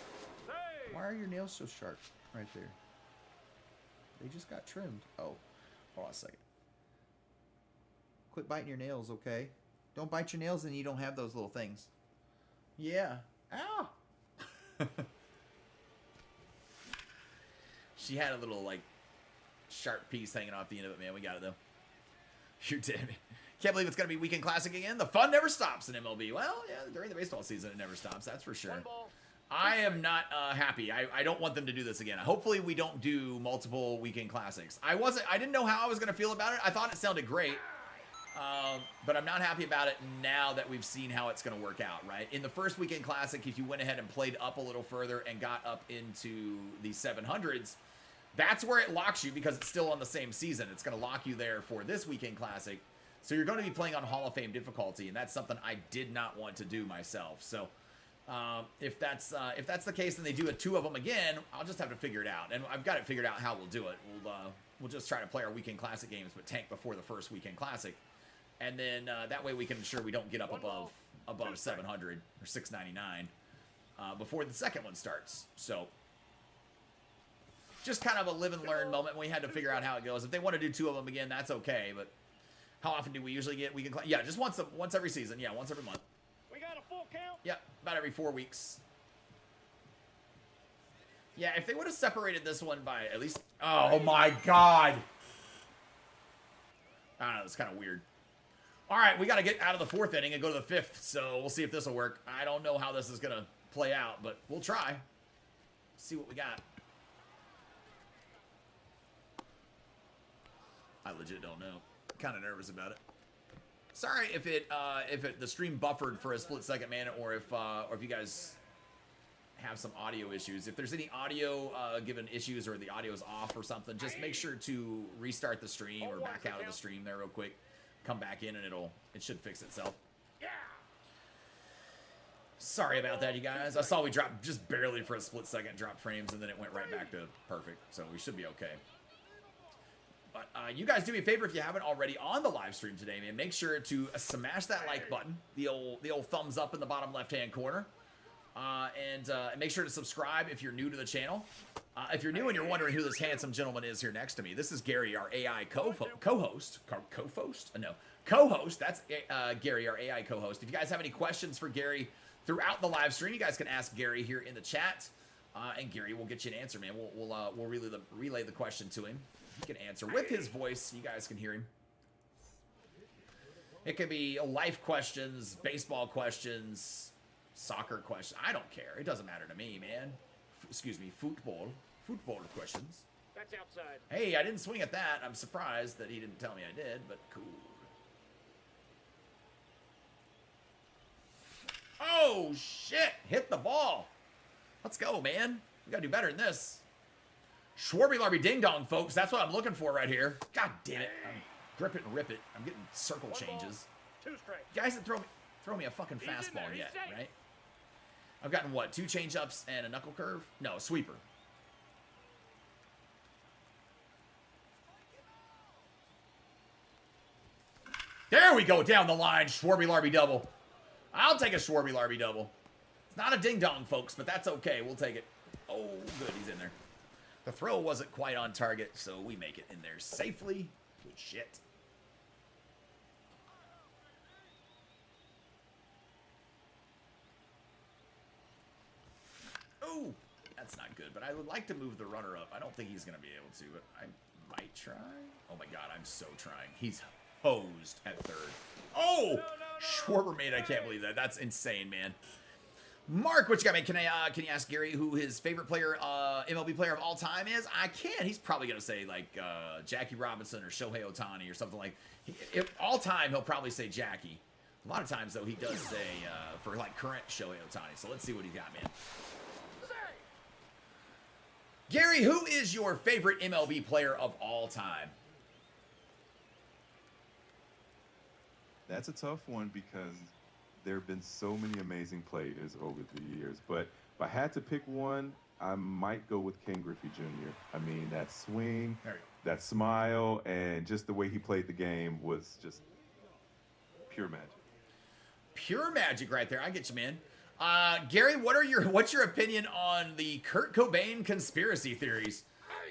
Why are your nails so sharp right there? They just got trimmed. Oh, hold on a second. Quit biting your nails, okay? Don't bite your nails and you don't have those little things. Yeah. Ow! She had a little, like, sharp piece hanging off the end of it, man. We got it, though. You're dead. Can't believe it's going to be Weekend Classic again. The fun never stops in MLB. Well, yeah, during the baseball season, it never stops. That's for sure. One ball. I am not happy. I don't want them to do this again. Hopefully we don't do multiple Weekend Classics. I didn't know how I was going to feel about it. I thought it sounded great. But I'm not happy about it now that we've seen how it's going to work out, right? In the first Weekend Classic, if you went ahead and played up a little further and got up into the 700s, that's where it locks you because it's still on the same season. It's going to lock you there for this Weekend Classic. So you're going to be playing on Hall of Fame difficulty, and that's something I did not want to do myself. So if that's the case and they do two of them again, I'll just have to figure it out. And I've got it figured out how we'll do it. We'll just try to play our Weekend Classic games, but tank before the first Weekend Classic. And then that way we can ensure we don't get up above 700 or 699 before the second one starts. So just kind of a live and learn moment. We had to figure out how it goes. If they want to do two of them again, that's okay. But how often do we usually get Weekend Classic? Yeah, just once every season. Yeah, once every month. We got a full count. Yeah, about every 4 weeks. Yeah, if they would have separated this one by at least... Oh, my God. I don't know, it's kind of weird. All right, we got to get out of the fourth inning and go to the fifth, so we'll see if this will work. I don't know how this is going to play out, but we'll try. See what we got. I legit don't know. Kind of nervous about it. Sorry if the stream buffered for a split second, man, or if you guys have some audio issues. If there's any audio given issues or the audio's off or something, just make sure to restart the stream or back out of the stream there real quick. Come back in and it should fix itself. Yeah. Sorry about that, you guys. I saw we dropped just barely for a split second, drop frames, and then it went right back to perfect. So we should be okay. But you guys do me a favor if you haven't already on the live stream today, man. Make sure to smash that like button, the old thumbs up in the bottom left-hand corner, and make sure to subscribe if you're new to the channel. If you're new and you're wondering who this handsome gentleman is here next to me, this is Gary, our AI co-host. Co-host. That's Gary, our AI co-host. If you guys have any questions for Gary throughout the live stream, you guys can ask Gary here in the chat, and Gary will get you an answer, man. We'll relay the question to him. He can answer with his voice. You guys can hear him. It could be life questions, baseball questions, soccer questions. I don't care. It doesn't matter to me, man. Excuse me, football questions. That's outside. Hey, I didn't swing at that. I'm surprised that he didn't tell me I did, but cool. Oh, shit. Hit the ball. Let's go, man. We gotta do better than this. Schwarby Larby Ding Dong, folks. That's what I'm looking for right here. God damn it. Grip it and rip it. I'm getting circle changes. 2 strikes. Guys that throw me a fucking fastball yet, right? I've gotten what? 2 change-ups and a knuckle curve? No, a sweeper. There we go, down the line. Schwarby Larby double. I'll take a Schwarby Larby double. It's not a ding dong, folks, but that's okay. We'll take it. Oh, good. He's in there. The throw wasn't quite on target, so we make it in there safely. Good shit. Oh, that's not good, but I would like to move the runner up. I don't think he's going to be able to, but I might try. Oh my god, I'm so trying. He's hosed at third. Oh! Schwarber made, I can't believe that. That's insane, man. Mark, what you got, man? Can you ask Gary who his favorite player, MLB player of all time is? I can. He's probably going to say, like, Jackie Robinson or Shohei Ohtani or something like... all time, he'll probably say Jackie. A lot of times, though, he does say, for, like, current Shohei Ohtani. So let's see what he got, man. Gary, who is your favorite MLB player of all time? That's a tough one because there have been so many amazing players over the years. But if I had to pick one, I might go with Ken Griffey Jr. I mean, that swing, that smile, and just the way he played the game was just pure magic. Pure magic right there. I get you, man. Gary, what's your opinion on the Kurt Cobain conspiracy theories?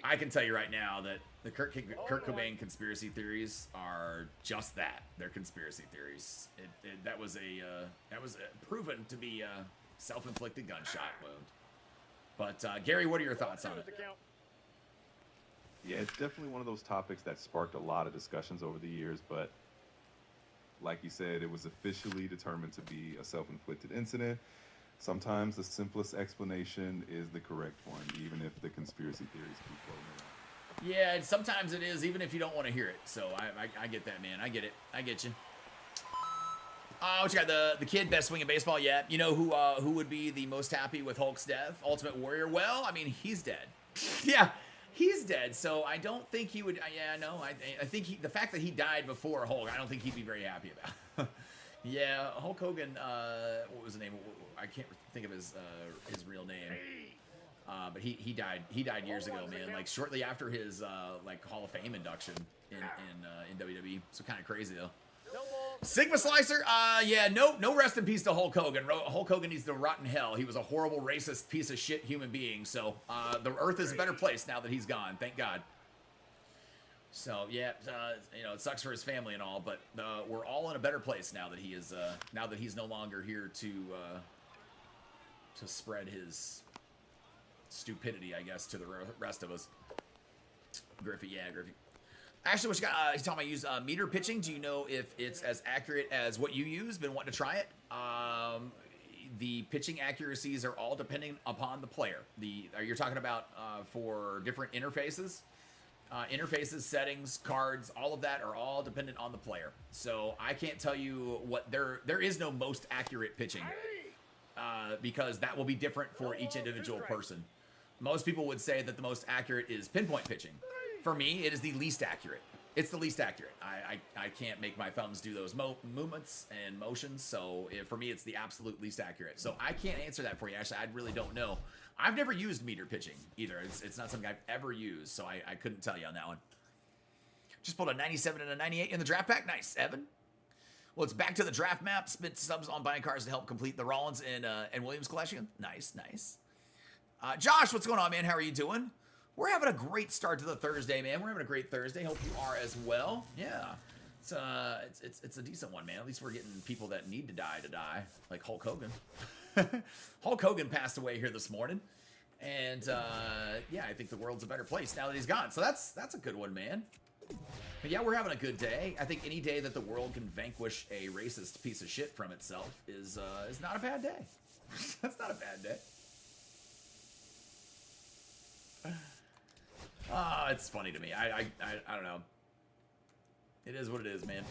I can tell you right now that the Kurt Cobain conspiracy theories are just that. They're conspiracy theories. That was proven to be a self-inflicted gunshot wound. But Gary, what are your thoughts on it? Yeah, it's definitely one of those topics that sparked a lot of discussions over the years, but like you said, it was officially determined to be a self-inflicted incident. Sometimes the simplest explanation is the correct one, even if the conspiracy theories keep floating around. Yeah, sometimes it is, even if you don't want to hear it. So I get that, man. I get it. I get you. What you got? The kid, best swing in baseball yet. You know who would be the most happy with Hulk's death? Ultimate Warrior. Well, I mean, he's dead. Yeah, he's dead. So I don't think he would. Yeah, no. I think the fact that he died before Hulk, I don't think he'd be very happy about. Yeah, Hulk Hogan. What was the name? I can't think of his real name. But he died. He died years ago, man. Like shortly after his like Hall of Fame induction in WWE. So kind of crazy though. Sigma Slicer, yeah, no rest in peace to Hulk Hogan. Hulk Hogan needs to rot in hell. He was a horrible, racist, piece of shit human being. So, the earth is a better place now that he's gone. Thank God. So, yeah, you know, it sucks for his family and all, but we're all in a better place now that he is, now that he's no longer here to spread his stupidity, I guess, to the rest of us. Griffey, yeah, Griffey. Actually, what you got? He's talking about use meter pitching. Do you know if it's as accurate as what you use? Been wanting to try it. The pitching accuracies are all depending upon the player. You're talking about for different interfaces, settings, cards, all of that are all dependent on the player. So I can't tell you what there is no most accurate pitching because that will be different for each individual person. Most people would say that the most accurate is pinpoint pitching. For me, it is the least accurate. It's the least accurate. I can't make my thumbs do those movements and motions, so for me, it's the absolute least accurate. So I can't answer that for you, Ashley. I really don't know. I've never used meter pitching either. It's not something I've ever used, so I couldn't tell you on that one. Just pulled a 97 and a 98 in the draft pack. Nice, Evan. Well, it's back to the draft map. Spent subs on buying cards to help complete the Rollins and Williams collection. Nice, nice. Josh, what's going on, man? How are you doing? We're having a great start to the Thursday, man. We're having a great Thursday. Hope you are as well. Yeah, it's a decent one, man. At least we're getting people that need to die, like Hulk Hogan. Hulk Hogan passed away here this morning, and yeah, I think the world's a better place now that he's gone. So that's a good one, man. But yeah, we're having a good day. I think any day that the world can vanquish a racist piece of shit from itself is not a bad day. That's not a bad day. It's funny to me. I don't know. It is what it is, man.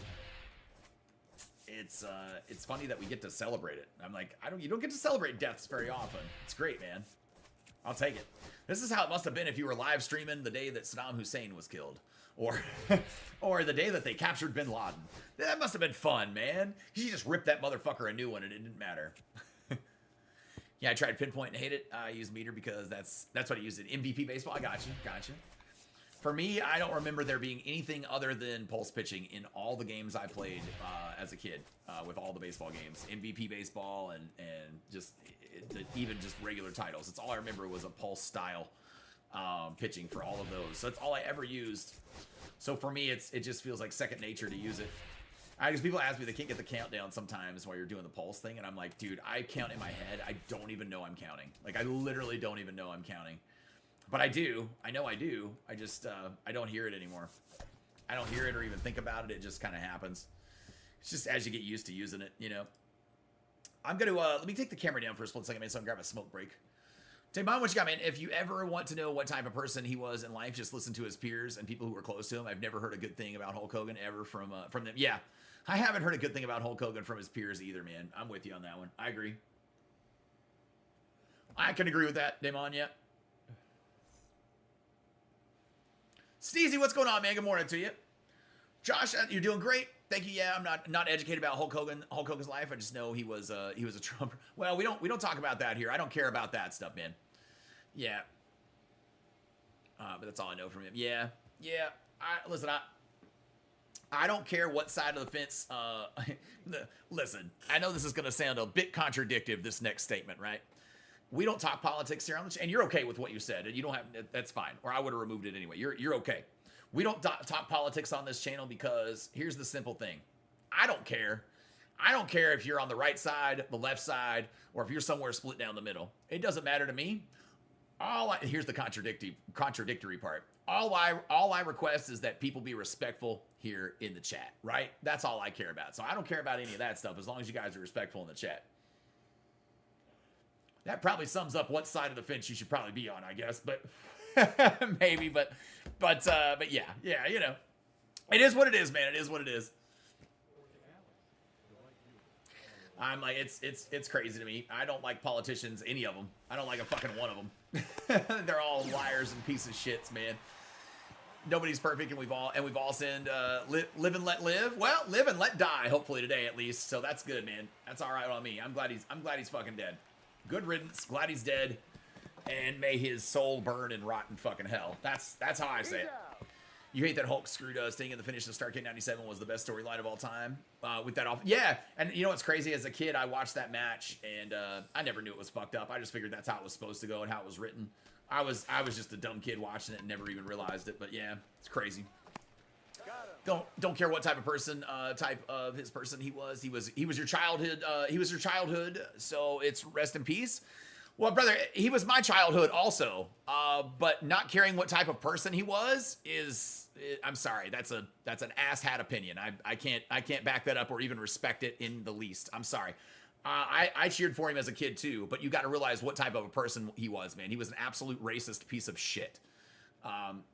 it's funny that we get to celebrate it. I'm like, you don't get to celebrate deaths very often. It's great, man. I'll take it. This is how it must have been if you were live streaming the day that Saddam Hussein was killed, or or the day that they captured Bin Laden. That must have been fun, man. You just ripped that motherfucker a new one and it didn't matter. Yeah, I tried pinpoint and hate it. I use meter because that's what I used in MVP baseball. I got you. For me, I don't remember there being anything other than pulse pitching in all the games I played as a kid, with all the baseball games, MVP baseball, and just even just regular titles. It's all I remember was a pulse style pitching for all of those. So that's all I ever used. So for me, it just feels like second nature to use it. Because people ask me, they can't get the countdown sometimes while you're doing the pulse thing, and I'm like, dude, I count in my head. I don't even know I'm counting. Like, I literally don't even know I'm counting. But I do. I know I do. I just, I don't hear it anymore. I don't hear it or even think about it. It just kind of happens. It's just as you get used to using it, you know. I'm going to, let me take the camera down for a split second, man, so I can grab a smoke break. Take mine, what you got, man? If you ever want to know what type of person he was in life, just listen to his peers and people who were close to him. I've never heard a good thing about Hulk Hogan ever from them. Yeah, I haven't heard a good thing about Hulk Hogan from his peers either, man. I'm with you on that one. I agree. I can agree with that, Damon, yeah. Steezy, what's going on, man? Good morning to you. Josh, you're doing great. Thank you. Yeah, I'm not educated about Hulk Hogan's life. I just know he was a Trump. Well, we don't talk about that here. I don't care about that stuff, man. Yeah. But that's all I know from him. Yeah. Listen, I don't care what side of the fence. Listen, I know this is going to sound a bit contradictive, this next statement, right? We don't talk politics here on the and you're okay with what you said, and you don't have, that's fine, or I would have removed it anyway. You're okay. We don't talk politics on this channel because here's the simple thing. I don't care. I don't care if you're on the right side, the left side, or if you're somewhere split down the middle. It doesn't matter to me. Here's the contradictory part. All I request is that people be respectful here in the chat, right? That's all I care about. So I don't care about any of that stuff as long as you guys are respectful in the chat. That probably sums up what side of the fence you should probably be on, I guess, but maybe, but yeah, you know, it is what it is, man. It is what it is. I'm like, it's crazy to me. I don't like politicians, any of them. I don't like a fucking one of them. They're all liars and pieces of shits, man. Nobody's perfect, and we've all sinned. Live and let live. Well, live and let die. Hopefully today, at least. So that's good, man. That's all right on me. I'm glad he's fucking dead. Good riddance. Glad he's dead, and may his soul burn in rotten fucking hell. That's how I say it. You hate that Hulk screwed Sting in the finish of Starrcade 97 was the best storyline of all time. With that off, yeah. And you know what's crazy? As a kid, I watched that match, and I never knew it was fucked up. I just figured that's how it was supposed to go and how it was written. I was just a dumb kid watching it and never even realized it. But yeah, it's crazy. Don't care what type of person, he was. He was your childhood. He was your childhood. So it's rest in peace. Well, brother, he was my childhood also. But not caring what type of person he was I'm sorry. That's an asshat opinion. I can't back that up or even respect it in the least. I'm sorry. I cheered for him as a kid too, but you got to realize what type of a person he was, man. He was an absolute racist piece of shit.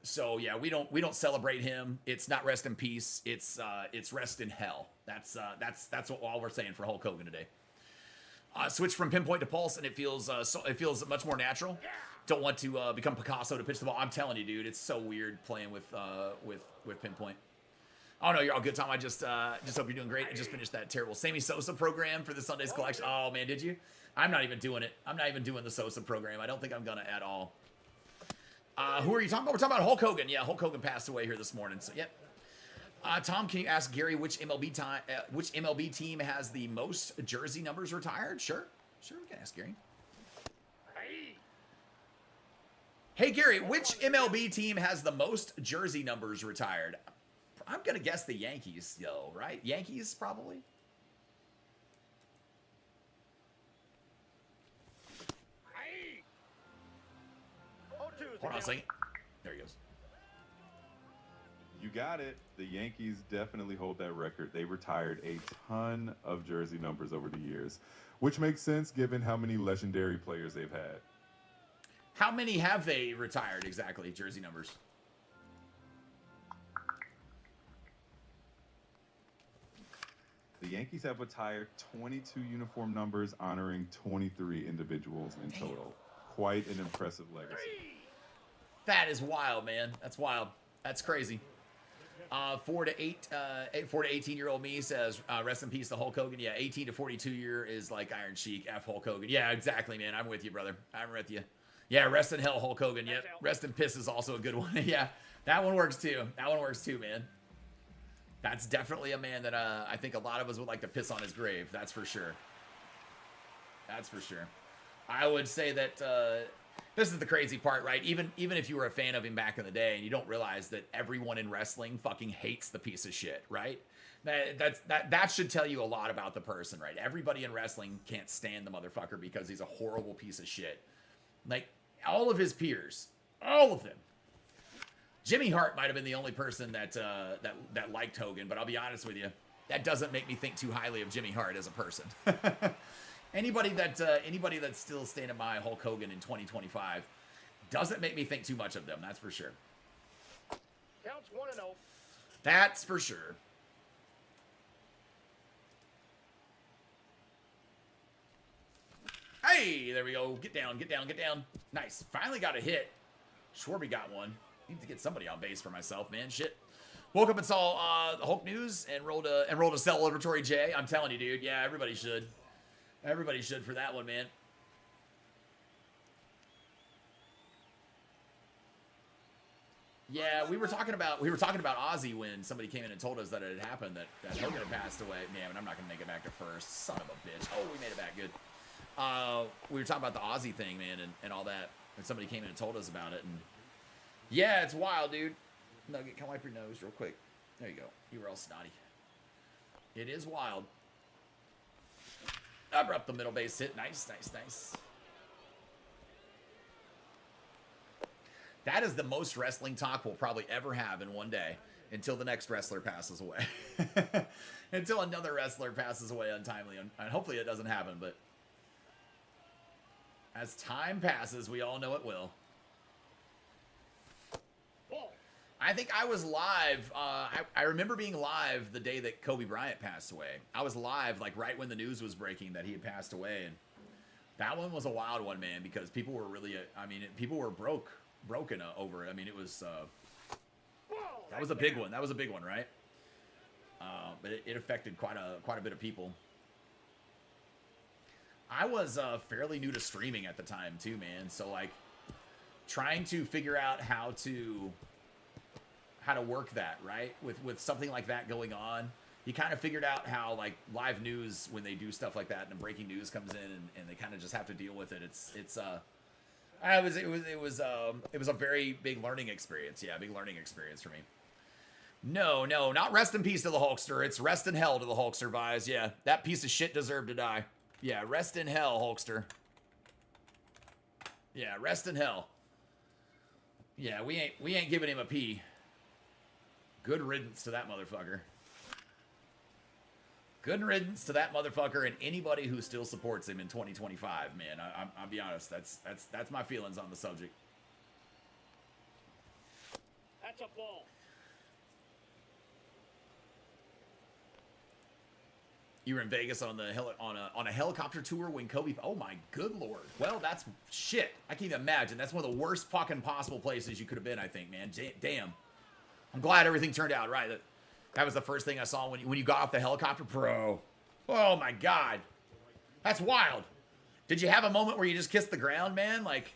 So yeah, we don't celebrate him. It's not rest in peace. It's rest in hell. That's what all we're saying for Hulk Hogan today. Switch from pinpoint to pulse, and it feels much more natural. Don't want to become Picasso to pitch the ball. I'm telling you, dude, it's so weird playing with pinpoint. Oh no, you're all good, Tom. I just hope you're doing great. I just finished that terrible Sammy Sosa program for the Sunday's collection. Oh man, did you? I'm not even doing it. I'm not even doing the Sosa program. I don't think I'm gonna at all. Who are you talking about? We're talking about Hulk Hogan. Yeah, Hulk Hogan passed away here this morning. So yep. Tom, can you ask Gary which MLB team has the most jersey numbers retired? Sure, we can ask Gary. Hey Gary, which MLB team has the most jersey numbers retired? I'm gonna guess the Yankees, yo, right? Yankees, probably. Hold on a second. There he goes. You got it. The Yankees definitely hold that record. They retired a ton of jersey numbers over the years, which makes sense given how many legendary players they've had. How many have they retired exactly, jersey numbers? The Yankees have retired 22 uniform numbers, honoring 23 individuals in total. Quite an impressive legacy. That is wild, man. That's wild. That's crazy. 4 to 18-year-old me says, rest in peace to Hulk Hogan. Yeah, 18 to 42 year is like Iron Sheik. F Hulk Hogan. Yeah, exactly, man. I'm with you, brother. I'm with you. Yeah, rest in hell, Hulk Hogan. Yep. Rest in piss is also a good one. Yeah, that one works too. That one works too, man. That's definitely a man that I think a lot of us would like to piss on his grave. That's for sure. That's for sure. I would say that this is the crazy part, right? Even if you were a fan of him back in the day and you don't realize that everyone in wrestling fucking hates the piece of shit, right? That should tell you a lot about the person, right? Everybody in wrestling can't stand the motherfucker because he's a horrible piece of shit. Like, all of his peers, all of them. Jimmy Hart might have been the only person that liked Hogan, but I'll be honest with you, that doesn't make me think too highly of Jimmy Hart as a person. Anybody that's still standing by Hulk Hogan in 2025 doesn't make me think too much of them. That's for sure. Counts 1-0. That's for sure. Hey, there we go. Get down, get down, get down. Nice. Finally got a hit. Schwarby got one. Need to get somebody on base for myself, man. Shit. Woke up and saw the Hulk news and rolled a celebratory J. I'm telling you, dude. Yeah, everybody should. Everybody should for that one, man. Yeah, we were talking about Ozzy when somebody came in and told us that it had happened, that Hogan had passed away. Man, I'm not gonna make it back to first. Son of a bitch. Oh, we made it back good. We were talking about the Ozzy thing, man, and all that. And somebody came in and told us about it, and yeah, it's wild, dude. Nugget, come wipe your nose real quick. There you go. You were all snotty. It is wild. Abrupt the middle base hit. Nice, nice, nice. That is the most wrestling talk we'll probably ever have in one day until the next wrestler passes away. Until another wrestler passes away untimely. And hopefully it doesn't happen, but as time passes, we all know it will. I think I was live. I remember being live the day that Kobe Bryant passed away. I was live, like, right when the news was breaking that he had passed away. And that one was a wild one, man, because people were really, people were broken over it. I mean, it was, that was a big one. That was a big one, right? But it affected quite a bit of people. I was fairly new to streaming at the time, too, man. So, like, trying to figure out how to work that, right? With something like that going on, you kind of figured out how, like, live news, when they do stuff like that and breaking news comes in and they kind of just have to deal with it. It was a very big learning experience. Yeah, big learning experience for me. No, not rest in peace to the Hulkster. It's rest in hell to the Hulkster, Vise. Yeah, that piece of shit deserved to die. Yeah, rest in hell, Hulkster. Yeah, rest in hell. Yeah, we ain't giving him a P. Good riddance to that motherfucker. Good riddance to that motherfucker and anybody who still supports him in 2025, man. I'll be honest. That's my feelings on the subject. That's a ball. You were in Vegas on a helicopter tour when Kobe. Oh my good lord. Well, that's shit. I can't even imagine. That's one of the worst fucking possible places you could have been. I think, man. Damn. I'm glad everything turned out right. That was the first thing I saw when you got off the helicopter, bro. Oh my god, that's wild. Did you have a moment where you just kissed the ground, man? Like,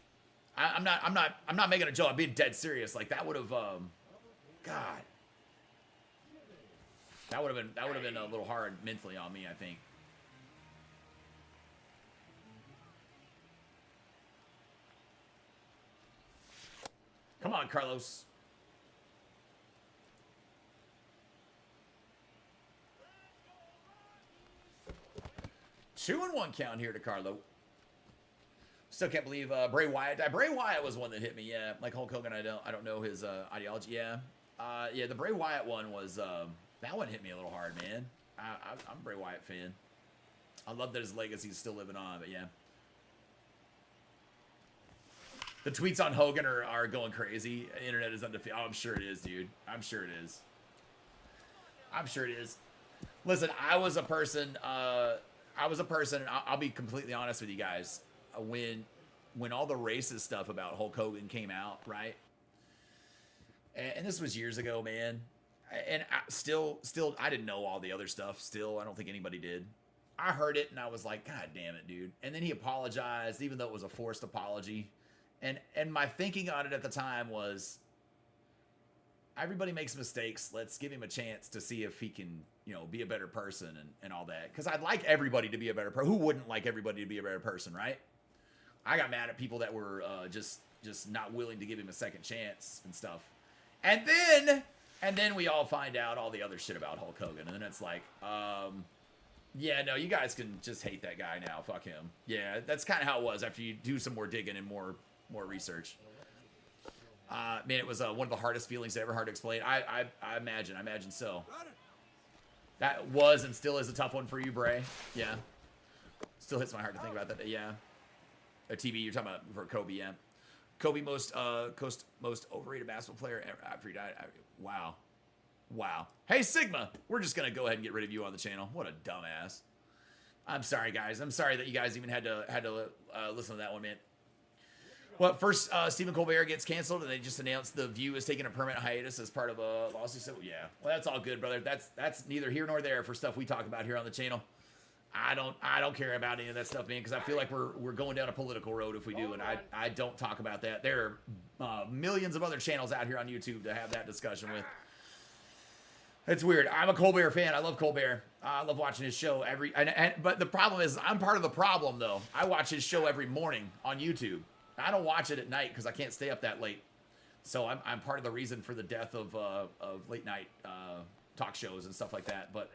I'm not making a joke. I'm being dead serious. Like, that would have, God, that would have been a little hard mentally on me, I think. Come on, Carlos. 2-1 count here to Carlo. Still can't believe Bray Wyatt died. Bray Wyatt was one that hit me. Yeah, like Hulk Hogan. I don't know his ideology. Yeah, yeah. The Bray Wyatt one was that one hit me a little hard, man. I'm a Bray Wyatt fan. I love that his legacy's still living on. But yeah, the tweets on Hogan are going crazy. The internet is undefeated. Oh, I'm sure it is, dude. I'm sure it is. I'm sure it is. Listen, I was a person, I'll be completely honest with you guys. When all the racist stuff about Hulk Hogan came out, right? And this was years ago, man. And still, I didn't know all the other stuff. Still, I don't think anybody did. I heard it and I was like, God damn it, dude. And then he apologized, even though it was a forced apology. And my thinking on it at the time was, everybody makes mistakes. Let's give him a chance to see if he can, you know, be a better person and all that. Because I'd like everybody to be a better person. Who wouldn't like everybody to be a better person, right? I got mad at people that were just not willing to give him a second chance and stuff. And then we all find out all the other shit about Hulk Hogan. And then it's like, yeah, no, you guys can just hate that guy now. Fuck him. Yeah, that's kind of how it was after you do some more digging and more research. Man, it was one of the hardest feelings ever, hard to explain. I imagine so. That was and still is a tough one for you, Bray. Yeah. Still hits my heart to think about that. Yeah. A TB, you're talking about for Kobe, yeah. Kobe, most overrated basketball player ever after he died. Wow. Hey, Sigma, we're just going to go ahead and get rid of you on the channel. What a dumbass. I'm sorry, guys. I'm sorry that you guys even had to listen to that one, man. Well, first, Stephen Colbert gets canceled, and they just announced The View is taking a permanent hiatus as part of a lawsuit. So, yeah. Well, that's all good, brother. That's neither here nor there for stuff we talk about here on the channel. I don't care about any of that stuff, man, because I feel like we're going down a political road if we do, and I don't talk about that. There are millions of other channels out here on YouTube to have that discussion with. It's weird. I'm a Colbert fan. I love Colbert. I love watching his show but the problem is I'm part of the problem, though. I watch his show every morning on YouTube. I don't watch it at night because I can't stay up that late. So I'm part of the reason for the death of late night talk shows and stuff like that. But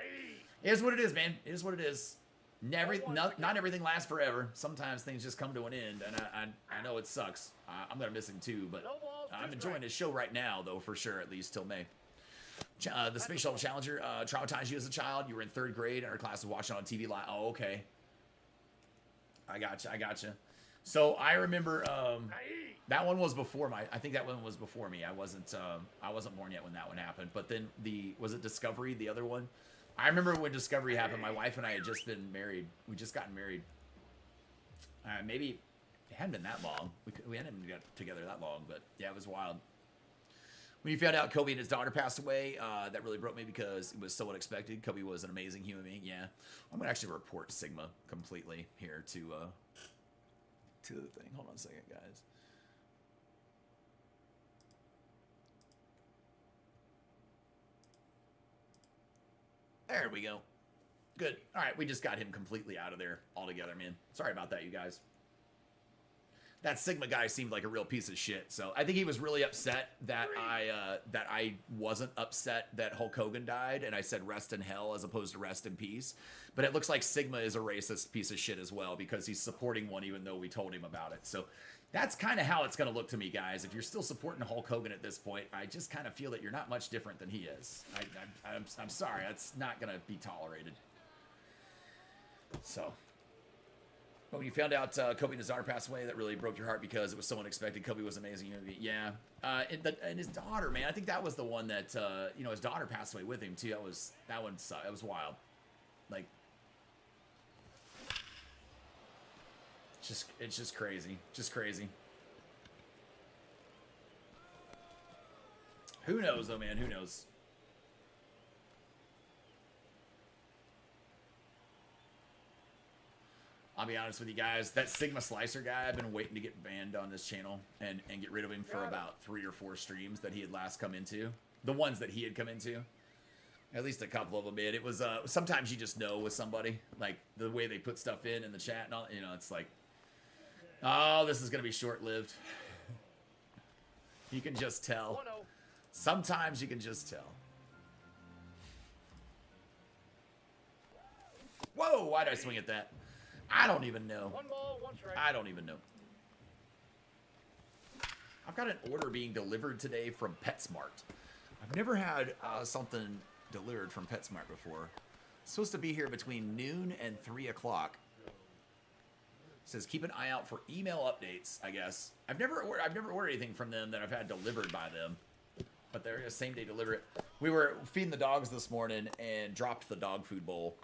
it is what it is, man. It is what it is. Not everything lasts forever. Sometimes things just come to an end, and I know it sucks. I'm gonna miss him too, but I'm enjoying his show right now, though, for sure, at least till May. The Space Shuttle Challenger traumatized you as a child. You were in 3rd grade, and our class was watching on TV live. Oh, okay. I gotcha. So I remember that one was before I think that one was before me. I wasn't born yet when that one happened. But then was it Discovery, the other one? I remember when Discovery happened, my wife and I had just been married. We just gotten married. Maybe it hadn't been that long. We hadn't even got together that long, but yeah, it was wild. When you found out Kobe and his daughter passed away, that really broke me because it was so unexpected. Kobe was an amazing human being. Yeah, I'm gonna actually report Sigma completely here to the thing. Hold on a second, guys. There we go. Good. All right, we just got him completely out of there altogether, man. Sorry about that, you guys. That Sigma guy seemed like a real piece of shit. So I think he was really upset that I wasn't upset that Hulk Hogan died, and I said rest in hell as opposed to rest in peace. But it looks like Sigma is a racist piece of shit as well because he's supporting one even though we told him about it. So that's kind of how it's going to look to me, guys. If you're still supporting Hulk Hogan at this point, I just kind of feel that you're not much different than he is. I'm sorry. That's not going to be tolerated. So, but when you found out Kobe and his daughter passed away, that really broke your heart because it was so unexpected. Kobe was amazing. Yeah. And his daughter, man, I think that was the one that, his daughter passed away with him too. That was wild. Like, it's just crazy. Just crazy. Who knows though, man? Who knows? I'll be honest with you guys. That Sigma Slicer guy, I've been waiting to get banned on this channel and get rid of him for about 3 or 4 streams that he had last come into. The ones that he had come into. At least a couple of them did. It was, sometimes you just know with somebody. Like, the way they put stuff in the chat and all, it's like, oh, this is going to be short-lived. You can just tell. Sometimes you can just tell. Whoa, why did I swing at that? I don't even know. 1 ball, 1 strike. I don't even know. I've got an order being delivered today from PetSmart. I've never had something delivered from PetSmart before. It's supposed to be here between noon and 3 o'clock. It says keep an eye out for email updates, I guess. I've never ordered anything from them that I've had delivered by them. But they're gonna same day deliver it. We were feeding the dogs this morning and dropped the dog food bowl,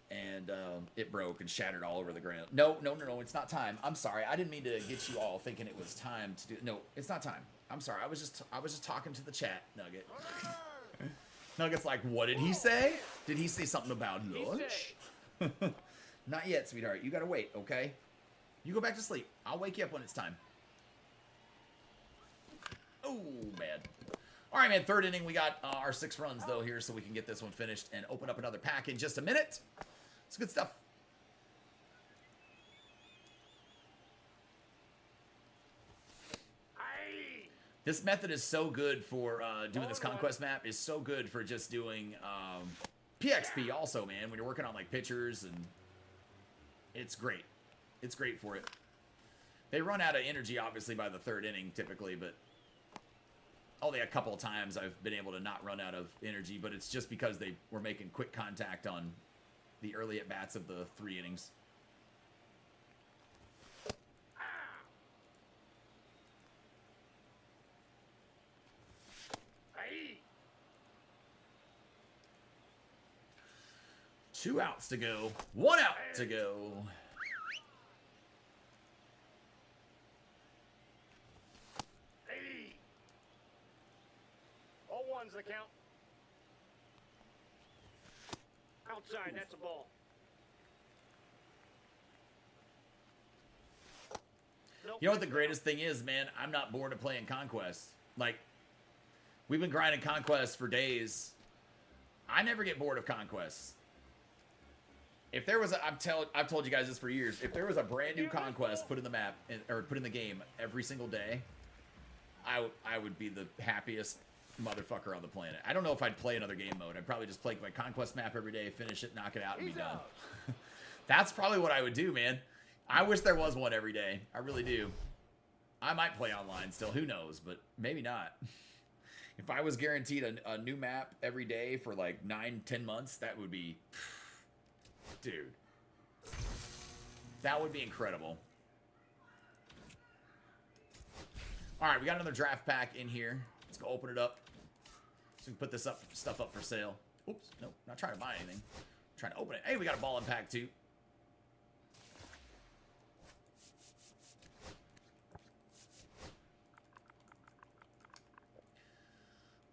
and it broke and shattered all over the ground. No, it's not time. I'm sorry. I didn't mean to get you all thinking it was time to do. No, it's not time. I'm sorry. I was just talking to the chat, Nugget. Nugget's like, what did he say? Did he say something about lunch? Not yet, sweetheart. You gotta wait, okay? You go back to sleep. I'll wake you up when it's time. Oh, bad. All right, man. Third inning. We got our 6 runs, though, here, so we can get this one finished and open up another pack in just a minute. It's good stuff. This method is so good for doing this Conquest map. Is so good for just doing PXP also, man, when you're working on, like, pictures, and it's great. It's great for it. They run out of energy, obviously, by the 3rd inning, typically, but only a couple of times I've been able to not run out of energy, but it's just because they were making quick contact on the early at-bats of the 3 innings. Two outs to go. 1 out to go. All one's the count. Outside, that's a ball. Nope. You know what the greatest thing is, man? I'm not bored of playing Conquest. Like, we've been grinding Conquest for days. I never get bored of Conquest. If there was a, I've told you guys this for years. If there was a brand new Conquest put in the map, or put in the game every single day, I would be the happiest motherfucker on the planet. I don't know if I'd play another game mode. I'd probably just play my Conquest map every day, finish it, knock it out, and be done. That's probably what I would do, man. I wish there was one every day. I really do. I might play online still. Who knows? But maybe not. If I was guaranteed a new map every day for like 9-10 months, that would be... Dude. That would be incredible. Alright, we got another draft pack in here. Let's go open it up. So we can put this stuff up for sale. Oops, nope, not trying to buy anything. I'm trying to open it. Hey, we got a ball in pack too.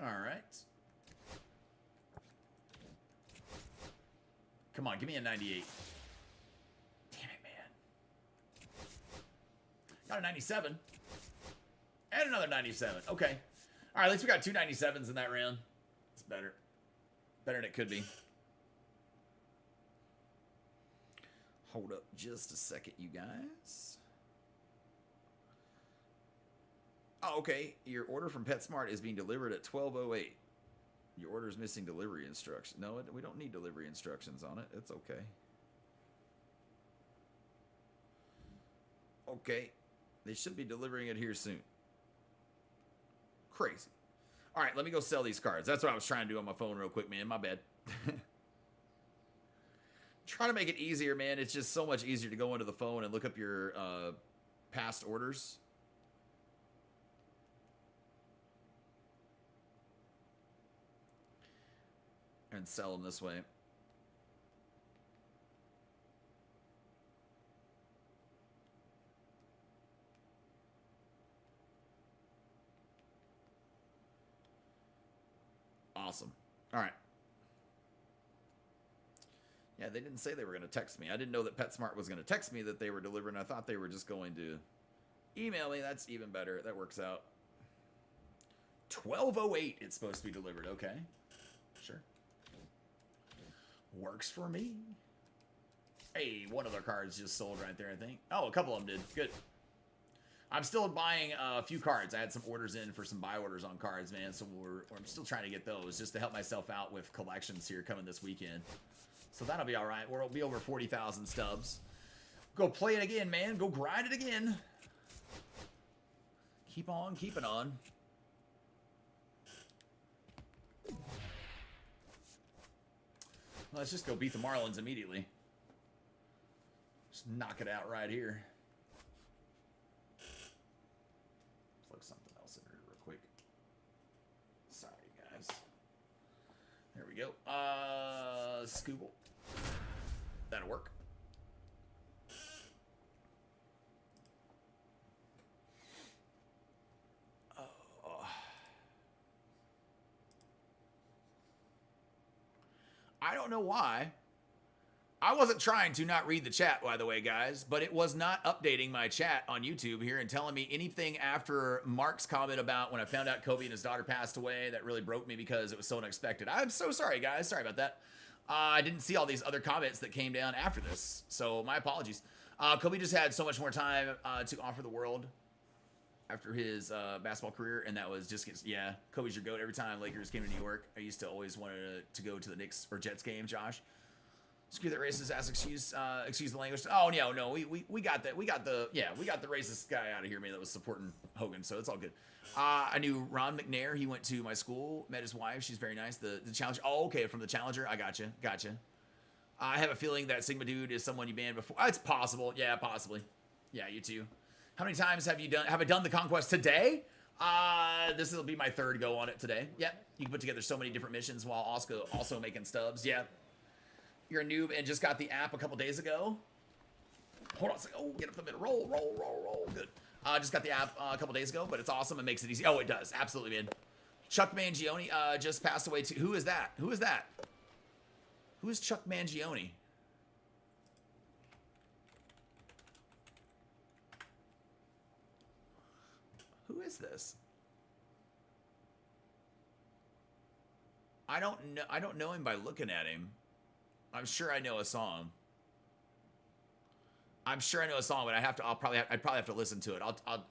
Alright. Come on, give me a 98. Damn it, man. Got a 97. And another 97. Okay. All right, at least we got 2 97s in that round. It's better. Better than it could be. Hold up just a second, you guys. Oh, okay. Your order from PetSmart is being delivered at 12:08. Your order is missing delivery instructions. No, we don't need delivery instructions on it. It's okay. Okay. They should be delivering it here soon. Crazy. All right, let me go sell these cards. That's what I was trying to do on my phone real quick, man. My bad. Try to make it easier, man. It's just so much easier to go into the phone and look up your past orders. And sell them this way. Awesome. All right. Yeah, they didn't say they were going to text me. I didn't know that PetSmart was going to text me that they were delivering. I thought they were just going to email me. That's even better. That works out. 12:08 it's supposed to be delivered. Okay. Sure. Works for me. Hey, one of their cards just sold right there, I think. Oh, a couple of them did. Good. I'm still buying a few cards. I had some orders in for some buy orders on cards, man. So I'm still trying to get those just to help myself out with collections here coming this weekend. So that'll be all right. We'll be over 40,000 stubs. Go play it again, man. Go grind it again. Keep on keeping on. Let's just go beat the Marlins immediately. Just knock it out right here. Let's look something else in here real quick. Sorry. go. Scooble. That'll work. I don't know why. I wasn't trying to not read the chat, by the way, guys, but it was not updating my chat on YouTube here and telling me anything after Mark's comment about when I found out Kobe and his daughter passed away. That really broke me because it was so unexpected. I'm so sorry, guys. Sorry about that. I didn't see all these other comments that came down after this, so my apologies. Kobe just had so much more time to offer the world after his basketball career, and that was just, yeah, Kobe's your GOAT. Every time Lakers came to New York, I used to always want to go to the Knicks or Jets game, Josh. Screw that racist ass excuse the language. Oh, no, we got that. We got the racist guy out of here, man, that was supporting Hogan, so it's all good. I knew Ron McNair. He went to my school, met his wife. She's very nice. The Challenger. Oh, okay, from the Challenger. I gotcha. I have a feeling that Sigma Dude is someone you banned before. It's possible. Yeah, possibly. Yeah, you too. How many times have I done the Conquest today? This will be my third go on it today. Yep. You can put together so many different missions while also making stubs. Yeah. You're a noob and just got the app a couple days ago. Hold on a second. Oh, get up the middle. Roll. Good. Just got the app a couple days ago, but it's awesome. It makes it easy. Oh, it does. Absolutely, man. Chuck Mangione just passed away too. Who is that? Who is Chuck Mangione? Who is this? I don't know him by looking at him. I'm sure I know a song. But I'd probably have to listen to it.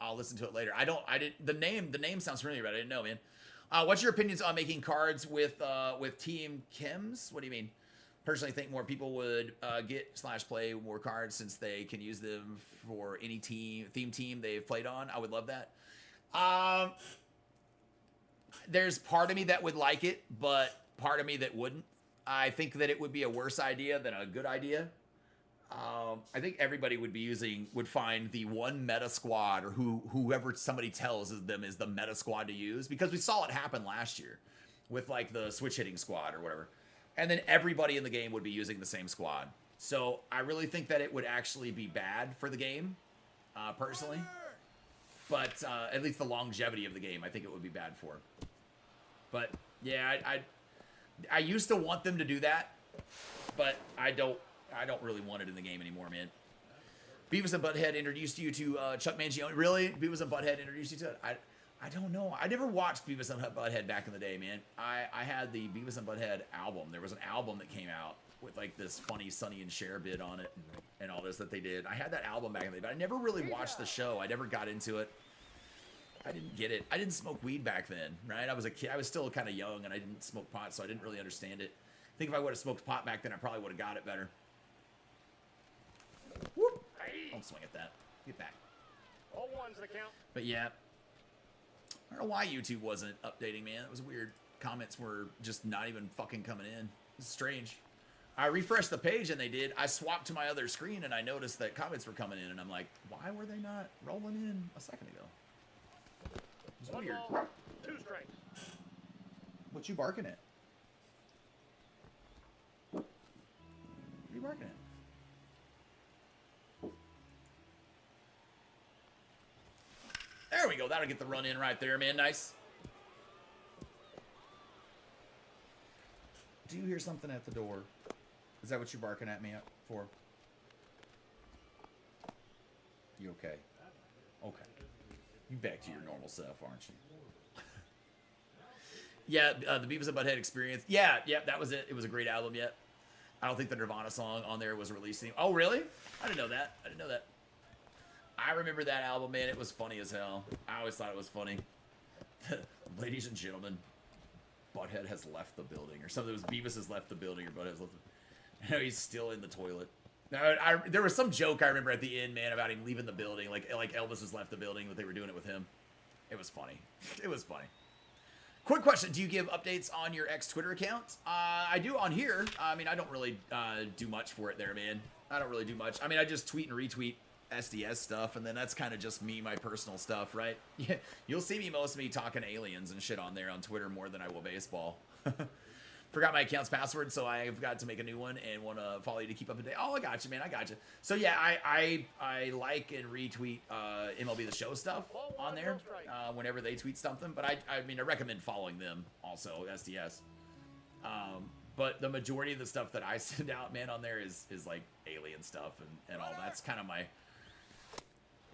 I'll listen to it later. The name sounds familiar, but I didn't know, man. What's your opinions on making cards with Team Chems? What do you mean? Personally, think more people would get/play more cards since they can use them for any theme team they've played on. I would love that. There's part of me that would like it, but part of me that wouldn't. I think that it would be a worse idea than a good idea. I think everybody would find the one meta squad, or whoever somebody tells them is the meta squad to use, because we saw it happen last year with like the switch hitting squad or whatever. And then everybody in the game would be using the same squad. So I really think that it would actually be bad for the game, personally. But at least the longevity of the game, I think it would be bad for. But yeah, I used to want them to do that, but I don't really want it in the game anymore, man. Beavis and Butthead introduced you to Chuck Mangione. Really? Beavis and Butthead introduced you to it? I don't know. I never watched Beavis and Butthead back in the day, man. I had the Beavis and Butthead album. There was an album that came out with like this funny Sonny and Cher bit on it and all this that they did. I had that album back in the day, but I never really watched the show. I never got into it. I didn't get it. I didn't smoke weed back then, right? I was a kid. I was still kind of young, and I didn't smoke pot, so I didn't really understand it. I think if I would have smoked pot back then, I probably would have got it better. Whoop! Don't swing at that. Get back. All ones that count. But yeah, I don't know why YouTube wasn't updating, man. It was weird. Comments were just not even fucking coming in. It's strange. I refreshed the page, and they did. I swapped to my other screen, and I noticed that comments were coming in, and I'm like, why were they not rolling in a second ago? It's One weird. ball, 2 strikes. What you barking at? What are you barking at? There we go. That'll get the run in right there, man. Nice. Do you hear something at the door? Is that what you're barking at me for? You okay? Okay. You back to your normal self, aren't you? Yeah, the Beavis and Butthead Experience. Yeah, that was it. It was a great album yet. I don't think the Nirvana song on there was released. Oh, really? I didn't know that. I remember that album, man. It was funny as hell. I always thought it was funny. Ladies and gentlemen, Butthead has left the building. Or something. It was Beavis has left the building, or Butthead has left the... No, he's still in the toilet. No, there was some joke I remember at the end, man, about him leaving the building. Like Elvis has left the building, but they were doing it with him. It was funny. Quick question. Do you give updates on your X Twitter account? I do on here. I mean, I don't really do much for it there, man. I don't really do much. I mean, I just tweet and retweet SDS stuff, and then that's kind of just me, my personal stuff, right? Yeah, you'll see me talking aliens and shit on there on Twitter more than I will baseball. Forgot my account's password, so I forgot to make a new one and want to follow you to keep up to date. Oh, I got you, man. I got you. So yeah, I like and retweet MLB The Show stuff on there whenever they tweet something. But I mean, I recommend following them also, SDS. But the majority of the stuff that I send out, man, on there is like alien stuff and all. That's kind of my...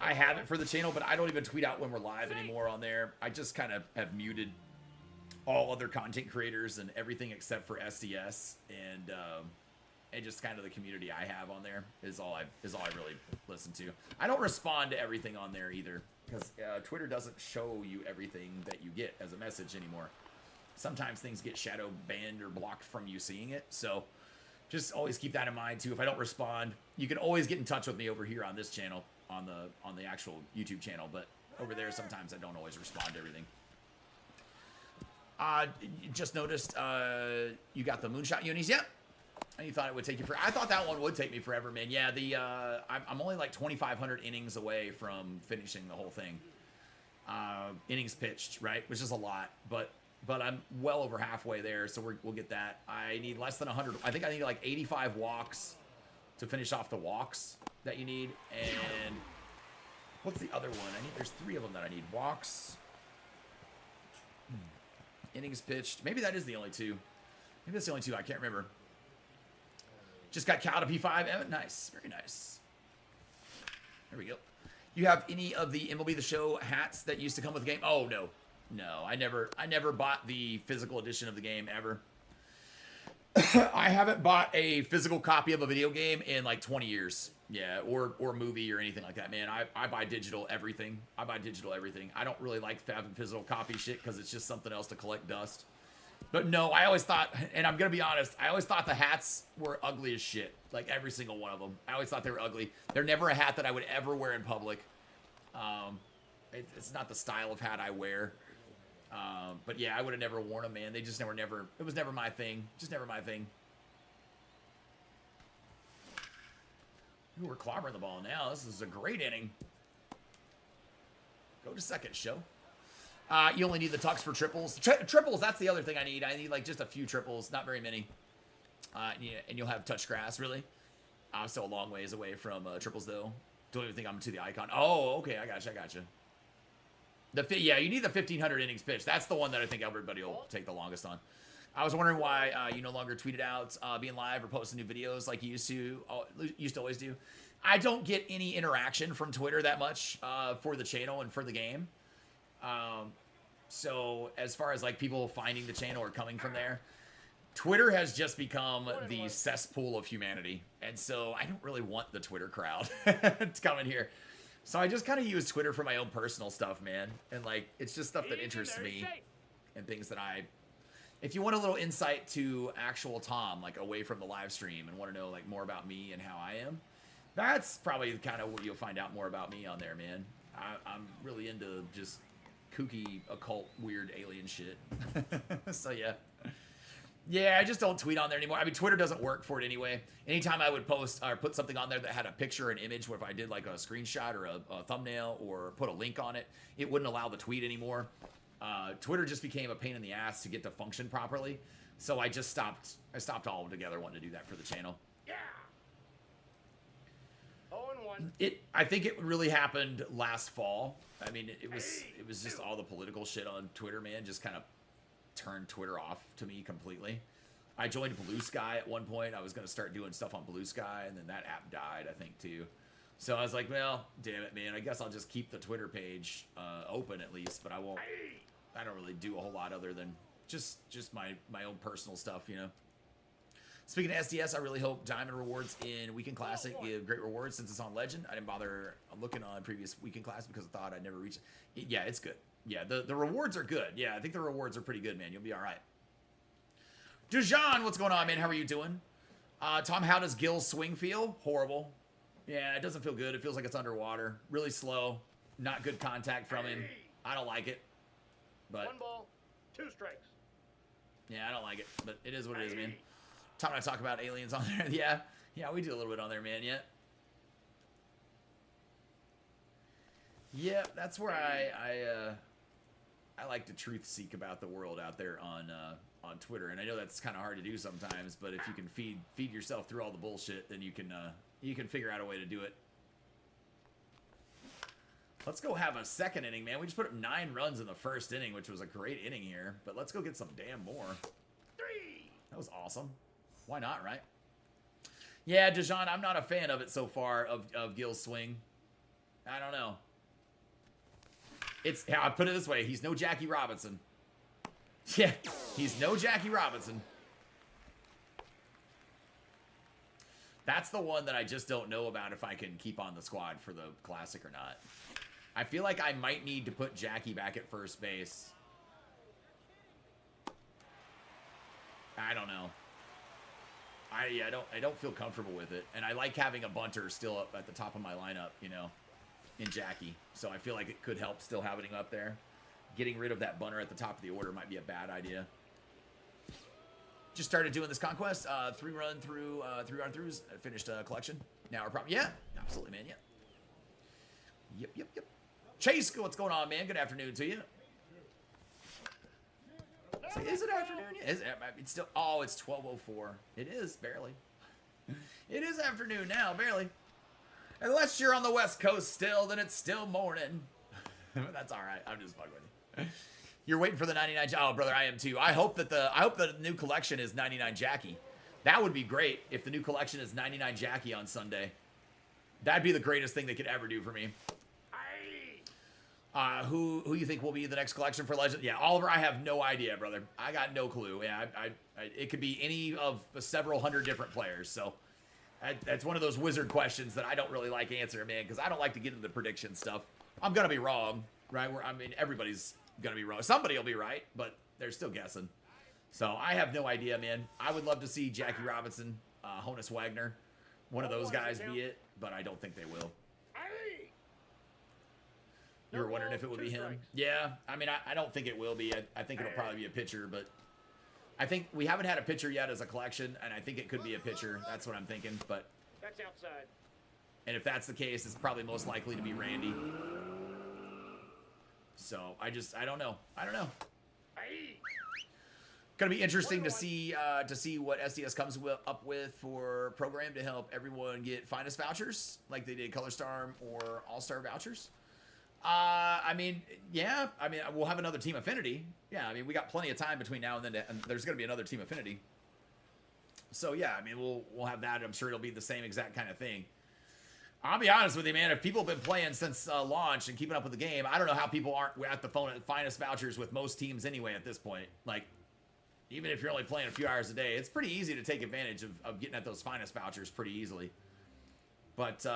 I have it for the channel, but I don't even tweet out when we're live anymore on there. I just kind of have muted all other content creators and everything except for SDS, and just kind of the community I have on there is all I really listen to. I don't respond to everything on there either, because Twitter doesn't show you everything that you get as a message anymore. Sometimes things get shadow banned or blocked from you seeing it, so just always keep that in mind too. If I don't respond, you can always get in touch with me over here on this channel, on the actual YouTube channel, but over there sometimes I don't always respond to everything. Just noticed you got the moonshot unis. Yep. And you thought it would take you I thought that one would take me forever, man. Yeah, I'm only like 2,500 innings away from finishing the whole thing. Innings pitched, right, which is a lot, but I'm well over halfway there, so we'll get that. I need less than 100. I think I need like 85 walks to finish off the walks that you need. And what's the other one? There's 3 of them that I need. Walks. Innings pitched. Maybe that is the only 2. Maybe that's the only 2. I can't remember. Just got Cal to P5. Evan, nice. Very nice. There we go. You have any of the MLB The Show hats that used to come with the game? Oh, no. No, I never bought the physical edition of the game ever. I haven't bought a physical copy of a video game in like 20 years. Yeah, or movie or anything like that, man. I buy digital everything. I don't really like having physical copy shit because it's just something else to collect dust. But no, I always thought, and I'm going to be honest, I always thought the hats were ugly as shit. Like every single one of them. I always thought they were ugly. They're never a hat that I would ever wear in public. It's not the style of hat I wear. But yeah, I would have never worn them, man. They just never, it was never my thing. Just never my thing. Ooh, we're clobbering the ball now. This is a great inning. Go to second, show. You only need the tucks for triples. Triples, that's the other thing I need. I need like just a few triples, not very many. Yeah, and you'll have touch grass, really. I'm still a long ways away from triples, though. Don't even think I'm to the icon. Oh, okay, I got you. Yeah, you need the 1,500 innings pitch. That's the one that I think everybody will take the longest on. I was wondering why you no longer tweeted out being live or posting new videos like you used to always do. I don't get any interaction from Twitter that much for the channel and for the game. So as far as like people finding the channel or coming from there, Twitter has just become the cesspool of humanity. And so I don't really want the Twitter crowd to come in here. So I just kind of use Twitter for my own personal stuff, man. And like, it's just stuff that interests me and things that if you want a little insight to actual Tom, like away from the live stream and want to know like more about me and how I am, that's probably kind of where you'll find out more about me on there, man. I'm really into just kooky, occult, weird alien shit. So yeah, I just don't tweet on there anymore. I mean, Twitter doesn't work for it anyway. Anytime I would post or put something on there that had a picture or an image, where if I did like a screenshot or a thumbnail or put a link on it, it wouldn't allow the tweet anymore. Twitter just became a pain in the ass to get to function properly. So I just stopped. I stopped altogether wanting to do that for the channel. Yeah. 0-1. I think it really happened last fall. I mean, it was just all the political shit on Twitter, man, just kind of turned Twitter off to me completely. I joined Blue Sky at one point. I was going to start doing stuff on Blue Sky, and then that app died, I think, too. So I was like, well, damn it, man. I guess I'll just keep the Twitter page open at least, but I don't really do a whole lot other than just my own personal stuff, you know. Speaking of SDS, I really hope Diamond Rewards in Weekend Classic give great rewards since it's on Legend. I didn't bother looking on previous Weekend Classic because I thought I'd never reach it. Yeah, it's good. Yeah, the rewards are good. Yeah, I think the rewards are pretty good, man. You'll be all right. Dujan, what's going on, man? How are you doing? Tom, how does Gil's swing feel? Horrible. Yeah, it doesn't feel good. It feels like it's underwater. Really slow. Not good contact from him. I don't like it. But 1 ball, 2 strikes. Yeah, I don't like it. But it is what it is, man. Tom and I talk about aliens on there. Yeah, we do a little bit on there, man. Yeah, that's where I like to truth seek about the world out there on Twitter, and I know that's kind of hard to do sometimes. But if you can feed yourself through all the bullshit, then you can figure out a way to do it. Let's go have a second inning, man. We just put up 9 runs in the first inning, which was a great inning here. But let's go get some damn more. 3. That was awesome. Why not, right? Yeah, Dijon, I'm not a fan of it so far, of Gil's swing. I don't know. I'll put it this way. He's no Jackie Robinson. Yeah, he's no Jackie Robinson. That's the one that I just don't know about if I can keep on the squad for the Classic or not. I feel like I might need to put Jackie back at first base. I don't know. I don't feel comfortable with it. And I like having a bunter still up at the top of my lineup, you know, in Jackie. So I feel like it could help still having him up there. Getting rid of that bunter at the top of the order might be a bad idea. Just started doing this Conquest. 3 run throughs. Finished a collection. Now we're probably, yeah, absolutely, man, yeah. Yep. Chase, what's going on, man? Good afternoon to you. So is it afternoon? It's still, oh, it's 12:04. It is, barely. It is afternoon now, barely. Unless you're on the West Coast still, then it's still morning. That's all right. I'm just fucking with you. You're waiting for the 99. Oh, brother, I am too. I hope the new collection is 99 Jackie. That would be great if the new collection is 99 Jackie on Sunday. That'd be the greatest thing they could ever do for me. Who you think will be the next collection for Legend? Yeah, Oliver, I have no idea, brother. I got no clue. Yeah, it could be any of several hundred different players. So that's one of those wizard questions that I don't really like answering, man, because I don't like to get into the prediction stuff. I'm gonna be wrong, right? I mean, everybody's gonna be wrong. Somebody will be right, but they're still guessing. So I have no idea, man. I would love to see Jackie Robinson, Honus Wagner, one of those guys be it, but I don't think they will. You were wondering if it would be him? Yeah, I mean, I don't think it will be. I think it'll probably be a pitcher, but I think we haven't had a pitcher yet as a collection, and I think it could be a pitcher. That's what I'm thinking, but... That's outside. And if that's the case, it's probably most likely to be Randy. So, I don't know. Gonna be interesting to see what SDS comes up with for a program to help everyone get finest vouchers, like they did Color Storm or All-Star vouchers. I mean, yeah. I mean, we'll have another Team Affinity. Yeah, I mean, we got plenty of time between now and then, and there's going to be another Team Affinity. So, yeah, I mean, we'll have that. I'm sure it'll be the same exact kind of thing. I'll be honest with you, man. If people have been playing since launch and keeping up with the game, I don't know how people aren't at the phone at finest vouchers with most teams anyway at this point. Like, even if you're only playing a few hours a day, it's pretty easy to take advantage of getting at those finest vouchers pretty easily. But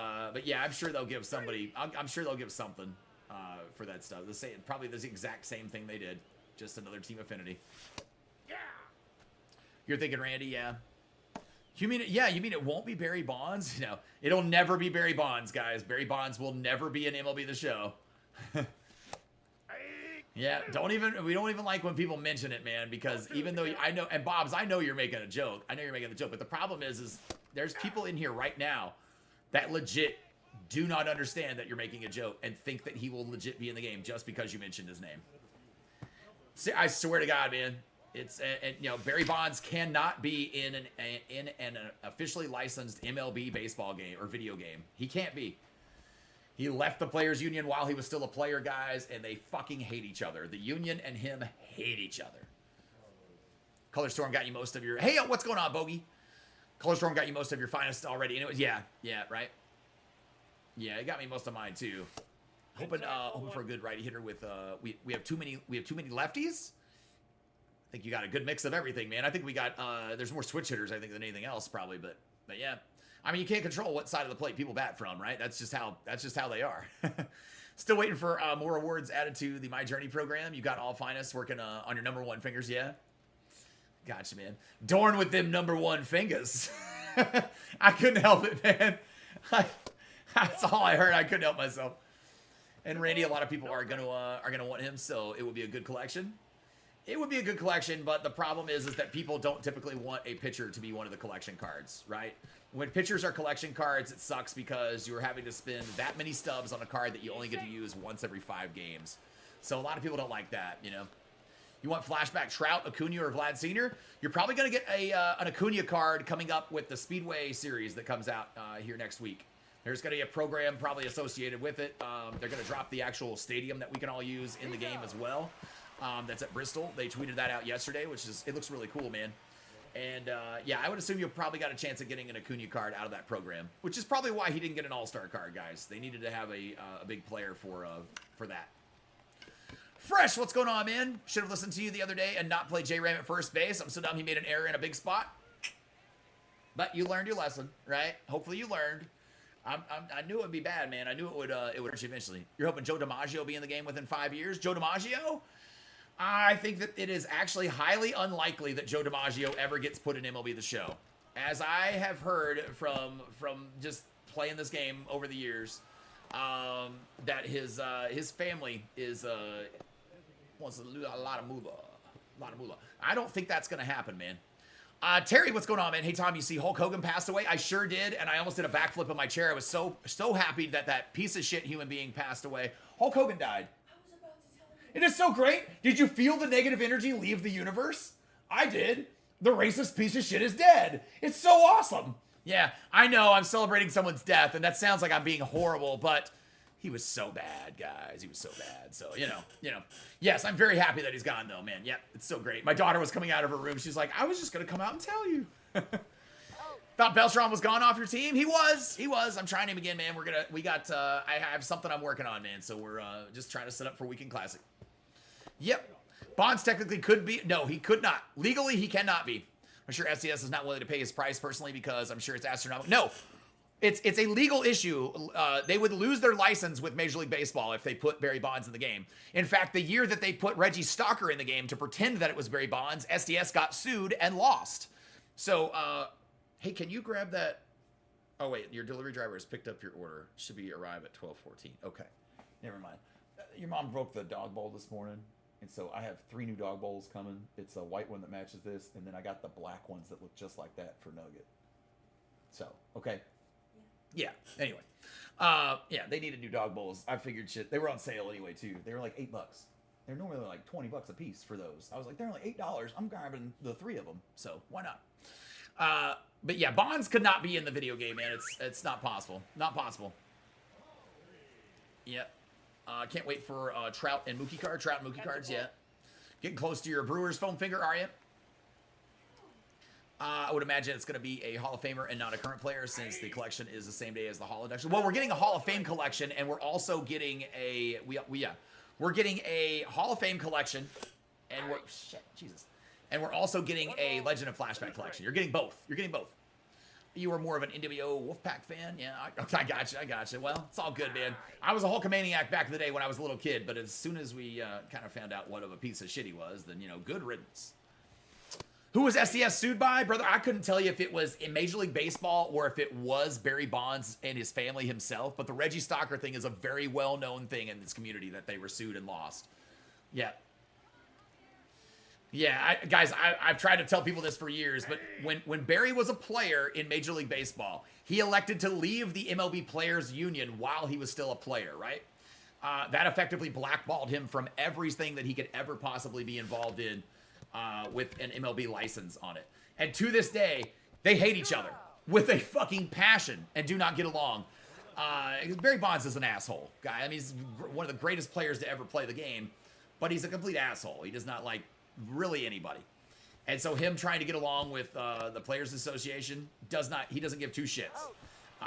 yeah, I'm sure they'll give somebody. I'm sure they'll give something. For that stuff, probably the exact same thing they did, just another Team Affinity. Yeah. You're thinking Randy, yeah. You mean it? Yeah, you mean it won't be Barry Bonds? No, it'll never be Barry Bonds, guys. Barry Bonds will never be in MLB The Show. Yeah, we don't even like when people mention it, man, because even though I know, and Bob's, I know you're making a joke. I know you're making the joke, but the problem is there's people in here right now that legit do not understand that you're making a joke and think that he will legit be in the game just because you mentioned his name. I swear to God, man, it's you know, Barry Bonds cannot be in an officially licensed MLB baseball game or video game. He can't be. He left the Players Union while he was still a player, guys, and they fucking hate each other. The union and him hate each other. Color Storm got you most of your... Hey, what's going on, Bogey? Color Storm got you most of your finest already. And it was, yeah, right. Yeah, it got me most of mine too. Hoping for a good righty hitter with we have too many lefties. I think you got a good mix of everything, man. I think we got there's more switch hitters I think than anything else probably, but yeah. I mean, you can't control what side of the plate people bat from, right? That's just how they are. Still waiting for more awards added to the My Journey program. You got all finest working on your number 1 fingers, yeah. Gotcha, man. Dorn with them number 1 fingers. I couldn't help it, man. That's all I heard. I couldn't help myself. And Randy, a lot of people are gonna want him, so it would be a good collection. It would be a good collection, but the problem is that people don't typically want a pitcher to be one of the collection cards, right? When pitchers are collection cards, it sucks because you're having to spend that many stubs on a card that you only get to use once every 5 games. So a lot of people don't like that, you know. You want Flashback Trout, Acuna, or Vlad Sr.? You're probably going to get an Acuna card coming up with the Speedway series that comes out here next week. There's going to be a program probably associated with it. They're going to drop the actual stadium that we can all use in the game as well. That's at Bristol. They tweeted that out yesterday, it looks really cool, man. And yeah, I would assume you probably got a chance of getting an Acuna card out of that program, which is probably why he didn't get an All-Star card, guys. They needed to have a big player for that. Fresh, what's going on, man? Should have listened to you the other day and not play J-Ram at first base. I'm so dumb he made an error in a big spot. But you learned your lesson, right? Hopefully you learned. I knew it would be bad, man. I knew it would hurt you eventually. You're hoping Joe DiMaggio be in the game within 5 years? Joe DiMaggio? I think that it is actually highly unlikely that Joe DiMaggio ever gets put in MLB The Show. As I have heard from just playing this game over the years, that his family is wants a lot of moolah. I don't think that's gonna happen, man. Terry, what's going on, man? Hey, Tom, you see Hulk Hogan passed away? I sure did, and I almost did a backflip in my chair. I was so happy that piece of shit human being passed away. Hulk Hogan died. It is so great. Did you feel the negative energy leave the universe? I did. The racist piece of shit is dead. It's so awesome. Yeah, I know I'm celebrating someone's death, and that sounds like I'm being horrible, but he was so bad, guys. He was so bad. So, you know. Yes, I'm very happy that he's gone, though, man. Yeah, it's so great. My daughter was coming out of her room. She's like, I was just going to come out and tell you. Thought Beltran was gone off your team? He was. I'm trying him again, man. I have something I'm working on, man. So we're just trying to set up for Weekend Classic. Yep. Bonds technically could be. No, he could not. Legally, he cannot be. I'm sure SDS is not willing to pay his price personally because I'm sure it's astronomical. No. It's a legal issue. They would lose their license with Major League Baseball if they put Barry Bonds in the game. In fact, the year that they put Reggie Stalker in the game to pretend that it was Barry Bonds, SDS got sued and lost. So, hey, can you grab that? Oh, wait, your delivery driver has picked up your order. Should be arrive at 12:14. Okay, never mind. Your mom broke the dog bowl this morning, and so I have 3 new dog bowls coming. It's a white one that matches this, and then I got the black ones that look just like that for Nugget. So, okay. Yeah, anyway. Yeah, they needed new dog bowls. I figured shit. They were on sale anyway, too. They were like $8. They're normally like $20 a piece for those. I was like, they're only $8. I'm grabbing the 3 of them, so why not? But yeah, Bonds could not be in the video game, man. It's not possible. Not possible. Yep. Can't wait for Trout and Mookie cards. Trout and Mookie cards, yeah. Getting close to your Brewers foam finger, are you? I would imagine it's going to be a Hall of Famer and not a current player since the collection is the same day as the Hall induction. Well, we're getting a Hall of Fame collection, and we're also getting a we're getting a Hall of Fame collection, and and we're also getting a Legend of Flashback collection. You're getting both. You were more of an NWO Wolfpack fan, yeah. I got you. Well, it's all good, man. I was a Hulkamaniac back in the day when I was a little kid, but as soon as we kind of found out what of a piece of shit he was, then good riddance. Who was SDS sued by? Brother, I couldn't tell you if it was in Major League Baseball or if it was Barry Bonds and his family himself, but the Reggie Stalker thing is a very well-known thing in this community that they were sued and lost. Yeah. Yeah, guys, I've tried to tell people this for years, but when Barry was a player in Major League Baseball, he elected to leave the MLB Players Union while he was still a player, right? That effectively blackballed him from everything that he could ever possibly be involved in with an MLB license on it. And to this day, they hate each other with a fucking passion and do not get along. Barry Bonds is an asshole guy. I mean, he's one of the greatest players to ever play the game, but he's a complete asshole. He does not like really anybody. And so him trying to get along with the Players Association he doesn't give 2 shits.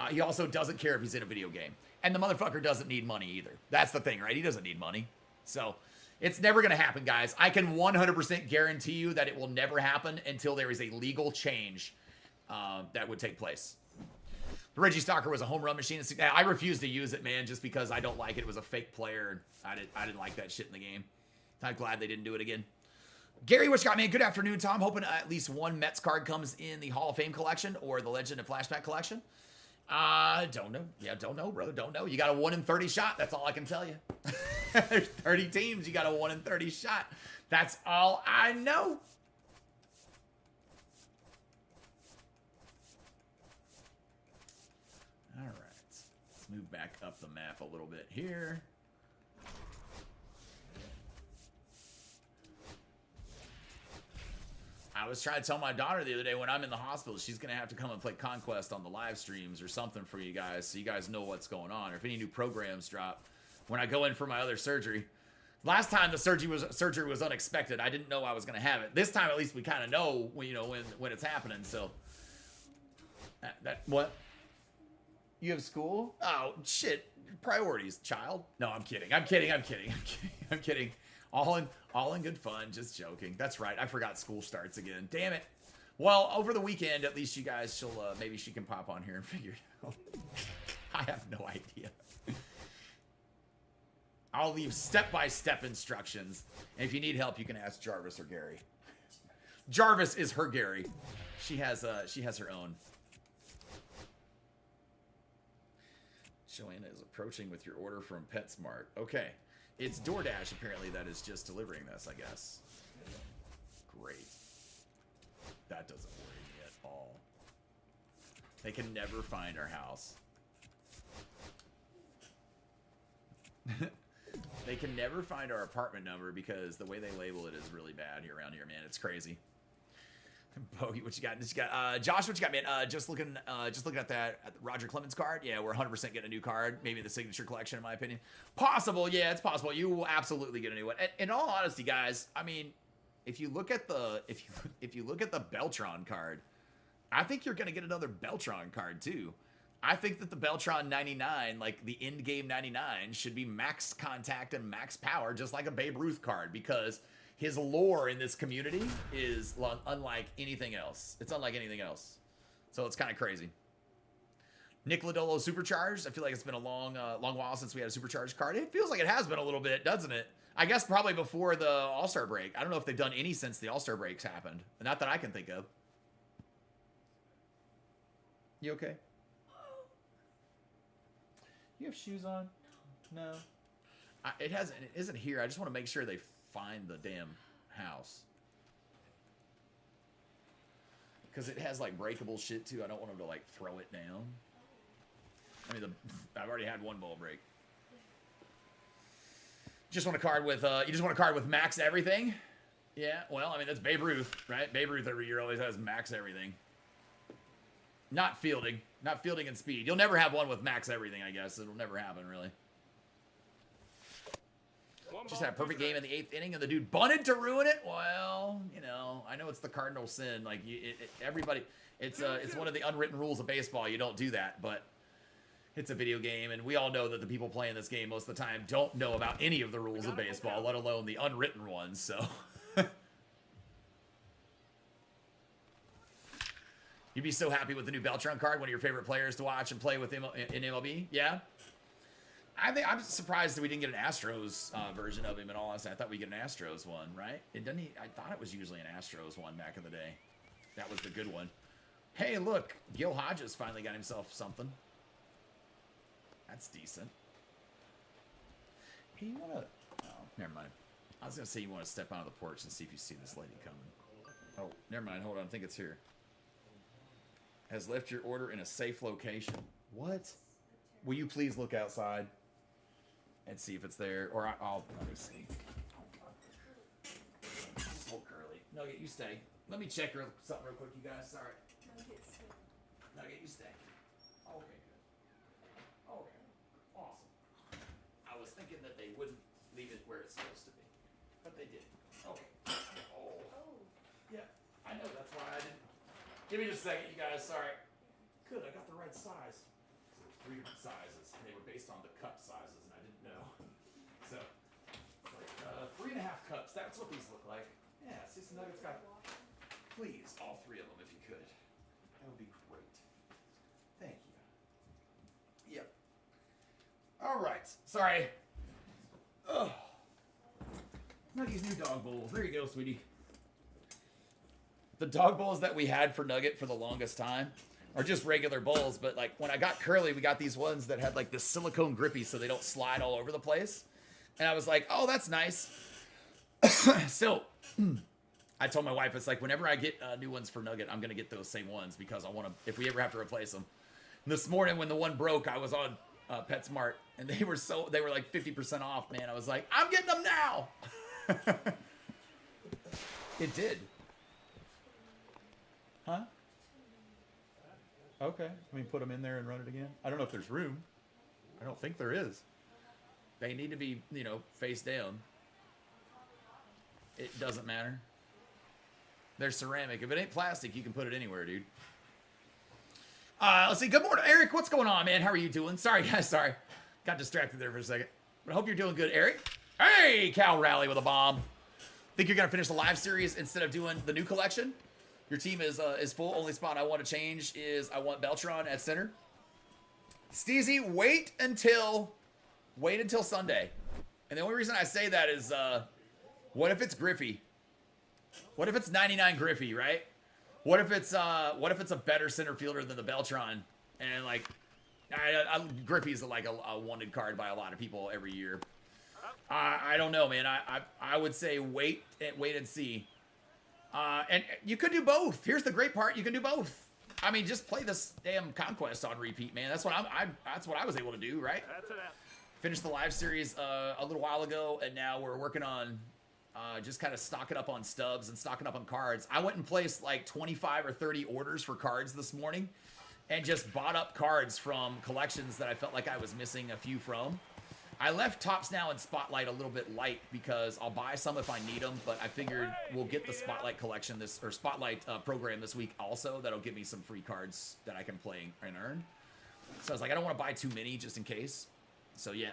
He also doesn't care if he's in a video game. And the motherfucker doesn't need money either. That's the thing, right? He doesn't need money. So it's never going to happen, guys. I can 100% guarantee you that it will never happen until there is a legal change that would take place. The Reggie Stalker was a home run machine. I refuse to use it, man, just because I don't like it. It was a fake player. I didn't like that shit in the game. I'm glad they didn't do it again. Gary, what you got, man? Good afternoon, Tom. Hoping at least one Mets card comes in the Hall of Fame collection or the Legend of Flashback collection. Don't know. Yeah, don't know, brother. Don't know. You got a 1 in 30 shot. That's all I can tell you. There's 30 teams. You got a 1 in 30 shot. That's all I know. All right. Let's move back up the map a little bit here. I was trying to tell my daughter the other day when I'm in the hospital, she's going to have to come and play Conquest on the live streams or something for you guys so you guys know what's going on. Or if any new programs drop when I go in for my other surgery. Last time the surgery was unexpected. I didn't know I was going to have it. This time at least we kind of know when, you know, when it's happening. So what? You have school? Oh, shit. Priorities, child. No, I'm kidding. I'm kidding. All in good fun. Just joking. That's right. I forgot school starts again. Damn it. Well, over the weekend, at least you guys, maybe she can pop on here and figure it out. I have no idea. I'll leave step-by-step instructions. And if you need help, you can ask Jarvis or Gary. Jarvis is her Gary. She has her own. Joanna is approaching with your order from PetSmart. Okay. It's DoorDash, apparently, that is just delivering this, I guess. Great. That doesn't worry me at all. They can never find our house. They can never find our apartment number because the way they label it is really bad around here, man. It's crazy. Bogey, what you got? Josh, what you got, man? Just looking at that at the Roger Clemens card. Yeah, we're 100% getting a new card. Maybe the signature collection, in my opinion. Possible, yeah, it's possible. You will absolutely get a new one. And in all honesty, guys, I mean, if you look at the Beltron card, I think you're gonna get another Beltron card too. I think that the Beltron 99, like the end game 99, should be max contact and max power, just like a Babe Ruth card, because his lore in this community is unlike anything else. It's unlike anything else. So it's kind of crazy. Nick Lodolo Supercharged. I feel like it's been a long while since we had a Supercharged card. It feels like it has been a little bit, doesn't it? I guess probably before the All-Star break. I don't know if they've done any since the All-Star breaks happened. Not that I can think of. You okay? You have shoes on? No. It isn't here. I just want to make sure they find the damn house. Because it has like breakable shit too. I don't want them to like throw it down. I mean, I've already had one ball break. Just want a card with you just want a card with max everything? Yeah, well, I mean that's Babe Ruth, right? Babe Ruth every year always has max everything. Not fielding and speed. You'll never have one with max everything, I guess. It'll never happen, really. Just had a perfect game in the 8th inning, and the dude bunted to ruin it. Well, you know, I know it's the cardinal sin. Like everybody, it's one of the unwritten rules of baseball. You don't do that, but it's a video game, and we all know that the people playing this game most of the time don't know about any of the rules of baseball, let alone the unwritten ones. So. You'd be so happy with the new Beltran card, one of your favorite players to watch and play with in MLB. Yeah. I'm surprised that we didn't get an Astros version of him in all honesty. I thought we'd get an Astros one, right? I thought it was usually an Astros one back in the day. That was the good one. Hey, look, Gil Hodges finally got himself something. That's decent. Hey, you wanna? Oh, never mind. I was gonna say you want to step out of the porch and see if you see this lady coming. Oh, never mind. Hold on. I think it's here. Has left your order in a safe location. What? Will you please look outside and see if it's there? Or I'll let me see. Just hold Curly. Nugget, you stay. Let me check something real quick, you guys. Sorry. Nugget, you stay. Okay, good. Okay, awesome. I was thinking that they wouldn't leave it where it's supposed to be, but they did. Okay. Oh. Yeah, I know. That's why I didn't. Give me just a second, you guys. Sorry. Good, I got the right size. So there's 3 different sizes, and they were based on the cup sizes, and I didn't know. So, like 3.5 cups. That's what these look like. Yeah, see some Nuggets got. Please, all 3 of them, if you could. That would be great. Thank you. Yep. All right. Sorry. Oh. Nugget's new dog bowls. There you go, sweetie. The dog bowls that we had for Nugget for the longest time are just regular bowls, but like when I got Curly, we got these ones that had like this silicone grippy so they don't slide all over the place. And I was like, oh, that's nice. So I told my wife, it's like whenever I get new ones for Nugget, I'm going to get those same ones because I want to, if we ever have to replace them. And this morning when the one broke, I was on PetSmart and they were like 50% off, man. I was like, I'm getting them now. It did. Huh? Okay. I mean, put them in there and run it again. I don't know if there's room. I don't think there is. They need to be, you know, face down. It doesn't matter. There's ceramic. If it ain't plastic, you can put it anywhere, dude. Let's see. Good morning, Eric. What's going on, man? How are you doing? Sorry, guys. Sorry. Got distracted there for a second. But I hope you're doing good, Eric. Hey, Cal Rally with a bomb. Think you're going to finish the live series instead of doing the new collection? Your team is full. Only spot I want to change is I want Beltron at center. Steezy, wait until Sunday. And the only reason I say that is, what if it's Griffey? What if it's 99 Griffey, right? What if it's a better center fielder than the Beltron? And like, Griffey's like a wanted card by a lot of people every year. I don't know, man. I would say wait and see. And you could do both. Here's the great part: you can do both. I mean, just play this damn Conquest on repeat, man. That's what that's what I was able to do, right? Finished the live series a little while ago, and now we're working on just kind of stocking up on stubs and stocking up on cards. I went and placed like 25 or 30 orders for cards this morning, and just bought up cards from collections that I felt like I was missing a few from. I left Tops Now and Spotlight a little bit light because I'll buy some if I need them, but I figured we'll get the Spotlight collection Spotlight program this week also. That'll give me some free cards that I can play and earn. So I was like, I don't want to buy too many just in case. So yeah.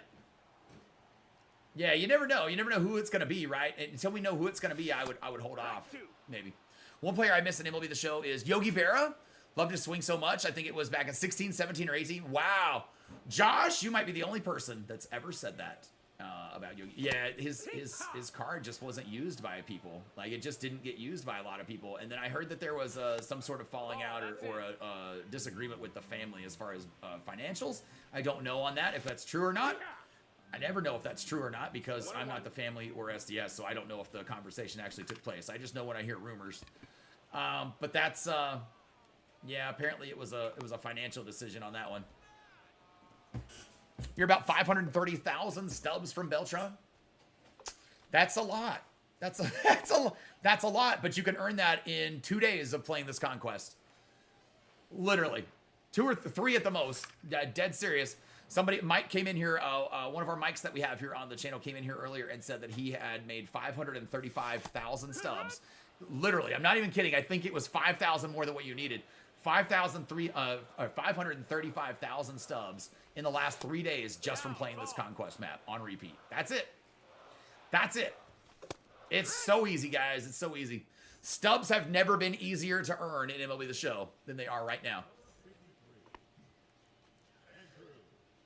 Yeah, you never know. You never know who it's going to be, right? And until we know who it's going to be, I would hold off, maybe. One player I missed in MLB The Show is Yogi Berra. Loved his swing so much. I think it was back in 16, 17, or 18. Wow. Josh, you might be the only person that's ever said that about Yogi. Yeah, his card just wasn't used by people. Like, it just didn't get used by a lot of people. And then I heard that there was some sort of falling out or a disagreement with the family as far as financials. I don't know on that, if that's true or not. I never know if that's true or not because I'm not the family or SDS, so I don't know if the conversation actually took place. I just know when I hear rumors. But that's, yeah, apparently it was a financial decision on that one. You're about 530,000 stubs from Beltron. That's a lot. That's a lot, but you can earn that in 2 days of playing this Conquest. Literally. 2 or 3 at the most. Dead serious. Mike came in here, one of our mics that we have here on the channel came in here earlier and said that he had made 535,000 stubs. Literally, I'm not even kidding. I think it was 5,000 more than what you needed. 535,000 stubs in the last 3 days just from playing this Conquest map on repeat. That's it. That's it. It's so easy, guys. It's so easy. Stubs have never been easier to earn in MLB The Show than they are right now.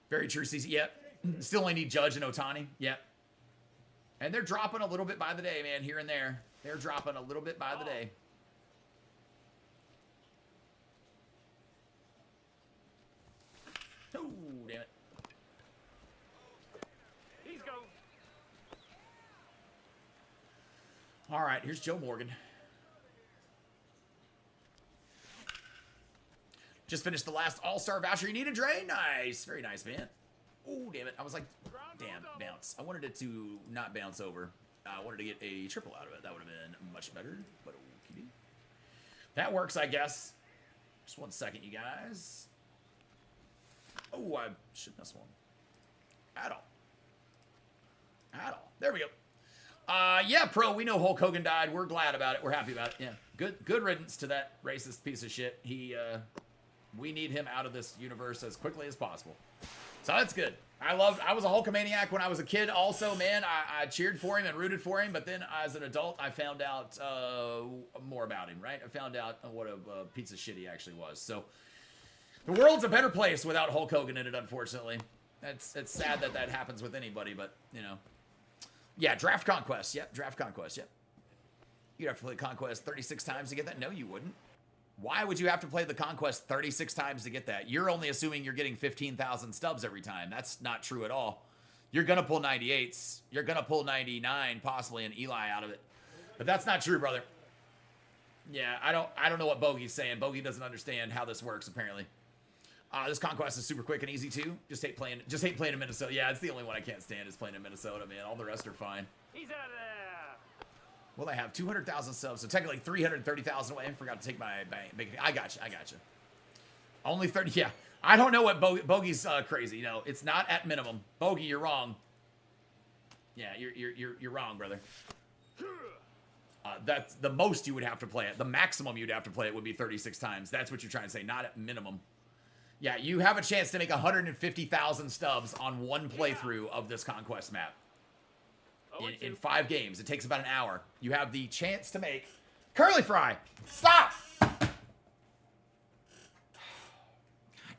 Very true, CC. Yep. Still only need Judge and Ohtani. Yep. And they're dropping a little bit by the day, man, here and there. They're dropping a little bit by the day. Oh, damn it. He's gone. All right, here's Joe Morgan. Just finished the last All-Star voucher you needed, Dre. Nice. Very nice, man. Oh, damn it. I was like, damn, bounce. I wanted it to not bounce over. I wanted to get a triple out of it. That would have been much better. But okay. That works, I guess. Just 1 second, you guys. Oh, I shouldn't have swung. At all. At all. There we go. Yeah, Pro, we know Hulk Hogan died. We're glad about it. We're happy about it. Yeah. Good riddance to that racist piece of shit. We need him out of this universe as quickly as possible. So that's good. I was a Hulkamaniac when I was a kid also, man. I cheered for him and rooted for him, but then as an adult, I found out more about him, right? I found out what a piece of shit he actually was. So the world's a better place without Hulk Hogan in it, unfortunately. It's sad that happens with anybody, but, you know. Yeah, Draft Conquest. Yep, Draft Conquest, yep. You'd have to play Conquest 36 times to get that? No, you wouldn't. Why would you have to play the Conquest 36 times to get that? You're only assuming you're getting 15,000 stubs every time. That's not true at all. You're going to pull 98s. You're going to pull 99, possibly, and Eli out of it. But that's not true, brother. Yeah, I don't know what Bogey's saying. Bogey doesn't understand how this works, apparently. This Conquest is super quick and easy, too. Just hate playing in Minnesota. Yeah, it's the only one I can't stand is playing in Minnesota, man. All the rest are fine. He's out of there. Well, they have 200,000 subs, so technically 330,000 away. I forgot to take my bank. I got you. Only 30. Yeah, I don't know what Bogey's crazy. You know, it's not at minimum. Bogey, you're wrong. Yeah, you're wrong, brother. That's the most you would have to play it. The maximum you'd have to play it would be 36 times. That's what you're trying to say, not at minimum. Yeah, you have a chance to make 150,000 stubs on one playthrough of this Conquest map. In 5 games. It takes about an hour. You have the chance to make... Curly Fry! Stop! God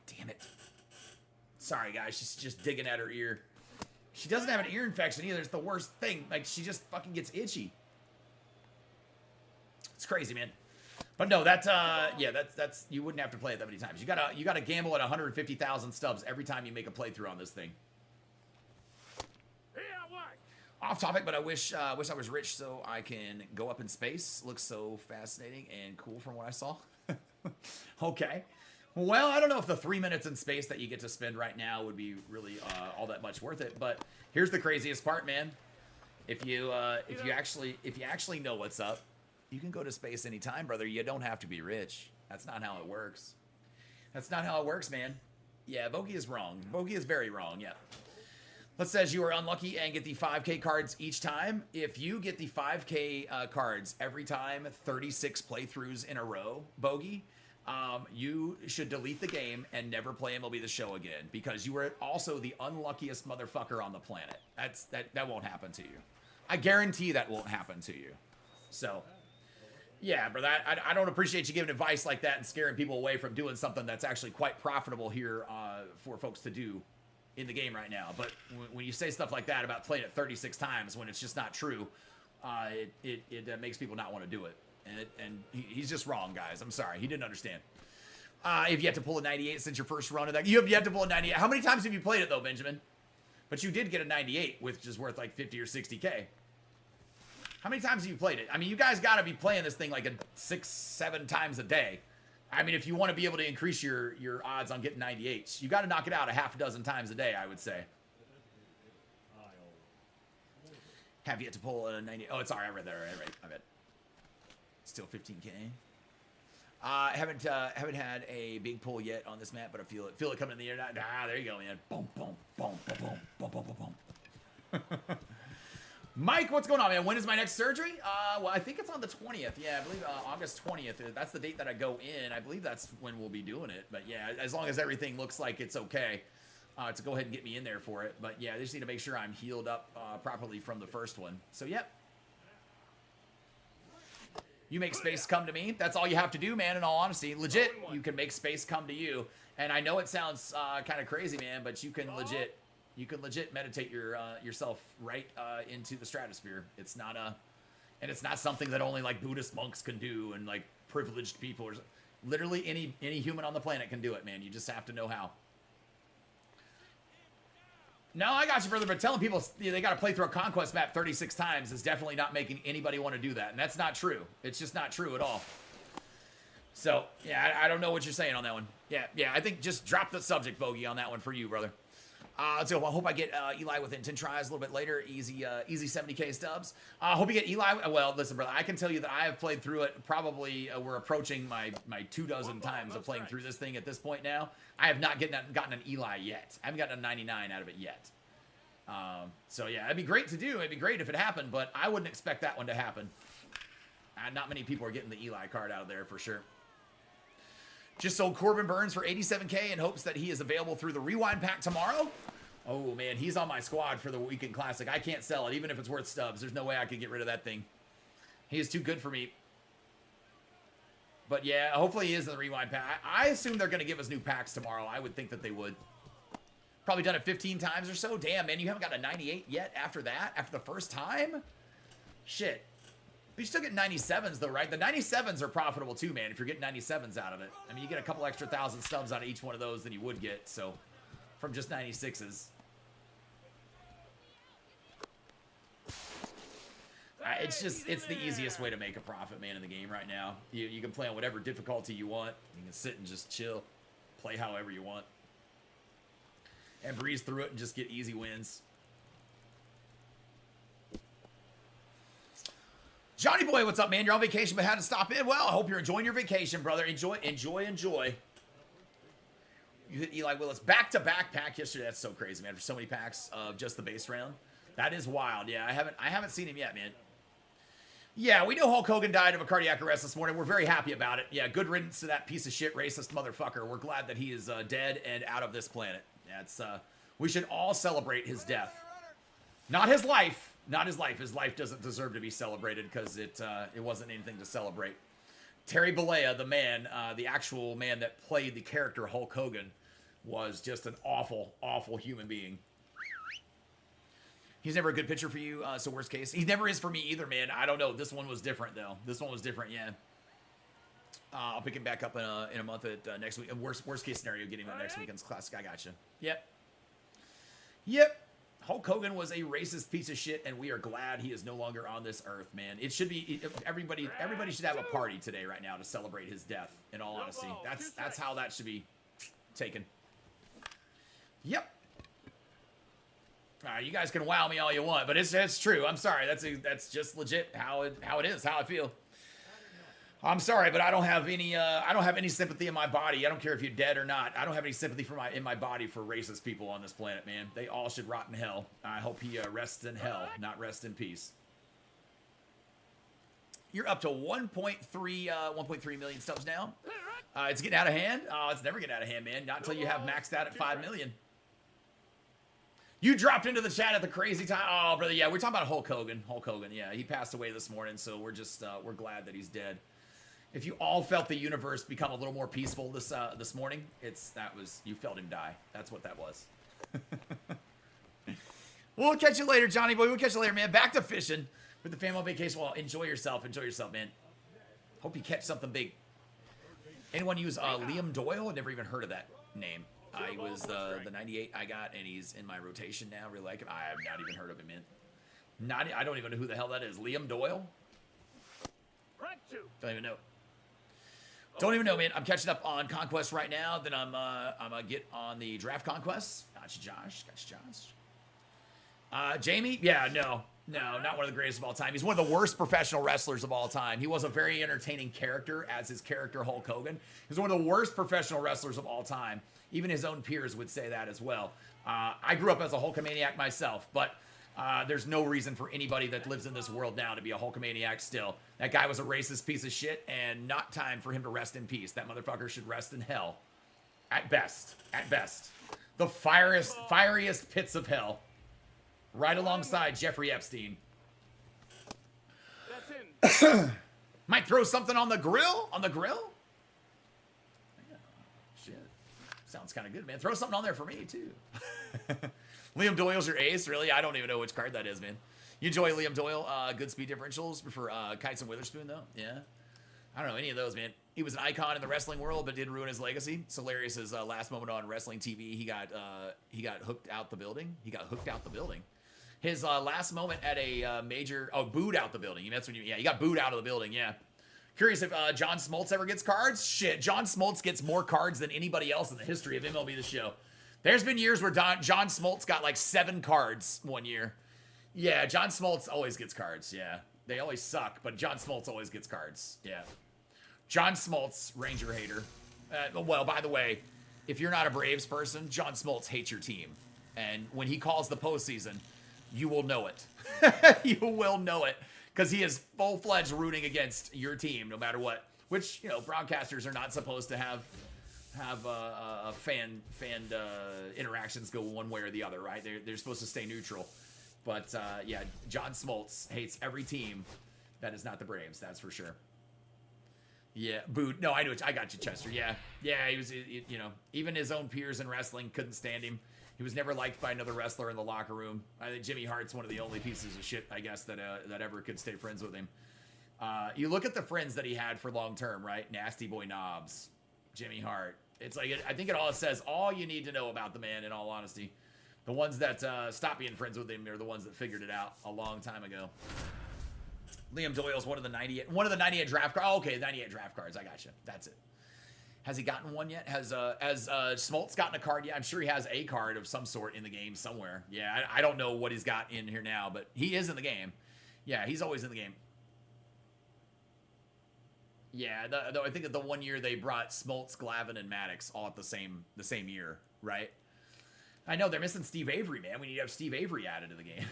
damn it. Sorry, guys. She's just digging at her ear. She doesn't have an ear infection either. It's the worst thing. Like, she just fucking gets itchy. It's crazy, man. But no, that's you wouldn't have to play it that many times. You gotta gamble at 150,000 stubs every time you make a playthrough on this thing. Off topic, but I wish I was rich so I can go up in space. Looks so fascinating and cool from what I saw. Okay. Well, I don't know if the 3 minutes in space that you get to spend right now would be really all that much worth it. But here's the craziest part, man. If you actually know what's up, you can go to space anytime, brother. You don't have to be rich. That's not how it works. That's not how it works, man. Yeah, Bogey is wrong. Bogey is very wrong. Yeah. Let's says you are unlucky and get the 5K cards each time. If you get the 5K cards every time, 36 playthroughs in a row, Bogey, you should delete the game and never play MLB The Show again because you are also the unluckiest motherfucker on the planet. That won't happen to you. I guarantee that won't happen to you. So, yeah, brother, I don't appreciate you giving advice like that and scaring people away from doing something that's actually quite profitable here for folks to do in the game right now. But when you say stuff like that about playing it 36 times when it's just not true, it makes people not want to do it. And he's just wrong, guys. I'm sorry. He didn't understand. If you have to pull a 98 since your first run of that, you have to pull a 98. How many times have you played it though, Benjamin? But you did get a 98, which is worth like 50 or 60K. How many times have you played it? I mean, you guys got to be playing this thing like 6-7 times a day. I mean, if you want to be able to increase your odds on getting 98s, you got to knock it out a half a dozen times a day, I would say. Have yet to pull a 90. Oh, it's all right. I read that. All right. I bet. Still 15K. Haven't had a big pull yet on this map, but I feel it coming in the air. There you go, man. Boom, boom, boom, boom, boom, boom, boom, boom. Mike, what's going on, man? When is my next surgery? Well, I think it's on the 20th. Yeah, I believe August 20th. That's the date that I go in. I believe that's when we'll be doing it. But yeah, as long as everything looks like it's okay, to go ahead and get me in there for it. But yeah, I just need to make sure I'm healed up properly from the first one. So yep. You make space come to me. That's all you have to do, man, in all honesty. Legit, you can make space come to you. And I know it sounds kind of crazy, man, but you can legit meditate yourself right into the stratosphere. It's not something that only like Buddhist monks can do and like privileged people or literally any human on the planet can do it, man. You just have to know how. No, I got you, brother, but telling people they got to play through a Conquest map 36 times is definitely not making anybody want to do that, and that's not true. It's just not true at all. So, yeah, I don't know what you're saying on that one. Yeah, I think just drop the subject, Bogey, on that one for you, brother. So I hope I get Eli within 10 tries a little bit later. Easy 70K stubs. Hope you get Eli. Well, listen, brother, I can tell you that I have played through it. Probably we're approaching my 24 times of playing through this thing at this point now. I have not gotten an Eli yet. I haven't gotten a 99 out of it yet. So yeah, it'd be great to do. It'd be great if it happened, but I wouldn't expect that one to happen. Not many people are getting the Eli card out of there for sure. Just sold Corbin Burns for 87K in hopes that he is available through the Rewind pack tomorrow. Oh, man, he's on my squad for the Weekend Classic. I can't sell it, even if it's worth stubs. There's no way I could get rid of that thing. He is too good for me. But, yeah, hopefully he is in the Rewind pack. I assume they're going to give us new packs tomorrow. I would think that they would. Probably done it 15 times or so. Damn, man, you haven't got a 98 yet after that? After the first time? Shit. But you still get 97s, though, right? The 97s are profitable, too, man, if you're getting 97s out of it. I mean, you get a couple extra 1,000 stubs out of each one of those than you would get, so, from just 96s. It's the easiest way to make a profit, man, in the game right now. You can play on whatever difficulty you want. You can sit and just chill, play however you want, and breeze through it and just get easy wins. Johnny Boy, what's up, man? You're on vacation but had to stop in. Well, I hope you're enjoying your vacation, brother. Enjoy, enjoy, enjoy. You hit Eli Willis back-to-back pack yesterday. That's so crazy, man. For so many packs of just the base round. That is wild. Yeah, I haven't seen him yet, man. Yeah, we know Hulk Hogan died of a cardiac arrest this morning. We're very happy about it. Yeah, good riddance to that piece of shit racist motherfucker. We're glad that he is dead and out of this planet. Yeah, it's we should all celebrate his death. Not his life. Not his life. His life doesn't deserve to be celebrated because it wasn't anything to celebrate. Terry Bollea, the man, the actual man that played the character Hulk Hogan, was just an awful, awful human being. He's never a good pitcher for you, so worst case. He never is for me either, man. I don't know. This one was different, though. This one was different, yeah. I'll pick him back up in a month at next week. Worst case scenario, get him at next weekend's Classic. I gotcha. Yep. Yep. Hulk Hogan was a racist piece of shit, and we are glad he is no longer on this earth, man. It should be everybody should have a party today, right now, to celebrate his death. In all honesty, that's how that should be taken. Yep. You guys can wow me all you want, but it's true. I'm sorry. That's just legit how it is, how I feel. I'm sorry, but I don't have any sympathy in my body. I don't care if you're dead or not. I don't have any sympathy in my body for racist people on this planet, man. They all should rot in hell. I hope he rests in hell, not rest in peace. You're up to 1.3 million stubs now. It's getting out of hand. Oh, it's never getting out of hand, man. Not until you have maxed out at 5 million. You dropped into the chat at the crazy time. Oh, brother, yeah, we're talking about Hulk Hogan. Hulk Hogan, yeah, he passed away this morning, so we're just we're glad that he's dead. If you all felt the universe become a little more peaceful this morning, you felt him die. That's what that was. We'll catch you later, Johnny boy. We'll catch you later, man. Back to fishing with the family vacation. Well, enjoy yourself, man. Hope you catch something big. Anyone use Liam Doyle? I've never even heard of that name. He was the 98 I got, and he's in my rotation now. Really like him. I have not even heard of him, man. I don't even know who the hell that is. Liam Doyle? Don't even know. Don't even know, man. I'm catching up on Conquest right now. Then I'm gonna get on the draft Conquest. Gotcha, Josh. Jamie? Yeah, no, not one of the greatest of all time. He's one of the worst professional wrestlers of all time. He was a very entertaining character as his character Hulk Hogan. He's one of the worst professional wrestlers of all time. Even his own peers would say that as well. I grew up as a Hulkamaniac myself, but there's no reason for anybody that lives in this world now to be a Hulkamaniac still. That guy was a racist piece of shit, and not time for him to rest in peace. That motherfucker should rest in hell. At best. At best. The fieriest pits of hell. Right alongside Jeffrey Epstein. That's in. Might throw something on the grill? On the grill? Yeah. Shit. Sounds kind of good, man. Throw something on there for me, too. Liam Doyle's your ace? Really? I don't even know which card that is, man. You enjoy Liam Doyle? Good speed differentials for Kites and Witherspoon, though? Yeah. I don't know any of those, man. He was an icon in the wrestling world, but did ruin his legacy. Hilarious. Last moment on wrestling TV, he got hooked out the building. His last moment at a booed out the building. That's when he got booed out of the building. Yeah. Curious if John Smoltz ever gets cards. Shit, John Smoltz gets more cards than anybody else in the history of MLB The Show. There's been years where John Smoltz got like 7 cards one year. Yeah, John Smoltz always gets cards. Yeah, they always suck, but John Smoltz always gets cards. Yeah. John Smoltz, Ranger hater. Well, by the way, if you're not a Braves person, John Smoltz hates your team. And when he calls the postseason, you will know it. You will know it. Because he is full-fledged rooting against your team, no matter what. Which, broadcasters are not supposed to have fan interactions go one way or the other, right? They're supposed to stay neutral. But, yeah, John Smoltz hates every team that is not the Braves, that's for sure. Yeah, booed. No, I knew it. I got you, Chester. Yeah, he was, even his own peers in wrestling couldn't stand him. He was never liked by another wrestler in the locker room. I think Jimmy Hart's one of the only pieces of shit, I guess, that ever could stay friends with him. You look at the friends that he had for long term, right? Nasty Boy Knobs, Jimmy Hart. It's like, I think it all says all you need to know about the man, in all honesty. The ones that stopped being friends with him are the ones that figured it out a long time ago. Liam Doyle's one of the 98 draft cards. Oh, okay, 98 draft cards. I got you. That's it. Has he gotten one yet? Has Smoltz gotten a card yet? I'm sure he has a card of some sort in the game somewhere. Yeah, I don't know what he's got in here now, but he is in the game. Yeah, he's always in the game. Yeah, though I think that the one year they brought Smoltz, Glavin, and Maddox all at the same year, right? I know they're missing Steve Avery, man. We need to have Steve Avery added to the game.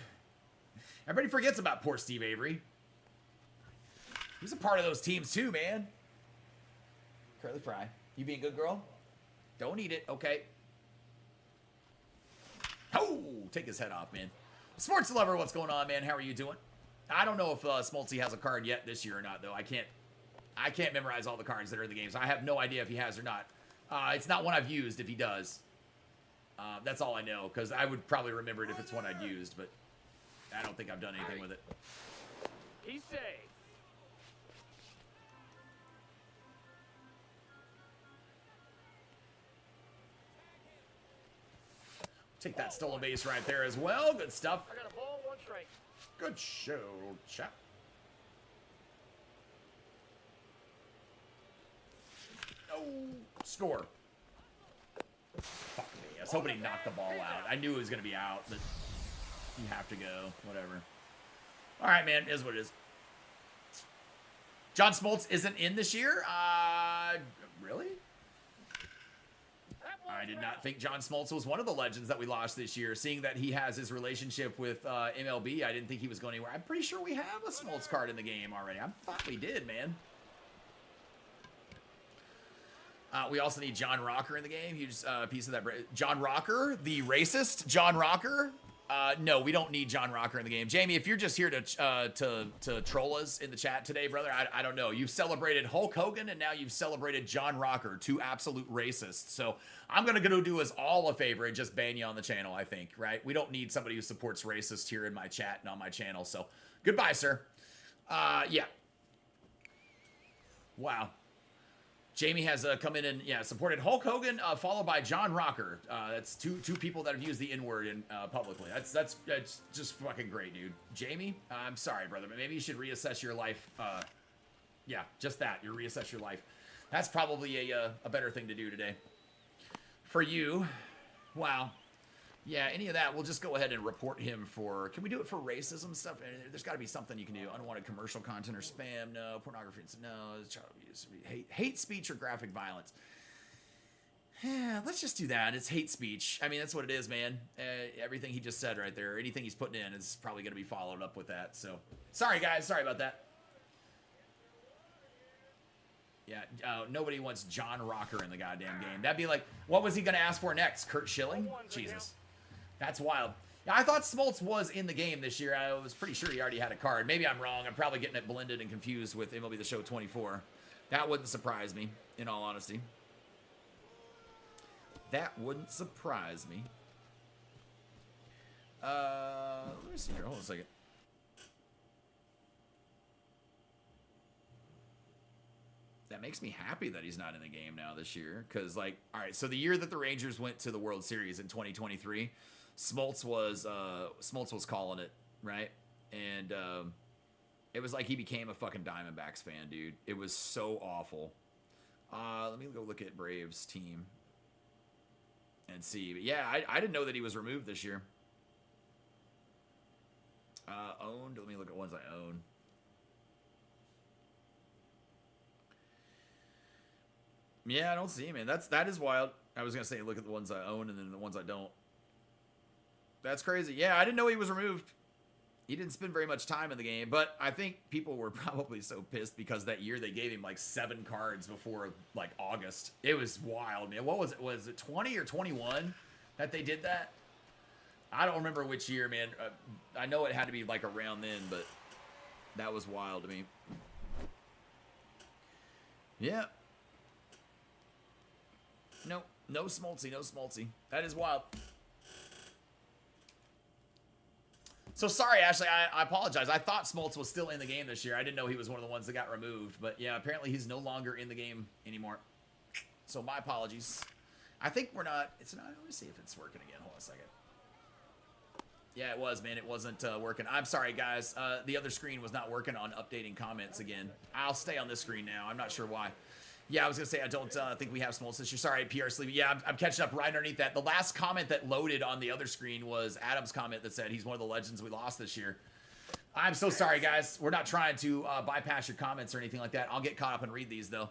Everybody forgets about poor Steve Avery. He's a part of those teams too, man. Curly fry. You being a good girl? Don't eat it, okay? Oh, take his head off, man. Sports lover, what's going on, man? How are you doing? I don't know if Smoltzy has a card yet this year or not, though. I can't memorize all the cards that are in the game, so I have no idea if he has or not. It's not one I've used if he does. That's all I know, because I would probably remember it if it's one I'd used, but I don't think I've done anything with it. He's safe. Take that stolen base right there as well. Good stuff. I got a ball, 1 strike. Good show, chap. Oh, score. Fuck me. I was hoping he knocked the ball out. I knew it was going to be out, but you have to go. Whatever. All right, man. It is what it is. John Smoltz isn't in this year? Really? I did not think John Smoltz was one of the legends that we lost this year. Seeing that he has his relationship with MLB, I didn't think he was going anywhere. I'm pretty sure we have a Smoltz card in the game already. I thought we did, man. We also need John Rocker in the game. Huge piece of that. John Rocker, the racist John Rocker. No, we don't need John Rocker in the game. Jamie, if you're just here to troll us in the chat today, brother, I don't know. You've celebrated Hulk Hogan, and now you've celebrated John Rocker, 2 absolute racists. So I'm going to go do us all a favor and just ban you on the channel, I think, right? We don't need somebody who supports racists here in my chat and on my channel. So goodbye, sir. Yeah. Wow. Jamie has come in and, yeah, supported Hulk Hogan, followed by John Rocker. That's two people that have used the N-word in publicly. That's just fucking great, dude. Jamie, I'm sorry, brother, but maybe you should reassess your life. Yeah, just that. You reassess your life. That's probably a better thing to do today. For you, wow. Yeah, any of that, we'll just go ahead and report him for... Can we do it for racism stuff? There's got to be something you can do. Unwanted commercial content or spam. No. Pornography. No. Child abuse. Hate speech or graphic violence. Yeah, let's just do that. It's hate speech. I mean, that's what it is, man. Everything he just said right there, anything he's putting in is probably going to be followed up with that. So, sorry, guys. Sorry about that. Yeah, nobody wants John Rocker in the goddamn game. That'd be like, what was he going to ask for next? Kurt Schilling? Jesus. That's wild. Yeah, I thought Smoltz was in the game this year. I was pretty sure he already had a card. Maybe I'm wrong. I'm probably getting it blended and confused with MLB The Show 24. That wouldn't surprise me, in all honesty. That wouldn't surprise me. Let me see here. Hold on a second. That makes me happy that he's not in the game now this year. Because, like, all right, so the year that the Rangers went to the World Series in 2023, Smoltz was calling it, right? And it was like he became a fucking Diamondbacks fan, dude. It was so awful. Let me go look at Braves team and see. But yeah, I didn't know that he was removed this year. Owned. Let me look at ones I own. Yeah, I don't see him, man. That is wild. I was gonna say look at the ones I own and then the ones I don't. That's crazy. Yeah, I didn't know he was removed. He didn't spend very much time in the game, but I think people were probably so pissed because that year they gave him like 7 cards before like August. It was wild, man. What was it? Was it 20 or 21 that they did that? I don't remember which year, man. I know it had to be like around then, but that was wild to me. Yeah. No Smoltzy, no Smoltzy. That is wild. So sorry, Ashley, I apologize. I thought Smoltz was still in the game this year. I didn't know he was one of the ones that got removed. But yeah, apparently he's no longer in the game anymore. So my apologies. I think we're not, it's not, let me see if it's working again. Hold on a second. Yeah, it was, man. It wasn't working. I'm sorry, guys. The other screen was not working on updating comments again. I'll stay on this screen now. I'm not sure why. Yeah, I was going to say, I don't think we have Smoltz this year. Sorry, PR Sleepy. Yeah, I'm catching up right underneath that. The last comment that loaded on the other screen was Adam's comment that said he's one of the legends we lost this year. I'm so sorry, guys. We're not trying to bypass your comments or anything like that. I'll get caught up and read these, though.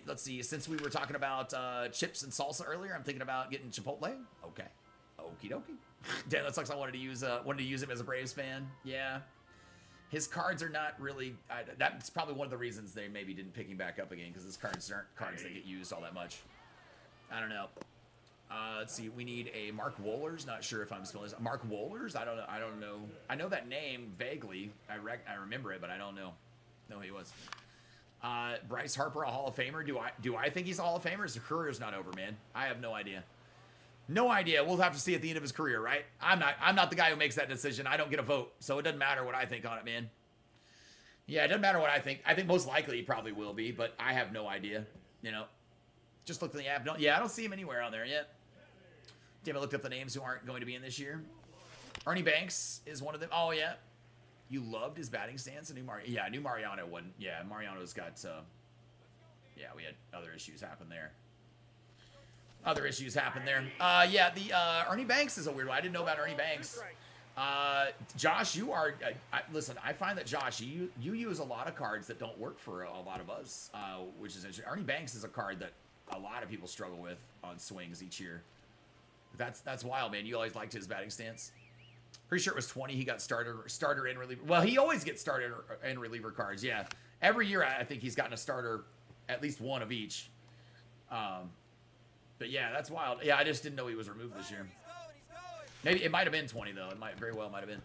Let's see. Since we were talking about chips and salsa earlier, I'm thinking about getting Chipotle. Okay. Okie dokie. Damn, that sucks. I wanted to use him as a Braves fan. Yeah. His cards are not really... that's probably one of the reasons they maybe didn't pick him back up again, because his cards aren't cards that get used all that much. I don't know. Let's see. We need a Mark Wohlers. Not sure if I'm spelling this. Mark Wohlers? I don't know. I know that name vaguely. I remember it, but I don't know who he was. Bryce Harper, a Hall of Famer. Do I think he's a Hall of Famer? His career's not over, man. I have no idea. No idea. We'll have to see at the end of his career, right? I'm not the guy who makes that decision. I don't get a vote, so it doesn't matter what I think on it, man. Yeah, it doesn't matter what I think. I think most likely he probably will be, but I have no idea. You know, just look at the app. I don't see him anywhere on there yet. Damn, I looked up the names who aren't going to be in this year. Ernie Banks is one of them. Oh yeah, you loved his batting stance. I knew Mariano wouldn't. Yeah, Mariano's got. Yeah, we had other issues happen there. Yeah, the Ernie Banks is a weird one. I didn't know about Ernie Banks. Josh, you are... listen, I find that, Josh, you use a lot of cards that don't work for a lot of us, which is interesting. Ernie Banks is a card that a lot of people struggle with on swings each year. That's wild, man. You always liked his batting stance. Pretty sure it was 20. He got starter and reliever. Well, he always gets starter and reliever cards, yeah. Every year, I think he's gotten a starter, at least one of each. But yeah, that's wild. Yeah, I just didn't know he was removed this year. Maybe it might have been 20 though. It might very well have been.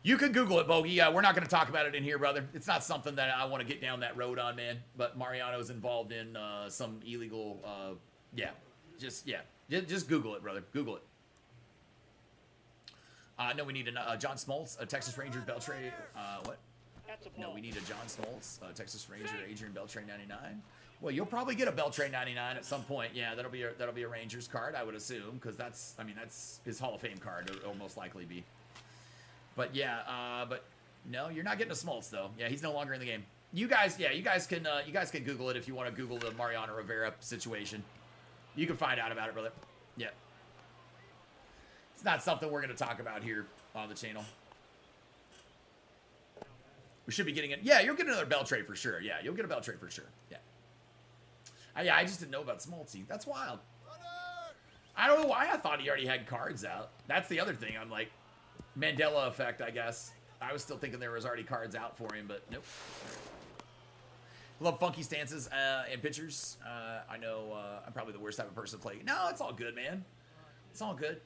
You can Google it, Bogey. We're not going to talk about it in here, brother. It's not something that I want to get down that road on, man. But Mariano's involved in some illegal. Just Google it, brother. Google it. No, we need a John Smoltz, a Texas Ranger Beltre. What? No, we need a John Smoltz, Texas Ranger Adrian Beltre 99. Well, you'll probably get a Beltre 99 at some point. Yeah, that'll be a Rangers card, I would assume, because that's his Hall of Fame card. It'll most likely be. But yeah, but no, you're not getting a Smoltz though. Yeah, he's no longer in the game. You guys can Google it if you want to Google the Mariano Rivera situation. You can find out about it, brother. Yeah, it's not something we're gonna talk about here on the channel. We should be getting it. Yeah, you'll get another Beltre for sure. Yeah, you'll get a Beltre for sure. Yeah. Yeah, I just didn't know about Smoltzy. That's wild. I don't know why I thought he already had cards out. That's the other thing. I'm like, Mandela effect, I guess. I was still thinking there was already cards out for him, but nope. Love funky stances and pitchers. I know I'm probably the worst type of person to play. No, it's all good, man. It's all good.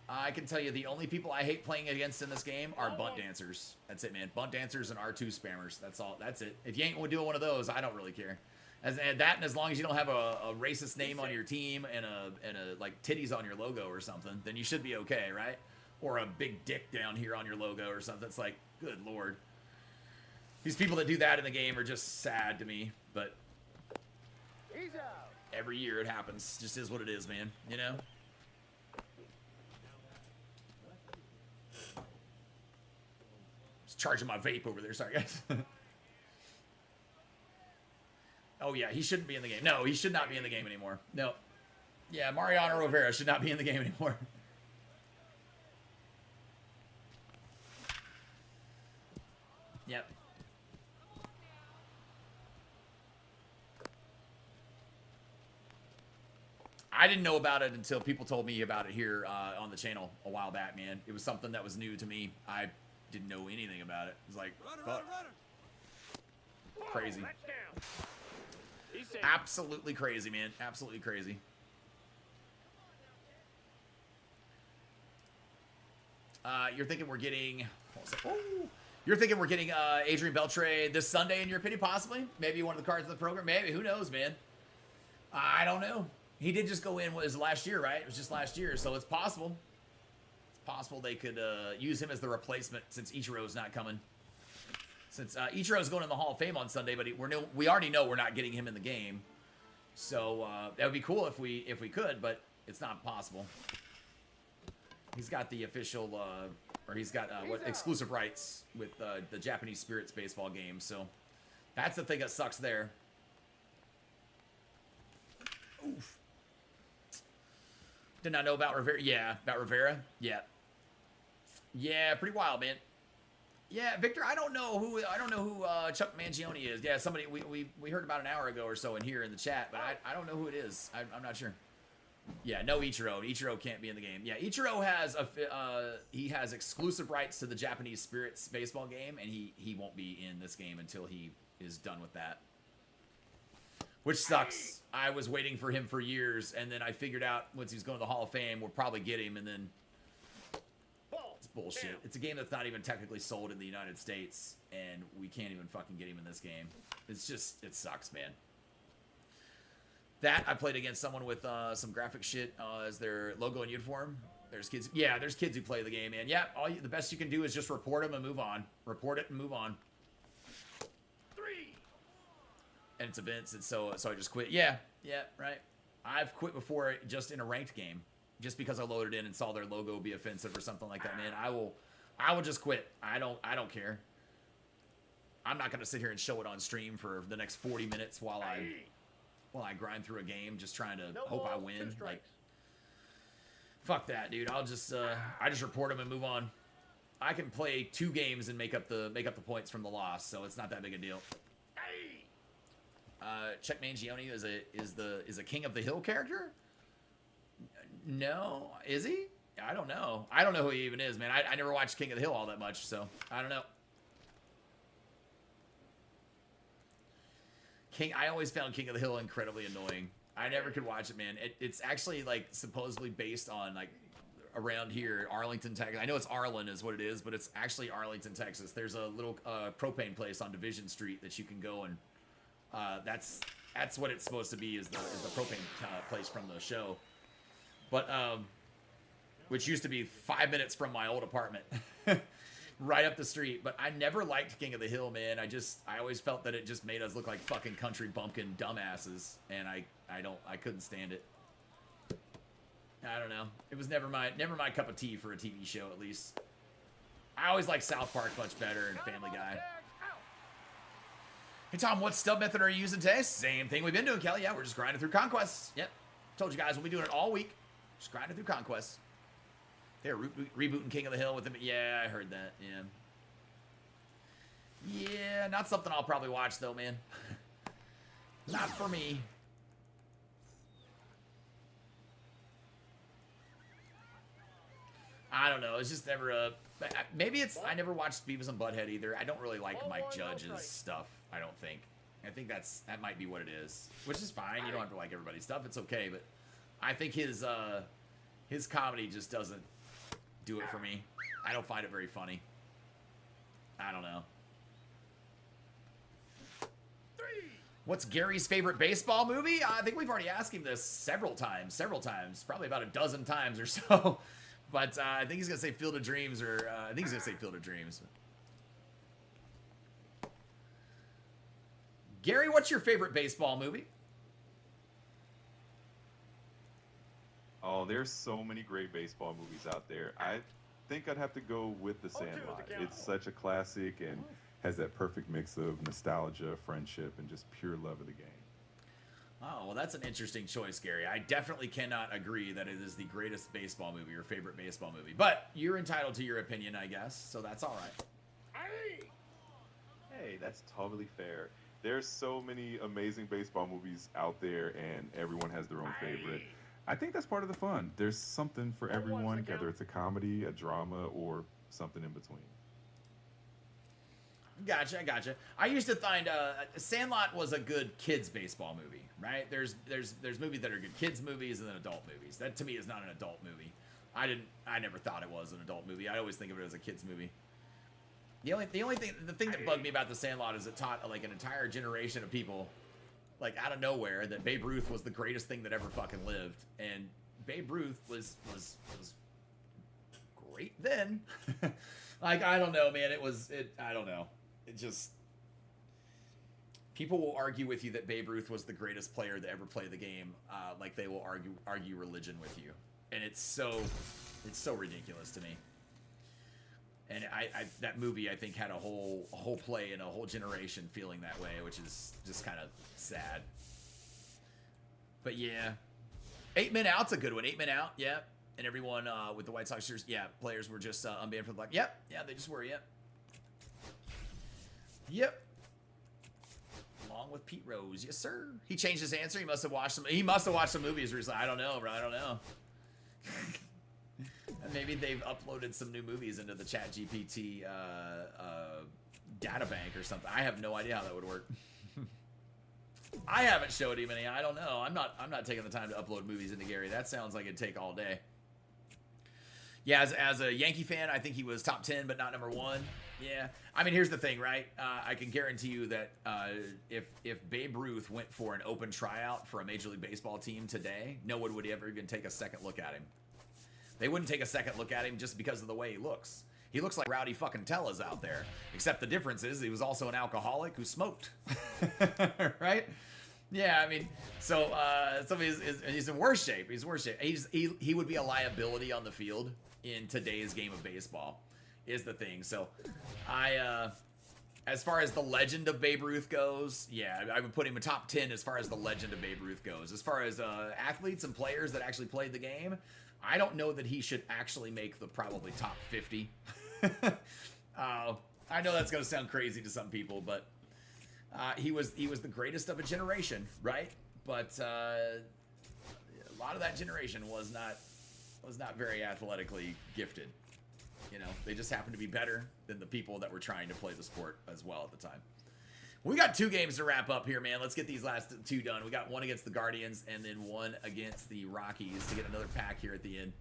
I can tell you the only people I hate playing against in this game are bunt dancers. That's it, man. Bunt dancers and R2 spammers. That's all. That's it. If you ain't doing one of those, I don't really care. And as long as you don't have a racist name on your team and a like titties on your logo or something, then you should be okay, right? Or a big dick down here on your logo or something. It's like, good lord. These people that do that in the game are just sad to me, but every year it happens. Just is what it is, man. You know? Charging my vape over there. Sorry, guys. Oh, yeah. He shouldn't be in the game. No, he should not be in the game anymore. No. Yeah, Mariano Rivera should not be in the game anymore. Yep. I didn't know about it until people told me about it here on the channel a while back, man. It was something that was new to me. I didn't know anything about it. It was like, fuck. Crazy. Absolutely crazy, man. Absolutely crazy. You're thinking we're getting... You're thinking we're getting Adrian Beltre this Sunday, in your opinion, possibly? Maybe one of the cards of the program? Maybe. Who knows, man? I don't know. He did just go in, what was it, last year, right? It was just last year, so it's possible. Possible they could use him as the replacement since Ichiro's not coming. Since Ichiro's going in the Hall of Fame on Sunday, but we already know we're not getting him in the game. So that would be cool if we could, but it's not possible. He's got the official, or he's got exclusive rights with the Japanese Spirits baseball game. So that's the thing that sucks there. Oof. Did not know about Rivera. Yeah, about Rivera. Yeah. Yeah, pretty wild, man. Yeah, Victor, I don't know who Chuck Mangione is. Yeah, somebody we heard about an hour ago or so in here in the chat, but I don't know who it is. I'm not sure. Yeah, no Ichiro. Ichiro can't be in the game. Yeah, Ichiro has he has exclusive rights to the Japanese Spirits baseball game, and he won't be in this game until he is done with that. Which sucks. I was waiting for him for years, and then I figured out once he's going to the Hall of Fame, we'll probably get him, and then it's bullshit. It's a game that's not even technically sold in the United States, and we can't even fucking get him in this game. It's just, it sucks, man. That, I played against someone with some graphic shit as their logo and uniform. There's kids, yeah, there's kids who play the game, man. Yeah, the best you can do is just report them and move on. Report it and move on. And it's events, and so I just quit. Yeah, right. I've quit before just in a ranked game, just because I loaded in and saw their logo be offensive or something like that. Man, I will just quit. I don't care. I'm not gonna sit here and show it on stream for the next 40 minutes while I grind through a game, just trying to hope I win. Like, fuck that, dude. I just report them and move on. I can play 2 games and make up the points from the loss, so it's not that big a deal. Chuck Mangione is a King of the Hill character? No, is he? I don't know. I don't know who he even is, man. I never watched King of the Hill all that much, so I don't know. I always found King of the Hill incredibly annoying. I never could watch it, man. It's actually like supposedly based on like around here, Arlington, Texas. I know it's Arlen is what it is, but it's actually Arlington, Texas. There's a little propane place on Division Street that you can go and that's what it's supposed to be is the propane place from the show, but which used to be 5 minutes from my old apartment, right up the street. But I never liked King of the Hill, man. I always felt that it just made us look like fucking country bumpkin dumbasses, and I couldn't stand it. I don't know. It was never my cup of tea for a TV show, at least. I always liked South Park much better and Family Guy. Hey, Tom, what stub method are you using today? Same thing we've been doing, Kelly. Yeah, we're just grinding through Conquest. Yep. Told you guys we'll be doing it all week. Just grinding through Conquest. They're rebooting King of the Hill with them. Yeah, I heard that. Yeah. Yeah, not something I'll probably watch, though, man. Not for me. I don't know. It's just never a... Maybe it's... I never watched Beavis and Butthead either. I don't really like Mike Judge's stuff, I don't think. I think that might be what it is. Which is fine. You don't have to like everybody's stuff. It's okay, but I think his comedy just doesn't do it for me. I don't find it very funny. I don't know. What's Gary's favorite baseball movie? I think we've already asked him this several times. Probably about a dozen times or so. But I think he's going to say Field of Dreams, or I think he's going to say Field of Dreams. Gary, what's your favorite baseball movie? Oh, there's so many great baseball movies out there. I think I'd have to go with The Sandlot. It's such a classic and has that perfect mix of nostalgia, friendship, and just pure love of the game. Oh, well, that's an interesting choice, Gary. I definitely cannot agree that it is the greatest baseball movie or favorite baseball movie. But you're entitled to your opinion, I guess, so that's all right. Hey, that's totally fair. There's so many amazing baseball movies out there, and everyone has their own favorite. I think that's part of the fun. There's something for everyone, whether it's a comedy, a drama, or something in between. Gotcha. I used to find Sandlot was a good kids baseball movie, right? There's movies that are good kids movies and then adult movies. That to me is not an adult movie. I never thought it was an adult movie. I always think of it as a kids movie. The thing that bugged me about The Sandlot is it taught like an entire generation of people, like out of nowhere, that Babe Ruth was the greatest thing that ever fucking lived, and Babe Ruth was great then. Like, I don't know, man. I don't know. It just, people will argue with you that Babe Ruth was the greatest player to ever play the game, like they will argue religion with you, and it's so ridiculous to me. And that movie, I think, had a whole play and a whole generation feeling that way, which is just kind of sad. But yeah, 8 men out's a good one. 8 men out, yeah. And everyone with the White Sox shirts, yeah, players were just unbanned for the black. Yep, yeah, they just were, yep. Yep. Along with Pete Rose, yes sir. He changed his answer. He must have watched some movies recently. I don't know, bro. I don't know. Maybe they've uploaded some new movies into the ChatGPT data bank or something. I have no idea how that would work. I haven't showed him any. I don't know. I'm not taking the time to upload movies into Gary. That sounds like it'd take all day. Yeah, as a Yankee fan, I think he was top 10, but not number 1. Yeah. I mean, here's the thing, right? I can guarantee you that if Babe Ruth went for an open tryout for a Major League Baseball team today, no one would ever even take a second look at him. They wouldn't take a second look at him just because of the way he looks. He looks like Rowdy fucking Tellas out there. Except the difference is he was also an alcoholic who smoked. Right? Yeah, I mean, so he's in worse shape. He's in worse shape. He would be a liability on the field in today's game of baseball, is the thing. So as far as the legend of Babe Ruth goes, yeah, I would put him in top 10 as far as the legend of Babe Ruth goes. As far as athletes and players that actually played the game, I don't know that he should actually make the probably top 50. I know that's going to sound crazy to some people, but he was the greatest of a generation, right? But a lot of that generation was not very athletically gifted. You know, they just happened to be better than the people that were trying to play the sport as well at the time. We got 2 games to wrap up here, man. Let's get these last 2 done. We got one against the Guardians and then one against the Rockies to get another pack here at the end.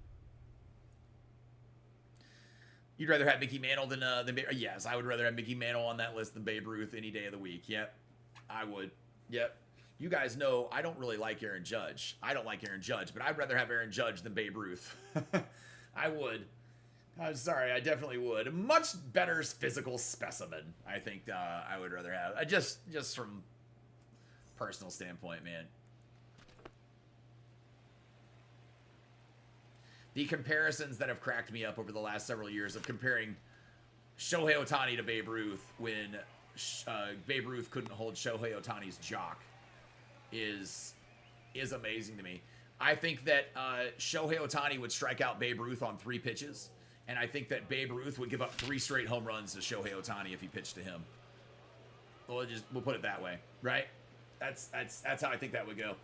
You'd rather have Mickey Mantle than Babe? Yes, I would rather have Mickey Mantle on that list than Babe Ruth any day of the week. Yep, I would. Yep. You guys know I don't really like Aaron Judge. I don't like Aaron Judge, but I'd rather have Aaron Judge than Babe Ruth. I would. I'm sorry, I definitely would. A much better physical specimen, I think I would rather have. Just from personal standpoint, man. The comparisons that have cracked me up over the last several years of comparing Shohei Ohtani to Babe Ruth when Babe Ruth couldn't hold Shohei Ohtani's jock is amazing to me. I think that Shohei Ohtani would strike out Babe Ruth on 3 pitches. And I think that Babe Ruth would give up 3 straight home runs to Shohei Ohtani if he pitched to him. We'll put it that way, right? That's how I think that would go.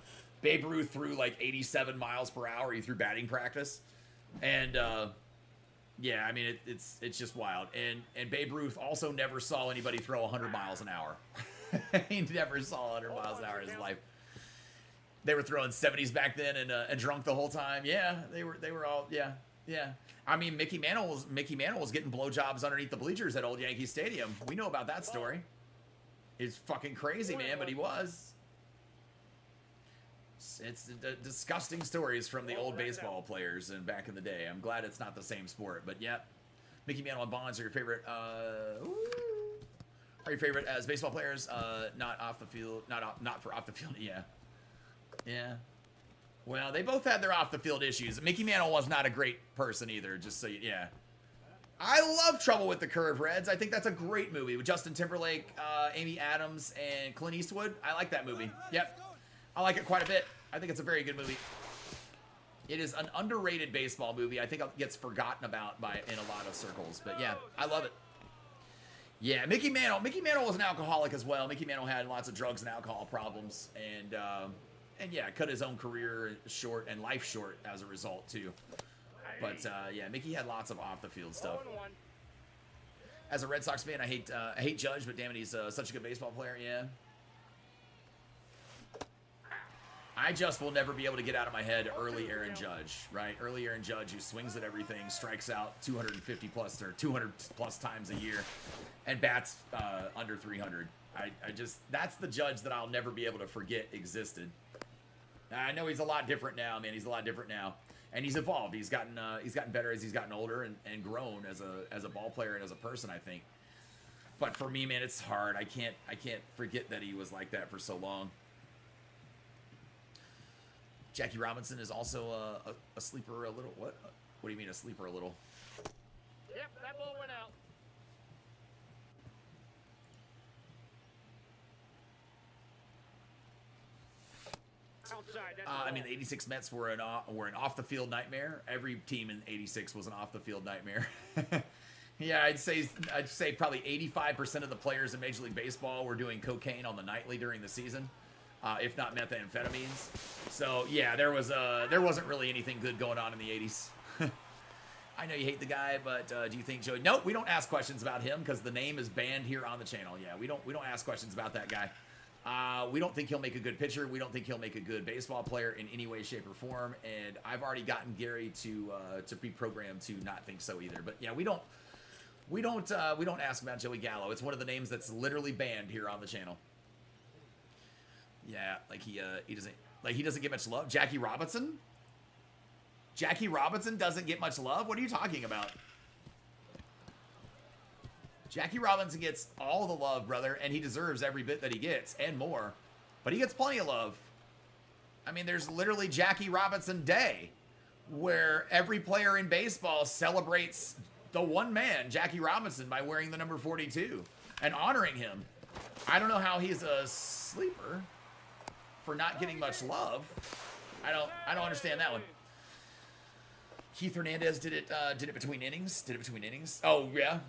Babe Ruth threw like 87 miles per hour. He threw batting practice, and yeah, I mean it's just wild. And Babe Ruth also never saw anybody throw 100 miles an hour. He never saw 100 miles an hour in his life. They were throwing 70s back then and drunk the whole time. Yeah, they were all yeah. I mean, Mickey Mantle was getting blowjobs underneath the bleachers at Old Yankee Stadium. We know about that story. It's fucking crazy, man, but he was. It's disgusting stories from the old baseball players and back in the day. I'm glad it's not the same sport, but yeah. Mickey Mantle and Bonds are your favorite. Are your favorite as baseball players? Not off the field. Not for off the field. Yeah. Yeah. Well, they both had their off-the-field issues. Mickey Mantle was not a great person either, just so you, yeah. I love Trouble with the Curve, Reds. I think that's a great movie with Justin Timberlake, Amy Adams, and Clint Eastwood. I like that movie. Yep. I like it quite a bit. I think it's a very good movie. It is an underrated baseball movie. I think it gets forgotten about in a lot of circles, but yeah, I love it. Yeah, Mickey Mantle was an alcoholic as well. Mickey Mantle had lots of drugs and alcohol problems, and yeah, cut his own career short and life short as a result too. But yeah, Mickey had lots of off the field stuff. As a Red Sox fan, I hate Judge, but damn it, he's such a good baseball player. Yeah. I just will never be able to get out of my head early Aaron Judge, right? Early Aaron Judge who swings at everything, strikes out 250 plus or 200 plus times a year, and bats under 300. I just, that's the Judge that I'll never be able to forget existed. I know he's a lot different now, man. He's a lot different now, and he's evolved. He's gotten better as he's gotten older and grown as a ball player and as a person, I think. But for me, man, it's hard. I can't forget that he was like that for so long. Jackie Robinson is also a sleeper a little. What do you mean a sleeper a little? Yep, that ball went out. Outside, that's I mean, the 86 Mets were an off-the-field nightmare. Every team in 86 was an off-the-field nightmare. Yeah, I'd say probably 85% of the players in Major League Baseball were doing cocaine on the nightly during the season, if not methamphetamines. So yeah, there wasn't really anything good going on in the 80s. I know you hate the guy, but do you think Joey? Nope, we don't ask questions about him because the name is banned here on the channel. Yeah, we don't ask questions about that guy. We don't think he'll make a good pitcher. We don't think he'll make a good baseball player in any way, shape, or form. And I've already gotten Gary to be programmed to not think so either. But yeah, we don't ask about Joey Gallo. It's one of the names that's literally banned here on the channel. Yeah, like he doesn't get much love. Jackie Robinson? Jackie Robinson doesn't get much love? What are you talking about? Jackie Robinson gets all the love, brother, and he deserves every bit that he gets and more. But he gets plenty of love. I mean, there's literally Jackie Robinson Day, where every player in baseball celebrates the one man, Jackie Robinson, by wearing the number 42 and honoring him. I don't know how he's a sleeper for not getting much love. I don't understand that one. Keith Hernandez did it between innings. Oh yeah.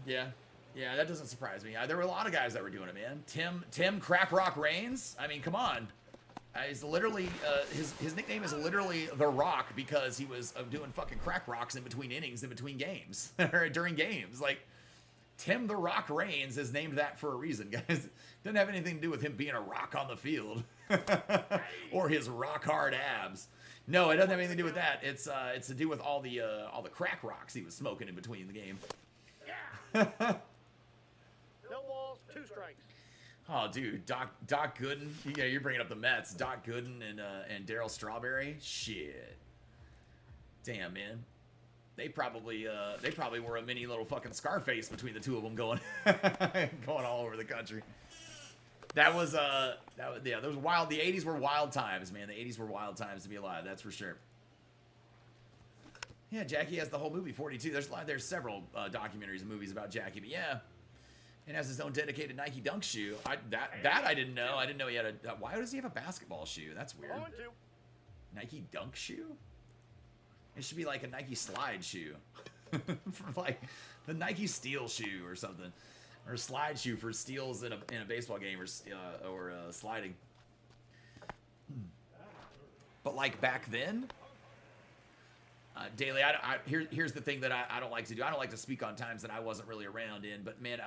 That doesn't surprise me. There were a lot of guys that were doing it, man. Tim Crack Rock Reigns. I mean, come on. He's literally his nickname is literally The Rock because he was doing fucking crack rocks in between innings, in between games, or during games. Like, Tim The Rock Reigns is named that for a reason, guys. Doesn't have anything to do with him being a rock on the field or his rock hard abs. No, it doesn't have anything to do with that. It's to do with all the crack rocks he was smoking in between the game. No balls, 2 strikes. Oh, dude, Doc Gooden. Yeah, you're bringing up the Mets. Doc Gooden and Darryl Strawberry. Shit. Damn, man. They probably were a mini little fucking Scarface between the two of them going all over the country. That was those wild. The 80s were wild times, man. The 80s were wild times to be alive. That's for sure. Yeah, Jackie has the whole movie 42. There's several documentaries and movies about Jackie, but yeah. And has his own dedicated Nike Dunk shoe. That I didn't know. I didn't know he had a. Why does he have a basketball shoe? That's weird. Nike Dunk shoe? It should be like a Nike slide shoe, for like the Nike Steel shoe or something, or a slide shoe for steals in a baseball game or sliding. But like back then. Daily, here's the thing that I don't like to do. I don't like to speak on times that I wasn't really around in. But man,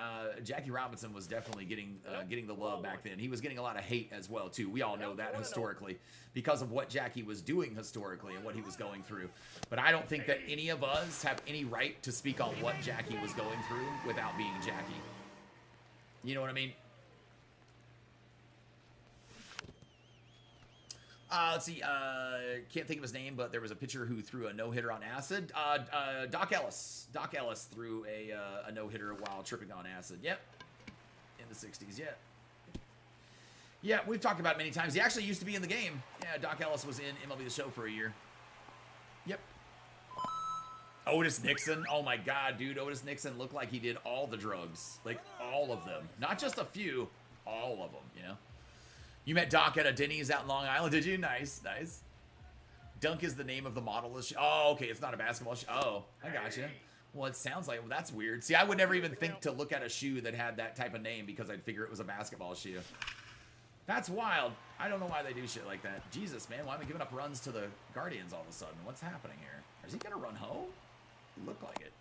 Jackie Robinson was definitely getting the love back then. He was getting a lot of hate as well too. We all know that historically because of what Jackie was doing historically and what he was going through. But I don't think that any of us have any right to speak on what Jackie was going through without being Jackie. You know what I mean? Let's see. Can't think of his name, but there was a pitcher who threw a no-hitter on acid. Doc Ellis. Doc Ellis threw a no-hitter while tripping on acid. Yep. In the 60s, yeah. Yeah, we've talked about it many times. He actually used to be in the game. Yeah, Doc Ellis was in MLB The Show for a year. Yep. Otis Nixon. Oh, my God, dude. Otis Nixon looked like he did all the drugs. Like, all of them. Not just a few. All of them, you know? You met Doc at a Denny's out in Long Island, did you? Nice, nice. Dunk is the name of the model. Oh, okay, it's not a basketball shoe. Oh, I gotcha. Well, it sounds like, well, that's weird. See, I would never even think to look at a shoe that had that type of name because I'd figure it was a basketball shoe. That's wild. I don't know why they do shit like that. Jesus, man, why am I giving up runs to the Guardians all of a sudden? What's happening here? Is he going to run home? Look like it.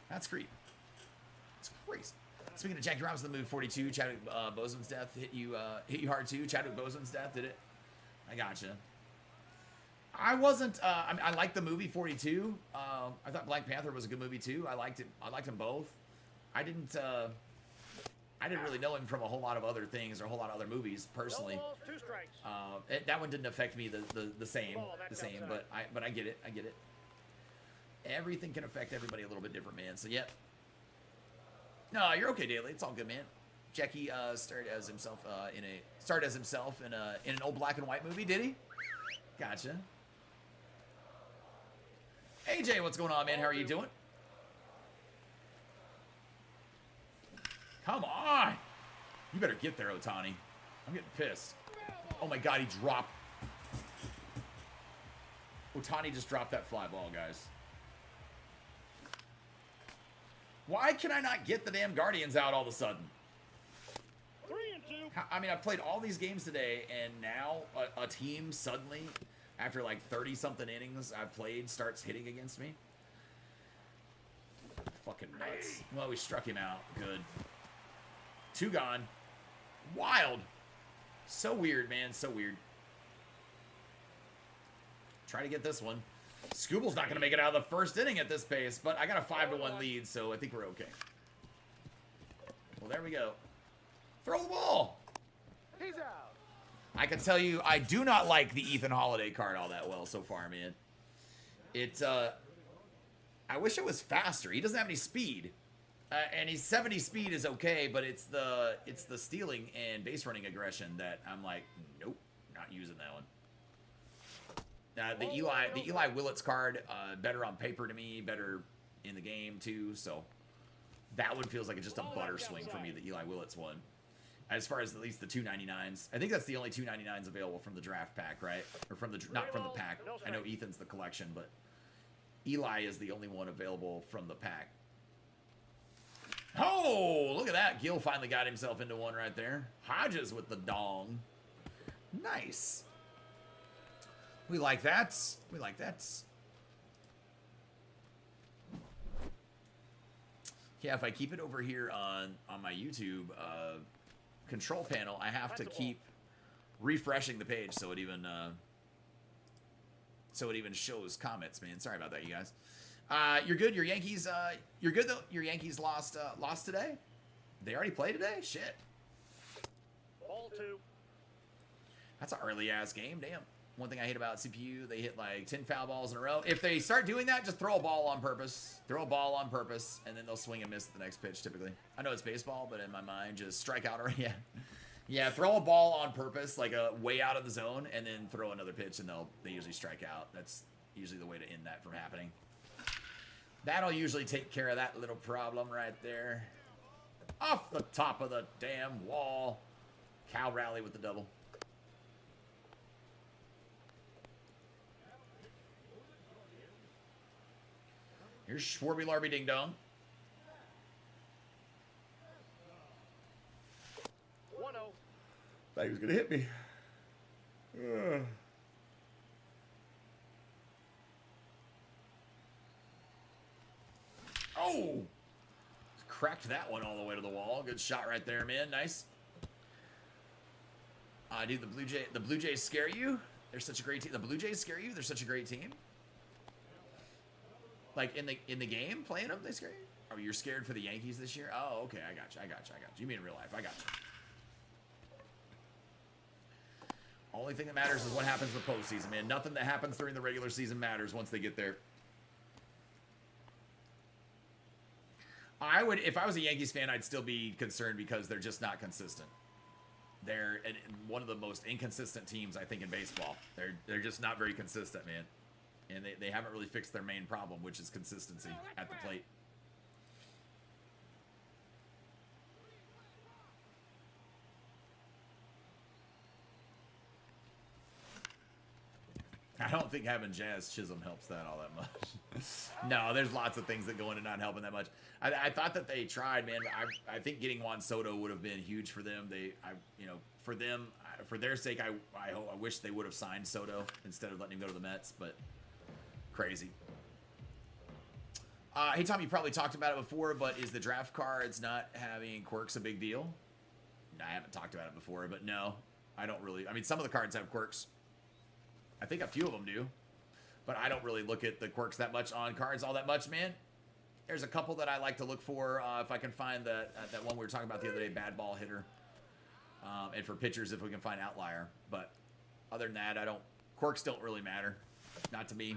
That's creep. It's crazy. Speaking of Jackie Robinson, the move 42, Chadwick Boseman's death hit you hard too. Chadwick Boseman's death, did it? I gotcha. I wasn't. I liked the movie 42. I thought Black Panther was a good movie too. I liked it. I liked them both. I didn't really know him from a whole lot of other things or a whole lot of other movies personally. That one didn't affect me the same. But I get it. I get it. Everything can affect everybody a little bit different, man. So yeah. No, you're okay, Daily. It's all good, man. Jackie starred as himself in an old black and white movie, did he? Gotcha. AJ, what's going on, man? How are you doing? Come on! You better get there, Otani. I'm getting pissed. Oh my God, he dropped. Ohtani just dropped that fly ball, guys. Why can I not get the damn Guardians out all of a sudden? 3 and 2. I mean, I played all these games today, and now a team suddenly, after like 30-something innings I've played, starts hitting against me. Fucking nuts. Well, we struck him out. Good. 2 gone. Wild. So weird, man. So weird. Try to get this one. Scooble's not going to make it out of the first inning at this pace, but I got a 5-1 lead, so I think we're okay. Well, there we go. Throw the ball. He's out. I can tell you, I do not like the Ethan Holiday card all that well so far, man. It's, I wish it was faster. He doesn't have any speed. And he's 70 speed is okay, but it's the stealing and base running aggression that I'm like, nope, not using that one. The Eli Willits card, better on paper to me, better in the game too. So that one feels like it's just a butter swing for me, the Eli Willits one. As far as at least the 299s, I think that's the only 299s available from the draft pack, right? Or from the not from the pack. I know Ethan's the collection, but Eli is the only one available from the pack. Oh, look at that! Gil finally got himself into one right there. Hodges with the dong. Nice. We like that. We like that. Yeah, if I keep it over here on my YouTube control panel, I have to keep refreshing the page so it even shows comments, man. Sorry about that, you guys. You're good. Your Yankees. You're good though. Your Yankees lost today. They already played today. Shit. Ball 2. That's an early ass game. Damn. One thing I hate about CPU, they hit like 10 foul balls in a row. If they start doing that, just throw a ball on purpose. Throw a ball on purpose, and then they'll swing and miss the next pitch typically. I know it's baseball, but in my mind, just strike out already. Yeah. Yeah, throw a ball on purpose, like a way out of the zone, and then throw another pitch, and they usually strike out. That's usually the way to end that from happening. That'll usually take care of that little problem right there. Off the top of the damn wall. Cal Rally with the double. Here's Schwarby Larby Ding Dong. 1-0. Thought he was gonna hit me. Oh! Cracked that one all the way to the wall. Good shot right there, man. Nice. Dude, the Blue Jays scare you? They're such a great team. The Blue Jays scare you? They're such a great team. Like in the game, playing them, they scare you? Oh, you're scared for the Yankees this year? Oh, okay, I got you. You mean in real life? I got you. Only thing that matters is what happens in the postseason, man. Nothing that happens during the regular season matters once they get there. If I was a Yankees fan, I'd still be concerned because they're just not consistent. They're one of the most inconsistent teams, I think, in baseball. They're just not very consistent, man. And they haven't really fixed their main problem, which is consistency at the plate. I don't think having Jazz Chisholm helps that all that much. No, there's lots of things that go into not helping that much. I thought that they tried, man. I think getting Juan Soto would have been huge for them. For their sake, I wish they would have signed Soto instead of letting him go to the Mets, but crazy. Hey, Tom, you probably talked about it before, but is the draft cards not having quirks a big deal? I haven't talked about it before, but no, I don't really. I mean, some of the cards have quirks. I think a few of them do, but I don't really look at the quirks that much on cards all that much, man. There's a couple that I like to look for if I can find that one we were talking about the other day, bad ball hitter, and for pitchers if we can find outlier. But other than that, quirks don't really matter, not to me.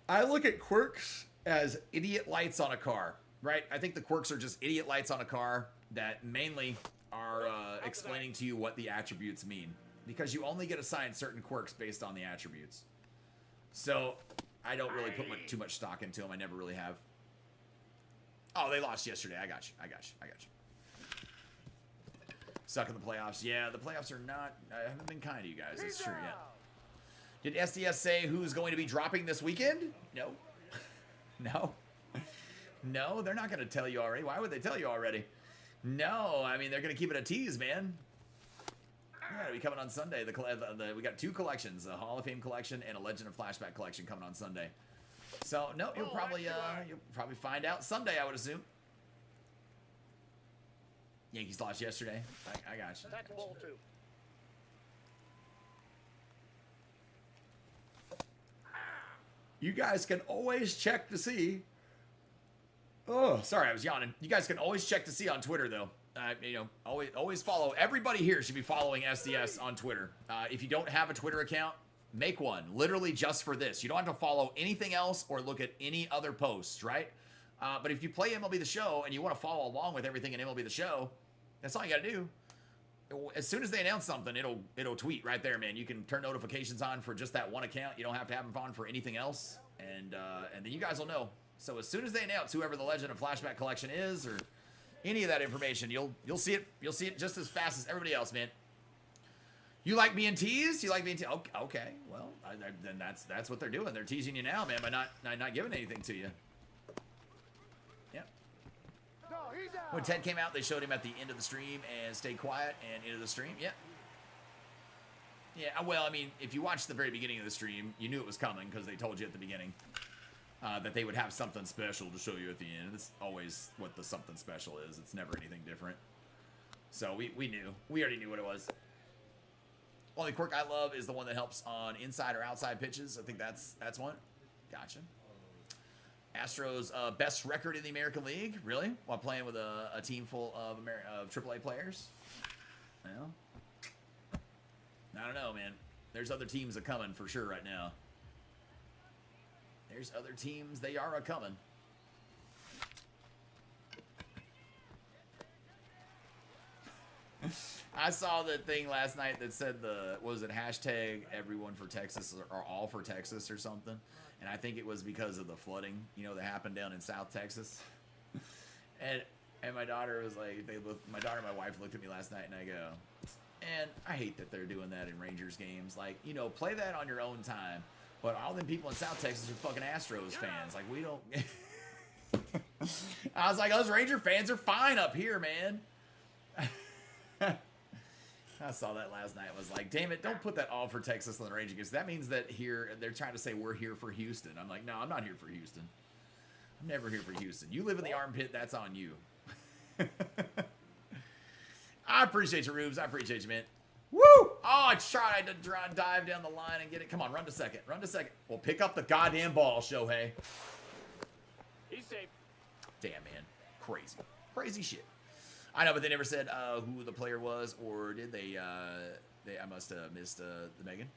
I look at quirks as idiot lights on a car, right? I think the quirks are just idiot lights on a car that mainly are explaining to you what the attributes mean. Because you only get assigned certain quirks based on the attributes. So, I don't really put too much stock into them. I never really have. Oh, they lost yesterday. I got you. Suck in the playoffs. Yeah, the playoffs are not... I haven't been kind to you guys. That's true, yeah. Did SDS say who's going to be dropping this weekend? No. No. No, they're not going to tell you already. Why would they tell you already? No, I mean, they're going to keep it a tease, man. Yeah, it'll be coming on Sunday. We got 2 collections, a Hall of Fame collection and a Legend of Flashback collection coming on Sunday. So, no, you'll probably find out Sunday, I would assume. Yankees lost yesterday. I got you. That's ball 2. You guys can always check to see. Oh, sorry, I was yawning. You guys can always check to see on Twitter, though. Always follow. Everybody here should be following SDS on Twitter. If you don't have a Twitter account, make one. Literally just for this. You don't have to follow anything else or look at any other posts, right? But if you play MLB The Show and you want to follow along with everything in MLB The Show, that's all you got to do. As soon as they announce something, it'll tweet right there, man. You can turn notifications on for just that one account. You don't have to have them on for anything else, and then you guys will know. So as soon as they announce whoever the Legend of Flashback collection is, or any of that information, you'll see it. You'll see it just as fast as everybody else, man. You like being teased? You like being teased? Okay, well, then that's what they're doing. They're teasing you now, man, by not giving anything to you. Yeah. No, he's out. When Ted came out, they showed him at the end of the stream and stayed quiet and into the stream. Yeah. Yeah, well, I mean, if you watched the very beginning of the stream, you knew it was coming because they told you at the beginning that they would have something special to show you at the end. It's always what the something special is. It's never anything different. So we knew. We already knew what it was. Only quirk I love is the one that helps on inside or outside pitches. I think that's one. Gotcha. Astros best record in the American League, really? While playing with a team full of AAA players? Well, I don't know, man. There's other teams a coming for sure right now. There's other teams, they are a coming. I saw the thing last night that said hashtag everyone for Texas or all for Texas or something. And I think it was because of the flooding, that happened down in South Texas. and my daughter was like, my daughter and my wife looked at me last night and I go, and I hate that they're doing that in Rangers games. Like, play that on your own time. But all them people in South Texas are fucking Astros fans. Like, we don't. I was like, those Ranger fans are fine up here, man. I saw that last night. I was like, damn it, don't put that all for Texas on the Rangers because that means that here they're trying to say we're here for Houston. I'm like, no, I'm not here for Houston. I'm never here for Houston. You live in the armpit, that's on you. I appreciate you, Rubes. I appreciate you, man. Woo! Oh, I tried to dive down the line and get it. Come on, run to second. Run to second. Well, pick up the goddamn ball, Shohei. He's safe. Damn, man. Crazy. Crazy shit. I know, but they never said who the player was, or did they? I must have missed the Megan.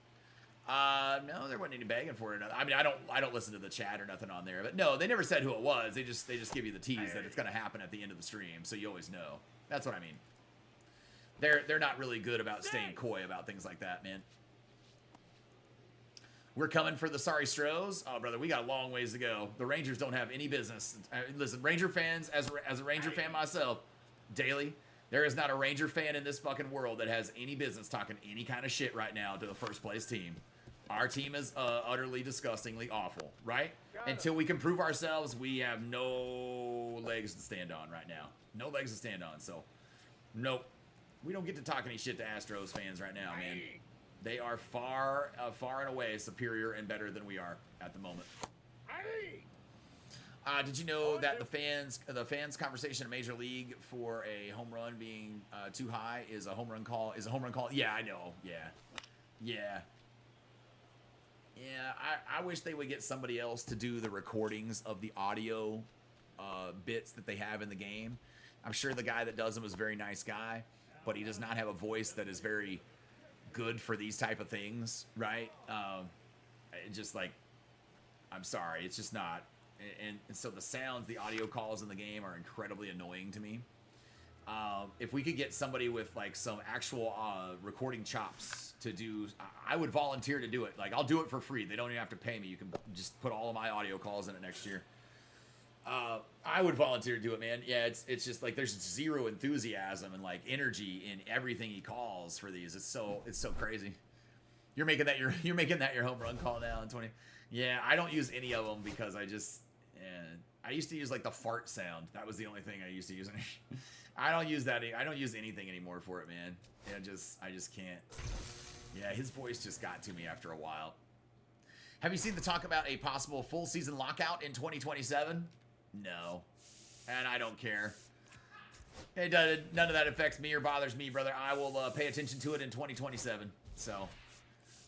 No, there wasn't any begging for it. I mean, I don't listen to the chat or nothing on there, but no, they never said who it was. They just give you the tease that it's going to happen at the end of the stream, so you always know. That's what I mean. They're not really good about staying coy about things like that, man. We're coming for the sorry Stros. Oh, brother, we got a long ways to go. The Rangers don't have any business. Listen, Ranger fans, as a Ranger fan myself, daily, there is not a Ranger fan in this fucking world that has any business talking any kind of shit right now to the first place team. Our team is utterly disgustingly awful, right? Until we can prove ourselves, we have no legs to stand on right now. No legs to stand on, so nope. We don't get to talk any shit to Astros fans right now, man. They are far and away superior and better than we are at the moment. Did you know that the fans conversation in Major League for a home run being too high is a home run call? Yeah, I know. Yeah. I wish they would get somebody else to do the recordings of the audio bits that they have in the game. I'm sure the guy that does them is a very nice guy, but he does not have a voice that is very good for these type of things, right? Just like, I'm sorry, it's just not. And so the sounds, the audio calls in the game are incredibly annoying to me. If we could get somebody with like some actual recording chops to do, I would volunteer to do it. Like, I'll do it for free. They don't even have to pay me. You can just put all of my audio calls in it next year. I would volunteer to do it, man. Yeah, it's just like there's zero enthusiasm and like energy in everything he calls for these. It's so crazy. You're making that your home run call now in 20. Yeah, I don't use any of them because I just I used to use like the fart sound. That was the only thing I used to use. I don't use that. I don't use anything anymore for it, man. I just can't. Yeah, his voice just got to me after a while. Have you seen the talk about a possible full season lockout in 2027? No, and I don't care. It does. None of that affects me or bothers me, brother. I will pay attention to it in 2027. So,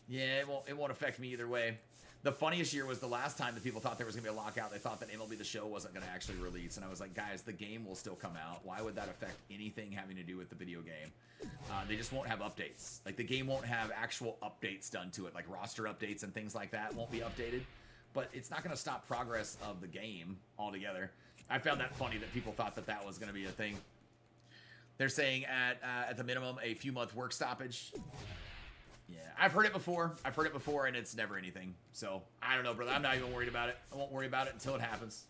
yeah, it won't affect me either way. The funniest year was the last time that people thought there was going to be a lockout. They thought that MLB The Show wasn't going to actually release. And I was like, guys, the game will still come out. Why would that affect anything having to do with the video game? They just won't have updates. Like, the game won't have actual updates done to it. Like, roster updates and things like that won't be updated. But it's not going to stop progress of the game altogether. I found that funny that people thought that that was going to be a thing. They're saying at the minimum a few month work stoppage. Yeah, I've heard it before. And it's never anything. So, I don't know, brother. I'm not even worried about it. I won't worry about it until it happens.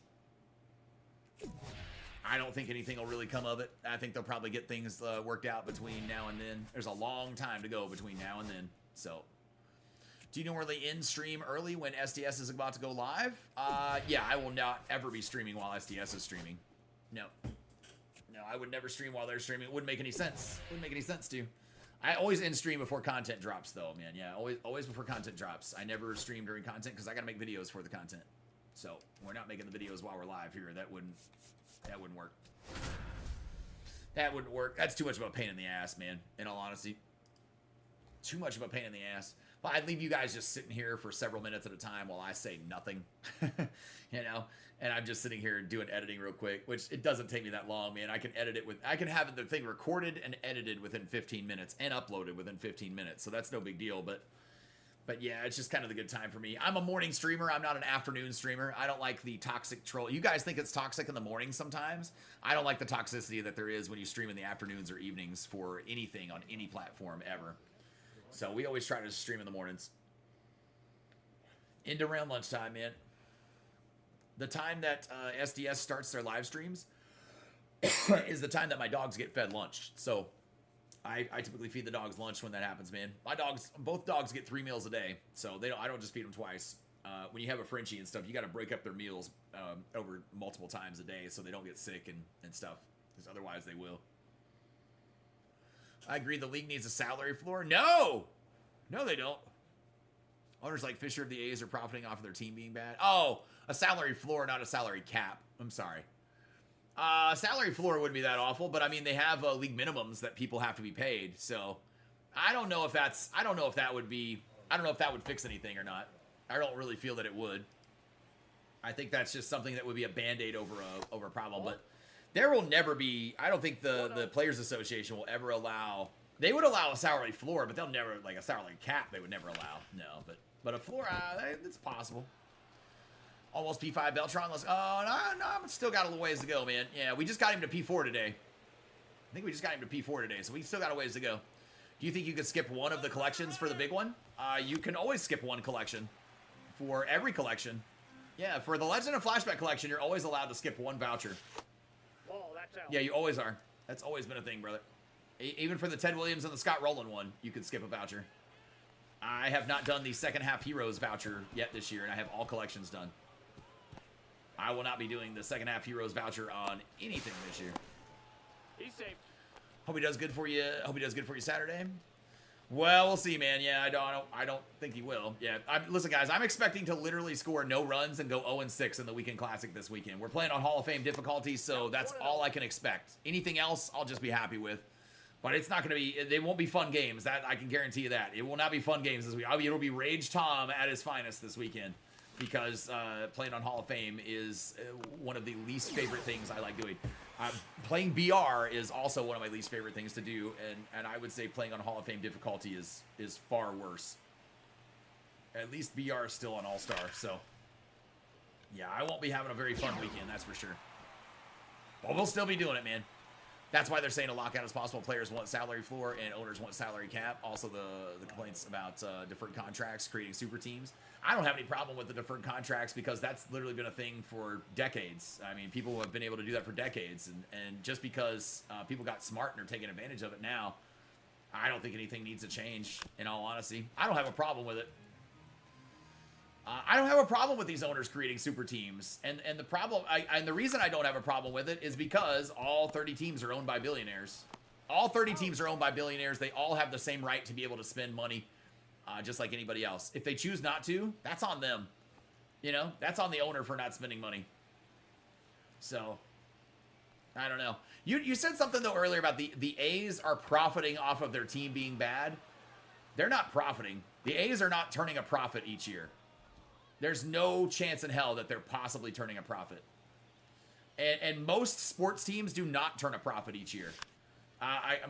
I don't think anything will really come of it. I think they'll probably get things worked out between now and then. There's a long time to go between now and then. So, do you normally end stream early when SDS is about to go live? Yeah, I will not ever be streaming while SDS is streaming. No. No, I would never stream while they're streaming. It wouldn't make any sense. Wouldn't make any sense to. I always end stream before content drops, though, man. Yeah, always before content drops. I never stream during content because I got to make videos for the content. So we're not making the videos while we're live here. That wouldn't work. That wouldn't work. That's too much of a pain in the ass, man. In all honesty, too much of a pain in the ass. But I'd leave you guys just sitting here for several minutes at a time while I say nothing, you know. And I'm just sitting here doing editing real quick, which it doesn't take me that long, man. I can edit it I can have the thing recorded and edited within 15 minutes and uploaded within 15 minutes. So that's no big deal. But yeah, it's just kind of the good time for me. I'm a morning streamer. I'm not an afternoon streamer. I don't like the toxic troll. You guys think it's toxic in the morning sometimes. I don't like the toxicity that there is when you stream in the afternoons or evenings for anything on any platform ever. So we always try to stream in the mornings. Into around lunchtime, man. The time that SDS starts their live streams is the time that my dogs get fed lunch. So I typically feed the dogs lunch when that happens, man. Both dogs get 3 meals a day, so I don't just feed them twice. When you have a Frenchie and stuff, you got to break up their meals over multiple times a day so they don't get sick and stuff, because otherwise they will. I agree the league needs a salary floor. No, they don't. Owners like Fisher of the A's are profiting off of their team being bad. Oh, a salary floor, not a salary cap. I'm sorry. Salary floor wouldn't be that awful, but I mean, they have league minimums that people have to be paid. So I don't know if that would fix anything or not. I don't really feel that it would. I think that's just something that would be a band-aid over a problem, but there will never be, I don't think the Players Association will ever allow, they would allow a salary floor, but they'll never, like a salary cap, they would never allow. No, but a floor, it's possible. Almost P5 Beltron. No, I'm still got a little ways to go, man. Yeah, we just got him to P4 today. I think we just got him to P4 today, so we still got a ways to go. Do you think you could skip one of the collections for the big one? You can always skip one collection for every collection. Yeah, for the Legend of Flashback collection, you're always allowed to skip one voucher. Oh, that's out. Yeah, you always are. That's always been a thing, brother. Even for the Ted Williams and the Scott Rowland one, you could skip a voucher. I have not done the second half Heroes voucher yet this year, and I have all collections done. I will not be doing the second half Heroes voucher on anything this year. He's safe. Hope he does good for you. Hope he does good for you Saturday. Well, we'll see, man. Yeah, I don't think he will. Yeah, listen, guys. I'm expecting to literally score no runs and go 0-6 in the Weekend Classic this weekend. We're playing on Hall of Fame difficulty, so that's all I can expect. Anything else, I'll just be happy with. But it's not going to be. They won't be fun games. That I can guarantee you that. It will not be fun games this week. It'll be Rage Tom at his finest this weekend. Because playing on Hall of Fame is one of the least favorite things I like doing. Playing BR is also one of my least favorite things to do, and I would say playing on Hall of Fame difficulty is far worse. At least BR is still on All-Star, so yeah, I won't be having a very fun weekend, that's for sure. But we'll still be doing it, man. That's why they're saying a lockout is possible. Players want salary floor and owners want salary cap. Also, the complaints about deferred contracts creating super teams. I don't have any problem with the deferred contracts because that's literally been a thing for decades. I mean, people have been able to do that for decades. And just because people got smart and are taking advantage of it now, I don't think anything needs to change, in all honesty. I don't have a problem with it. I don't have a problem with these owners creating super teams. And the problem, and the reason I don't have a problem with it is because all 30 teams are owned by billionaires. All 30 teams are owned by billionaires. They all have the same right to be able to spend money, just like anybody else. If they choose not to, that's on them. You know, that's on the owner for not spending money. So, I don't know. You said something, though, earlier about the A's are profiting off of their team being bad. They're not profiting. The A's are not turning a profit each year. There's no chance in hell that they're possibly turning a profit. And most sports teams do not turn a profit each year.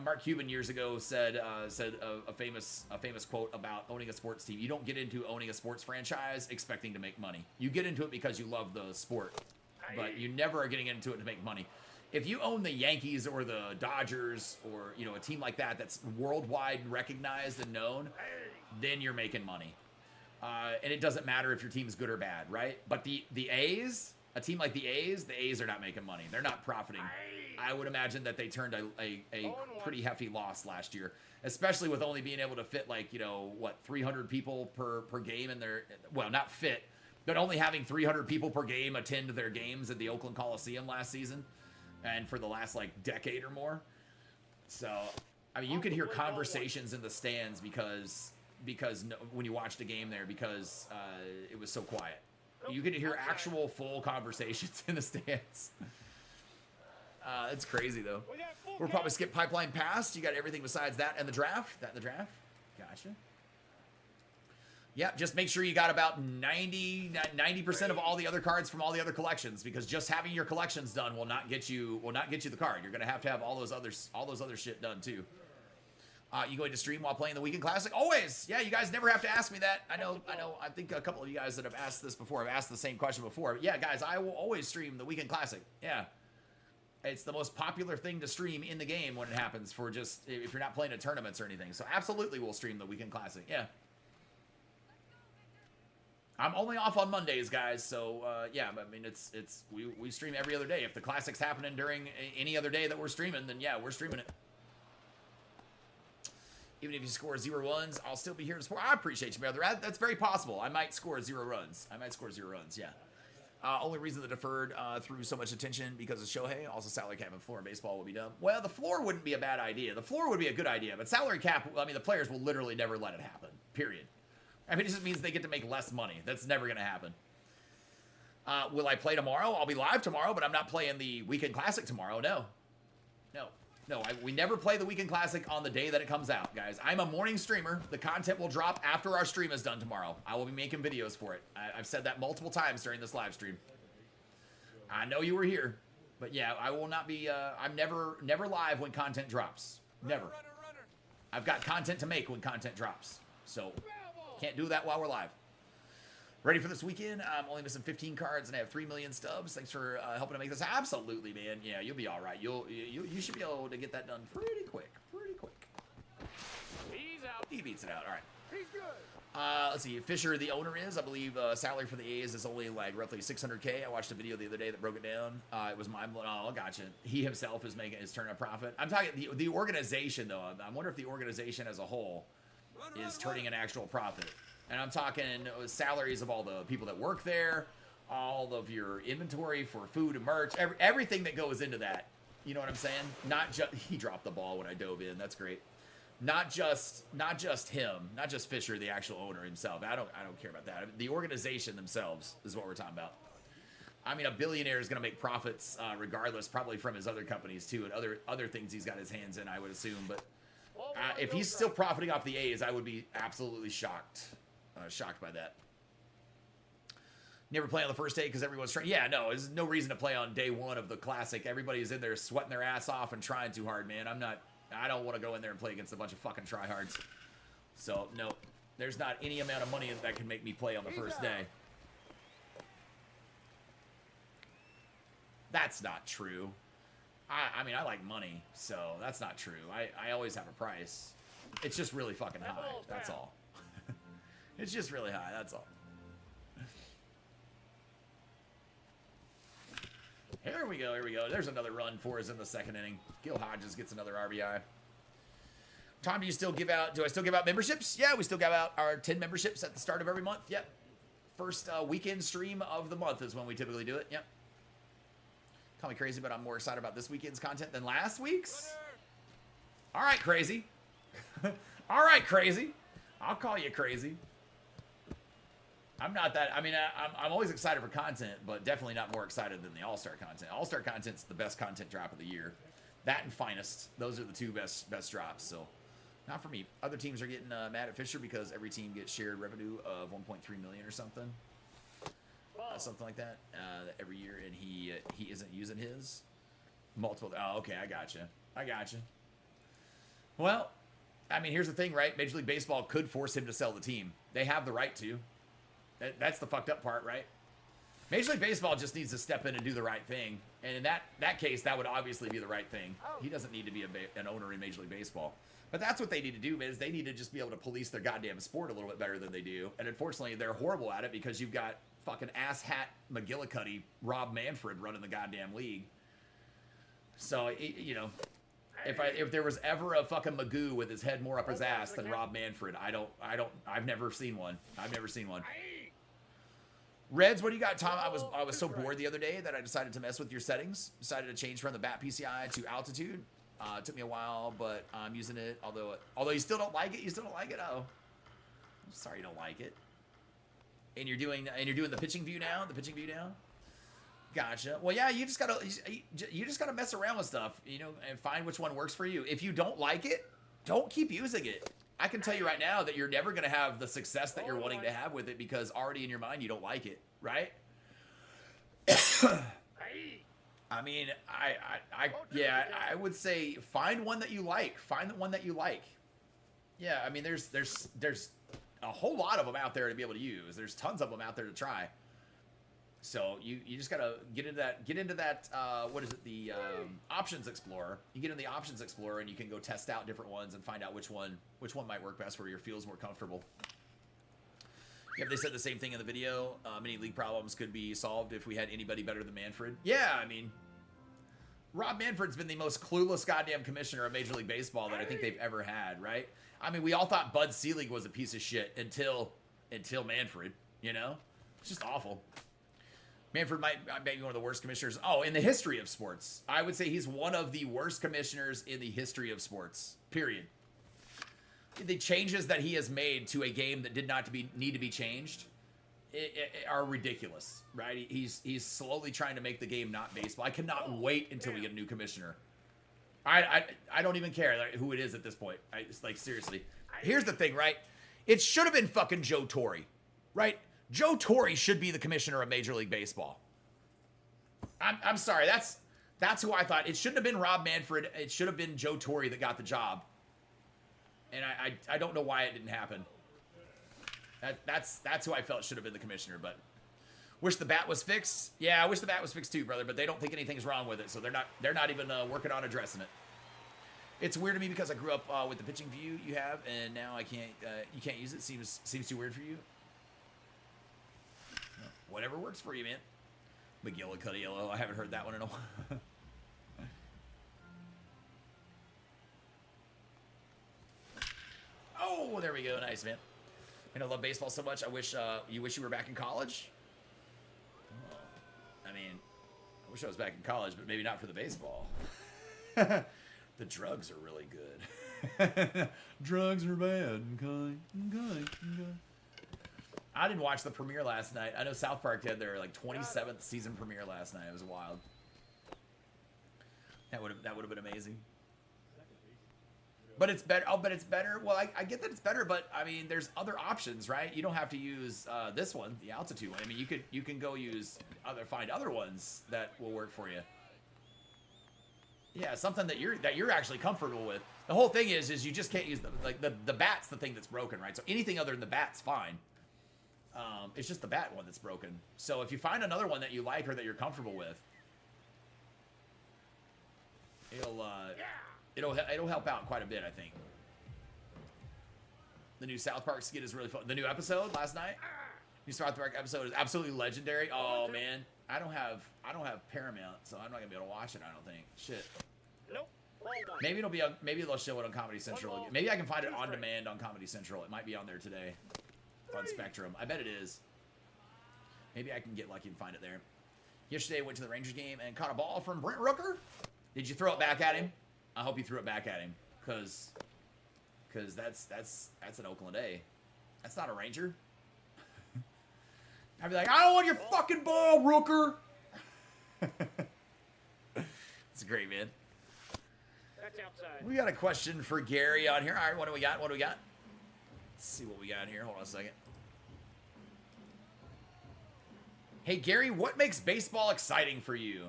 Mark Cuban years ago said a famous quote about owning a sports team. You don't get into owning a sports franchise expecting to make money. You get into it because you love the sport, but you never are getting into it to make money. If you own the Yankees or the Dodgers or, you know, a team like that that's worldwide recognized and known, then you're making money. And it doesn't matter if your team's good or bad, right? But the A's, a team like the A's are not making money. They're not profiting. I would imagine that they turned a pretty hefty loss last year, especially with only being able to fit, like, you know, what, 300 people per game in their, well, not fit, but only having 300 people per game attend their games at the Oakland Coliseum last season and for the last, like, decade or more. So, I mean, you could hear conversations in the stands because when you watched a game there, because it was so quiet. You could hear actual full conversations in the stands. It's crazy, though. We'll probably skip Pipeline Pass. You got everything besides that and the draft. Gotcha. Yep, just make sure you got about 90% of all the other cards from all the other collections, because just having your collections done will not get you the card. You're gonna have to have all those other shit done too. You going to stream while playing the Weekend Classic? Always. Yeah, you guys never have to ask me that. I know. I think a couple of you guys that have asked this before have asked the same question before. Yeah, guys, I will always stream the Weekend Classic. Yeah. It's the most popular thing to stream in the game when it happens, for just if you're not playing at tournaments or anything. So absolutely we'll stream the Weekend Classic. Yeah. I'm only off on Mondays, guys. So yeah, I mean we stream every other day. If the Classic's happening during any other day that we're streaming, then yeah, we're streaming it. Even if you score 0 runs, I'll still be here to support. I appreciate you, brother. That's very possible. I might score 0 runs. Yeah. Only reason the deferred threw so much attention because of Shohei. Also, salary cap and floor in baseball will be dumb. Well, the floor wouldn't be a bad idea. The floor would be a good idea, but salary cap, I mean, the players will literally never let it happen, period. I mean, it just means they get to make less money. That's never going to happen. Will I play tomorrow? I'll be live tomorrow, but I'm not playing the Weekend Classic tomorrow. No, we never play the Weekend Classic on the day that it comes out, guys. I'm a morning streamer. The content will drop after our stream is done tomorrow. I will be making videos for it. I've said that multiple times during this live stream. I know you were here, but yeah, I will not be, I'm never live when content drops. Never. I've got content to make when content drops, so can't do that while we're live. Ready for this weekend? I'm only missing 15 cards and I have 3 million stubs. Thanks for helping to make this. Absolutely, man. Yeah, you'll be all right. You should be able to get that done pretty quick. He's out. He beats it out. All right. He's good. Let's see. Fisher, the owner is. I believe salary for the A's is only like roughly $600K. I watched a video the other day that broke it down. It was mind-blowing. Oh, gotcha. He himself is turning a profit. I'm talking the organization, though. I wonder if the organization as a whole is turning an actual profit. And I'm talking salaries of all the people that work there, all of your inventory for food and merch, everything that goes into that. You know what I'm saying? Not just he dropped the ball when I dove in. That's great. Not just him, not just Fisher, the actual owner himself. I don't care about that. The organization themselves is what we're talking about. I mean, a billionaire is going to make profits regardless, probably from his other companies too, and other things he's got his hands in, I would assume. But if he's still profiting off the A's, I would be absolutely shocked. Shocked by that. Never play on the first day because everyone's trying. Yeah, no, there's no reason to play on day one of the Classic. Everybody's in there sweating their ass off and trying too hard, man. I don't want to go in there and play against a bunch of fucking tryhards. So, no, there's not any amount of money that can make me play on the first day. That's not true. I mean, I like money, so that's not true. I always have a price. It's just really fucking high. That's all. It's just really high, that's all. Here we go. There's another run for us in the second inning. Gil Hodges gets another RBI. Tom, do I still give out memberships? Yeah, we still give out our 10 memberships at the start of every month. Yep. First weekend stream of the month is when we typically do it. Yep. Call me crazy, but I'm more excited about this weekend's content than last week's. All right, crazy. All right, crazy. I'll call you crazy. I'm not that. I mean, I'm always excited for content, but definitely not more excited than the All-Star content. All-Star content's the best content drop of the year. That and Finest. Those are the two best drops. So, not for me. Other teams are getting mad at Fisher because every team gets shared revenue of 1.3 million or something. Something like that every year, and he isn't using his multiple. Oh, okay, I gotcha. Well, I mean, here's the thing, right? Major League Baseball could force him to sell the team. They have the right to. That's the fucked up part, right? Major League Baseball just needs to step in and do the right thing, and in that case, that would obviously be the right thing. He doesn't need to be an owner in Major League Baseball. But that's what they need to do, is they need to just be able to police their goddamn sport a little bit better than they do. And unfortunately, they're horrible at it because you've got fucking asshat McGillicuddy, Rob Manfred running the goddamn league. So, you know, if there was ever a fucking Magoo with his head more up his ass than Rob Manfred, I've never seen one. Reds, what do you got, Tom? I was so bored the other day that I decided to mess with your settings. Decided to change from the bat PCI to altitude. It took me a while, but I'm using it. Although you still don't like it. Oh, I'm sorry you don't like it. And you're doing the pitching view now. Gotcha. Well, yeah, you just gotta mess around with stuff, you know, and find which one works for you. If you don't like it, don't keep using it. I can tell you right now that you're never gonna have the success that you're wanting to have with it because already in your mind you don't like it, right? I mean, I would say find one that you like. Find the one that you like. Yeah, I mean, there's a whole lot of them out there to be able to use. There's tons of them out there to try. So you just gotta get into that what is it, the Options Explorer. You get in the Options Explorer and you can go test out different ones and find out which one might work best for you or feels more comfortable. Yep, they said the same thing in the video. Many league problems could be solved if we had anybody better than Manfred. Yeah, I mean, Rob Manfred's been the most clueless goddamn commissioner of Major League Baseball that I think they've ever had, right? I mean, we all thought Bud Selig was a piece of shit until Manfred, you know? It's just awful. Manfred might be one of the worst commissioners. Oh, in the history of sports. I would say he's one of the worst commissioners in the history of sports, period. The changes that he has made to a game that did not need to be changed are ridiculous, right? He's slowly trying to make the game not baseball. I cannot wait until we get a new commissioner. I don't even care who it is at this point. It's like, seriously. Here's the thing, right? It should have been fucking Joe Torre, right? Joe Torre should be the commissioner of Major League Baseball. I'm sorry. That's who I thought. It shouldn't have been Rob Manfred. It should have been Joe Torre that got the job. And I don't know why it didn't happen. That's who I felt should have been the commissioner, but wish the bat was fixed. Yeah, I wish the bat was fixed too, brother, but they don't think anything's wrong with it, so they're not even working on addressing it. It's weird to me because I grew up with the pitching view you have, and now I can't. You can't use it. Seems too weird for you. Whatever works for you, man. McGillicuddy yellow. I haven't heard that one in a while. Oh, there we go. Nice, man. I love baseball so much. I wish you were back in college. Oh, I mean, I wish I was back in college, but maybe not for the baseball. The drugs are really good. Drugs are bad. I didn't watch the premiere last night. I know South Park had their 27th season premiere last night. It was wild. That would have been amazing. But it's better. Oh, but it's better. Well, I get that it's better, but I mean, there's other options, right? You don't have to use this one, the altitude one. I mean, you can go find other ones that will work for you. Yeah, something that you're actually comfortable with. The whole thing is you just can't use the bat's the thing that's broken, right? So anything other than the bat's fine. It's just the bat one that's broken. So if you find another one that you like or that you're comfortable with, it'll help out quite a bit, I think. The new South Park skit is really fun. The new episode last night, new South Park episode is absolutely legendary. Oh man, I don't have Paramount, so I'm not gonna be able to watch it. I don't think. Shit. Nope. Maybe it'll be on, maybe they'll show it on Comedy Central again. Maybe I can find it on demand on Comedy Central. It might be on there today. On Spectrum. I bet it is. Maybe I can get lucky and find it there. Yesterday I went to the Rangers game and caught a ball from Brent Rooker. Did you throw it back at him? I hope you threw it back at him. Cause that's an Oakland A. That's not a Ranger. I'd be like, I don't want your fucking ball, Rooker. It's great, man. That's outside. We got a question for Gary on here. All right, what do we got? What do we got? Let's see what we got here. Hold on a second. Hey, Gary, what makes baseball exciting for you?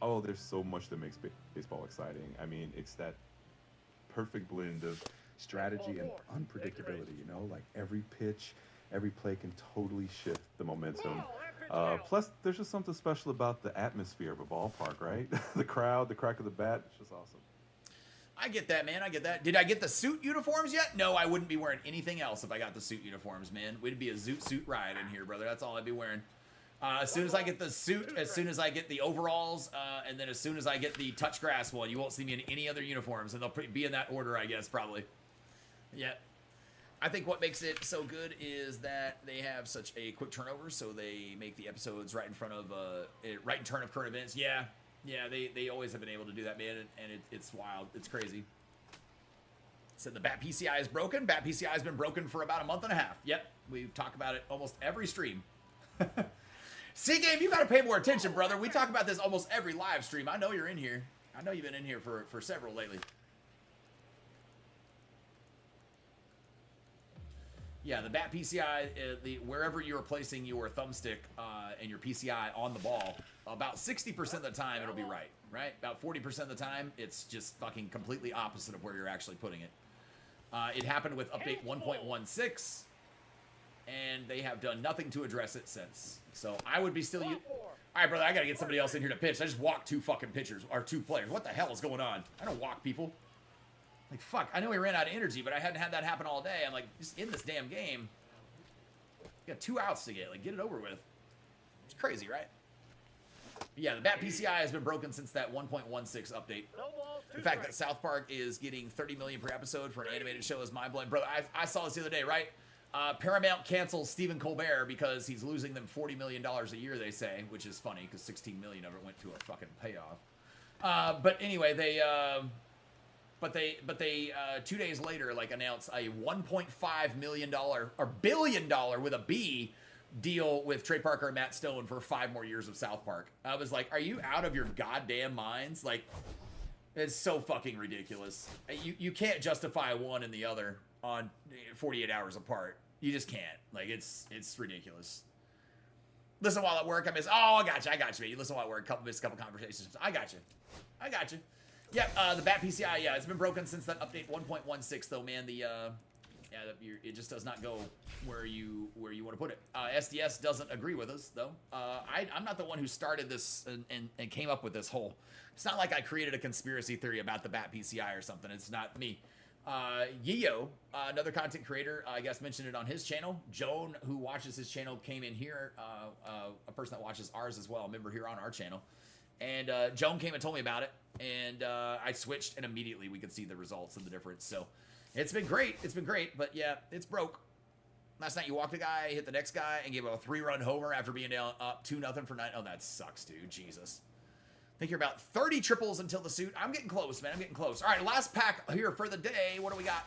Oh, there's so much that makes baseball exciting. I mean, it's that perfect blend of strategy and unpredictability, you know? Like every pitch, every play can totally shift the momentum. Plus, there's just something special about the atmosphere of a ballpark, right? The crowd, the crack of the bat, it's just awesome. I get that, man. I get that. Did I get the suit uniforms yet? No, I wouldn't be wearing anything else if I got the suit uniforms, man. We'd be a zoot ride in here, brother. That's all I'd be wearing. As soon as I get the suit, as soon as I get the overalls, and then as soon as I get the touch grass one, you won't see me in any other uniforms, and they'll be in that order, I guess, probably. Yeah. I think what makes it so good is that they have such a quick turnover, so they make the episodes right in front of, right in turn of current events. Yeah. Yeah, they always have been able to do that, man, and it's wild. It's crazy. Said the Bat PCI is broken. Bat PCI has been broken for about a month and a half. Yep, we talk about it almost every stream. C-Game, you got to pay more attention, brother. We talk about this almost every live stream. I know you're in here. I know you've been in here for several lately. Yeah, the Bat PCI, wherever you're placing your thumbstick and your PCI on the ball, about 60% of the time it'll be right? About 40% of the time, it's just fucking completely opposite of where you're actually putting it. It happened with update 1.16, and they have done nothing to address it since. So I would be still... All right, brother, I got to get somebody else in here to pitch. I just walked two fucking pitchers, or two players. What the hell is going on? I don't walk people. Like, fuck, I know we ran out of energy, but I hadn't had that happen all day. I'm like, just in this damn game. You got 2 outs to get. Like, get it over with. It's crazy, right? But yeah, the Bat PCI has been broken since that 1.16 update. The fact that South Park is getting $30 million per episode for an animated show is mind-blowing. Brother, I saw this the other day, right? Paramount cancels Stephen Colbert because he's losing them $40 million a year, they say, which is funny because $16 million of it went to a fucking payoff. But anyway, they... But they 2 days later, like, announced a $1.5 million or billion dollar with a B deal with Trey Parker and Matt Stone for 5 more years of South Park. I was like, are you out of your goddamn minds? Like, it's so fucking ridiculous. You can't justify one and the other on 48 hours apart. You just can't. Like, it's ridiculous. Listen while at work. I got you. You listen while at work. Miss a couple conversations. I got you. Yeah, the Bat PCI, yeah, it's been broken since that update 1.16, though, man. It just does not go where you want to put it. SDS doesn't agree with us, though. I'm not the one who started this and came up with this whole... It's not like I created a conspiracy theory about the Bat PCI or something. It's not me. Yeo, another content creator, I guess mentioned it on his channel. Joan, who watches his channel, came in here. A person that watches ours as well, a member here on our channel. And Joan came and told me about it, and I switched, and immediately we could see the results and the difference. So it's been great. But yeah, it's broke. Last night you walked a guy, hit the next guy, and gave him a 3-run homer after being down up 2-0 for 9. Oh, that sucks, dude. Jesus. I think you're about 30 triples until the suit. I'm getting close, man. I'm getting close. All right, last pack here for the day. What do we got?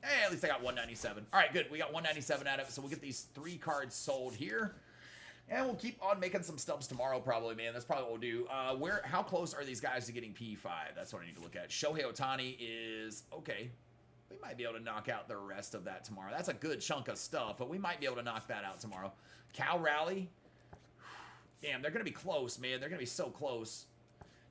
Hey, at least I got 197. All right, good. We got 197 out of it, so we'll get these 3 cards sold here. And we'll keep on making some stubs tomorrow, probably, man. That's probably what we'll do. How close are these guys to getting P5? That's what I need to look at. Shohei Ohtani is, okay. We might be able to knock out the rest of that tomorrow. That's a good chunk of stuff, but we might be able to knock that out tomorrow. Cal Raleigh. Damn, they're going to be close, man. They're going to be so close.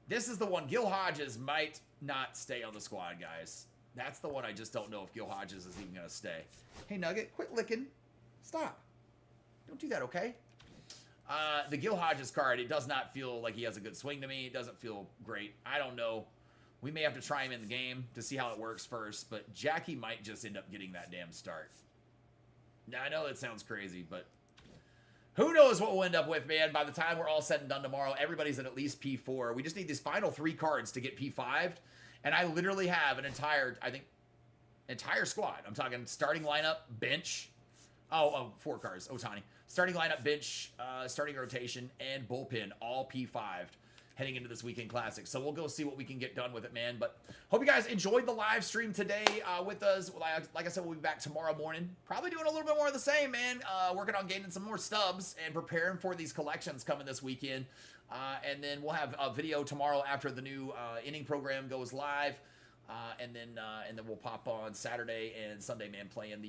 This is the one. Gil Hodges might not stay on the squad, guys. That's the one I just don't know if Gil Hodges is even going to stay. Hey, Nugget, quit licking. Stop. Don't do that, okay? The Gil Hodges card, it does not feel like he has a good swing to me. It doesn't feel great. I don't know. We may have to try him in the game to see how it works first, but Jackie might just end up getting that damn start. Now, I know that sounds crazy, but Who knows what we'll end up with, man. By the time we're all said and done tomorrow, everybody's at least P4. We just need these final 3 cards to get P5'd. And I literally have an entire squad. I'm talking starting lineup, bench. 4 cards. Otani. Starting lineup, bench, starting rotation, and bullpen, all P5'd heading into this weekend classic. So we'll go see what we can get done with it, man. But hope you guys enjoyed the live stream today with us. Like I said, we'll be back tomorrow morning. Probably doing a little bit more of the same, man. Working on gaining some more stubs and preparing for these collections coming this weekend. And then we'll have a video tomorrow after the new inning program goes live. And then we'll pop on Saturday and Sunday, man, playing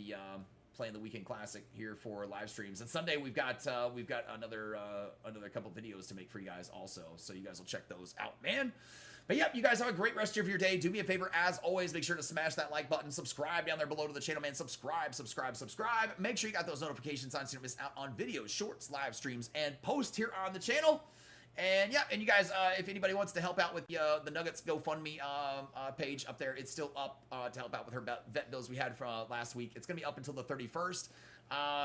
the weekend classic here for live streams. And Sunday we've got another couple videos to make for you guys also, so you guys will check those out, man. But yeah, you guys have a great rest of your day. Do me a favor, as always, make sure to smash that like button, subscribe down there below to the channel, man. Subscribe. Make sure you got those notifications on so you don't miss out on videos, shorts, live streams, and posts here on the channel. And yeah, and you guys, if anybody wants to help out with the Nuggets GoFundMe page up there, it's still up to help out with her vet bills we had from last week. It's going to be up until the 31st.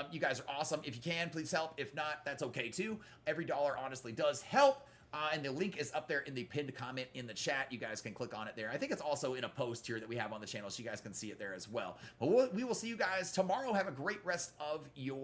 You guys are awesome. If you can, please help. If not, that's okay too. Every dollar honestly does help. And the link is up there in the pinned comment in the chat. You guys can click on it there. I think it's also in a post here that we have on the channel, so you guys can see it there as well. But we will see you guys tomorrow. Have a great rest of your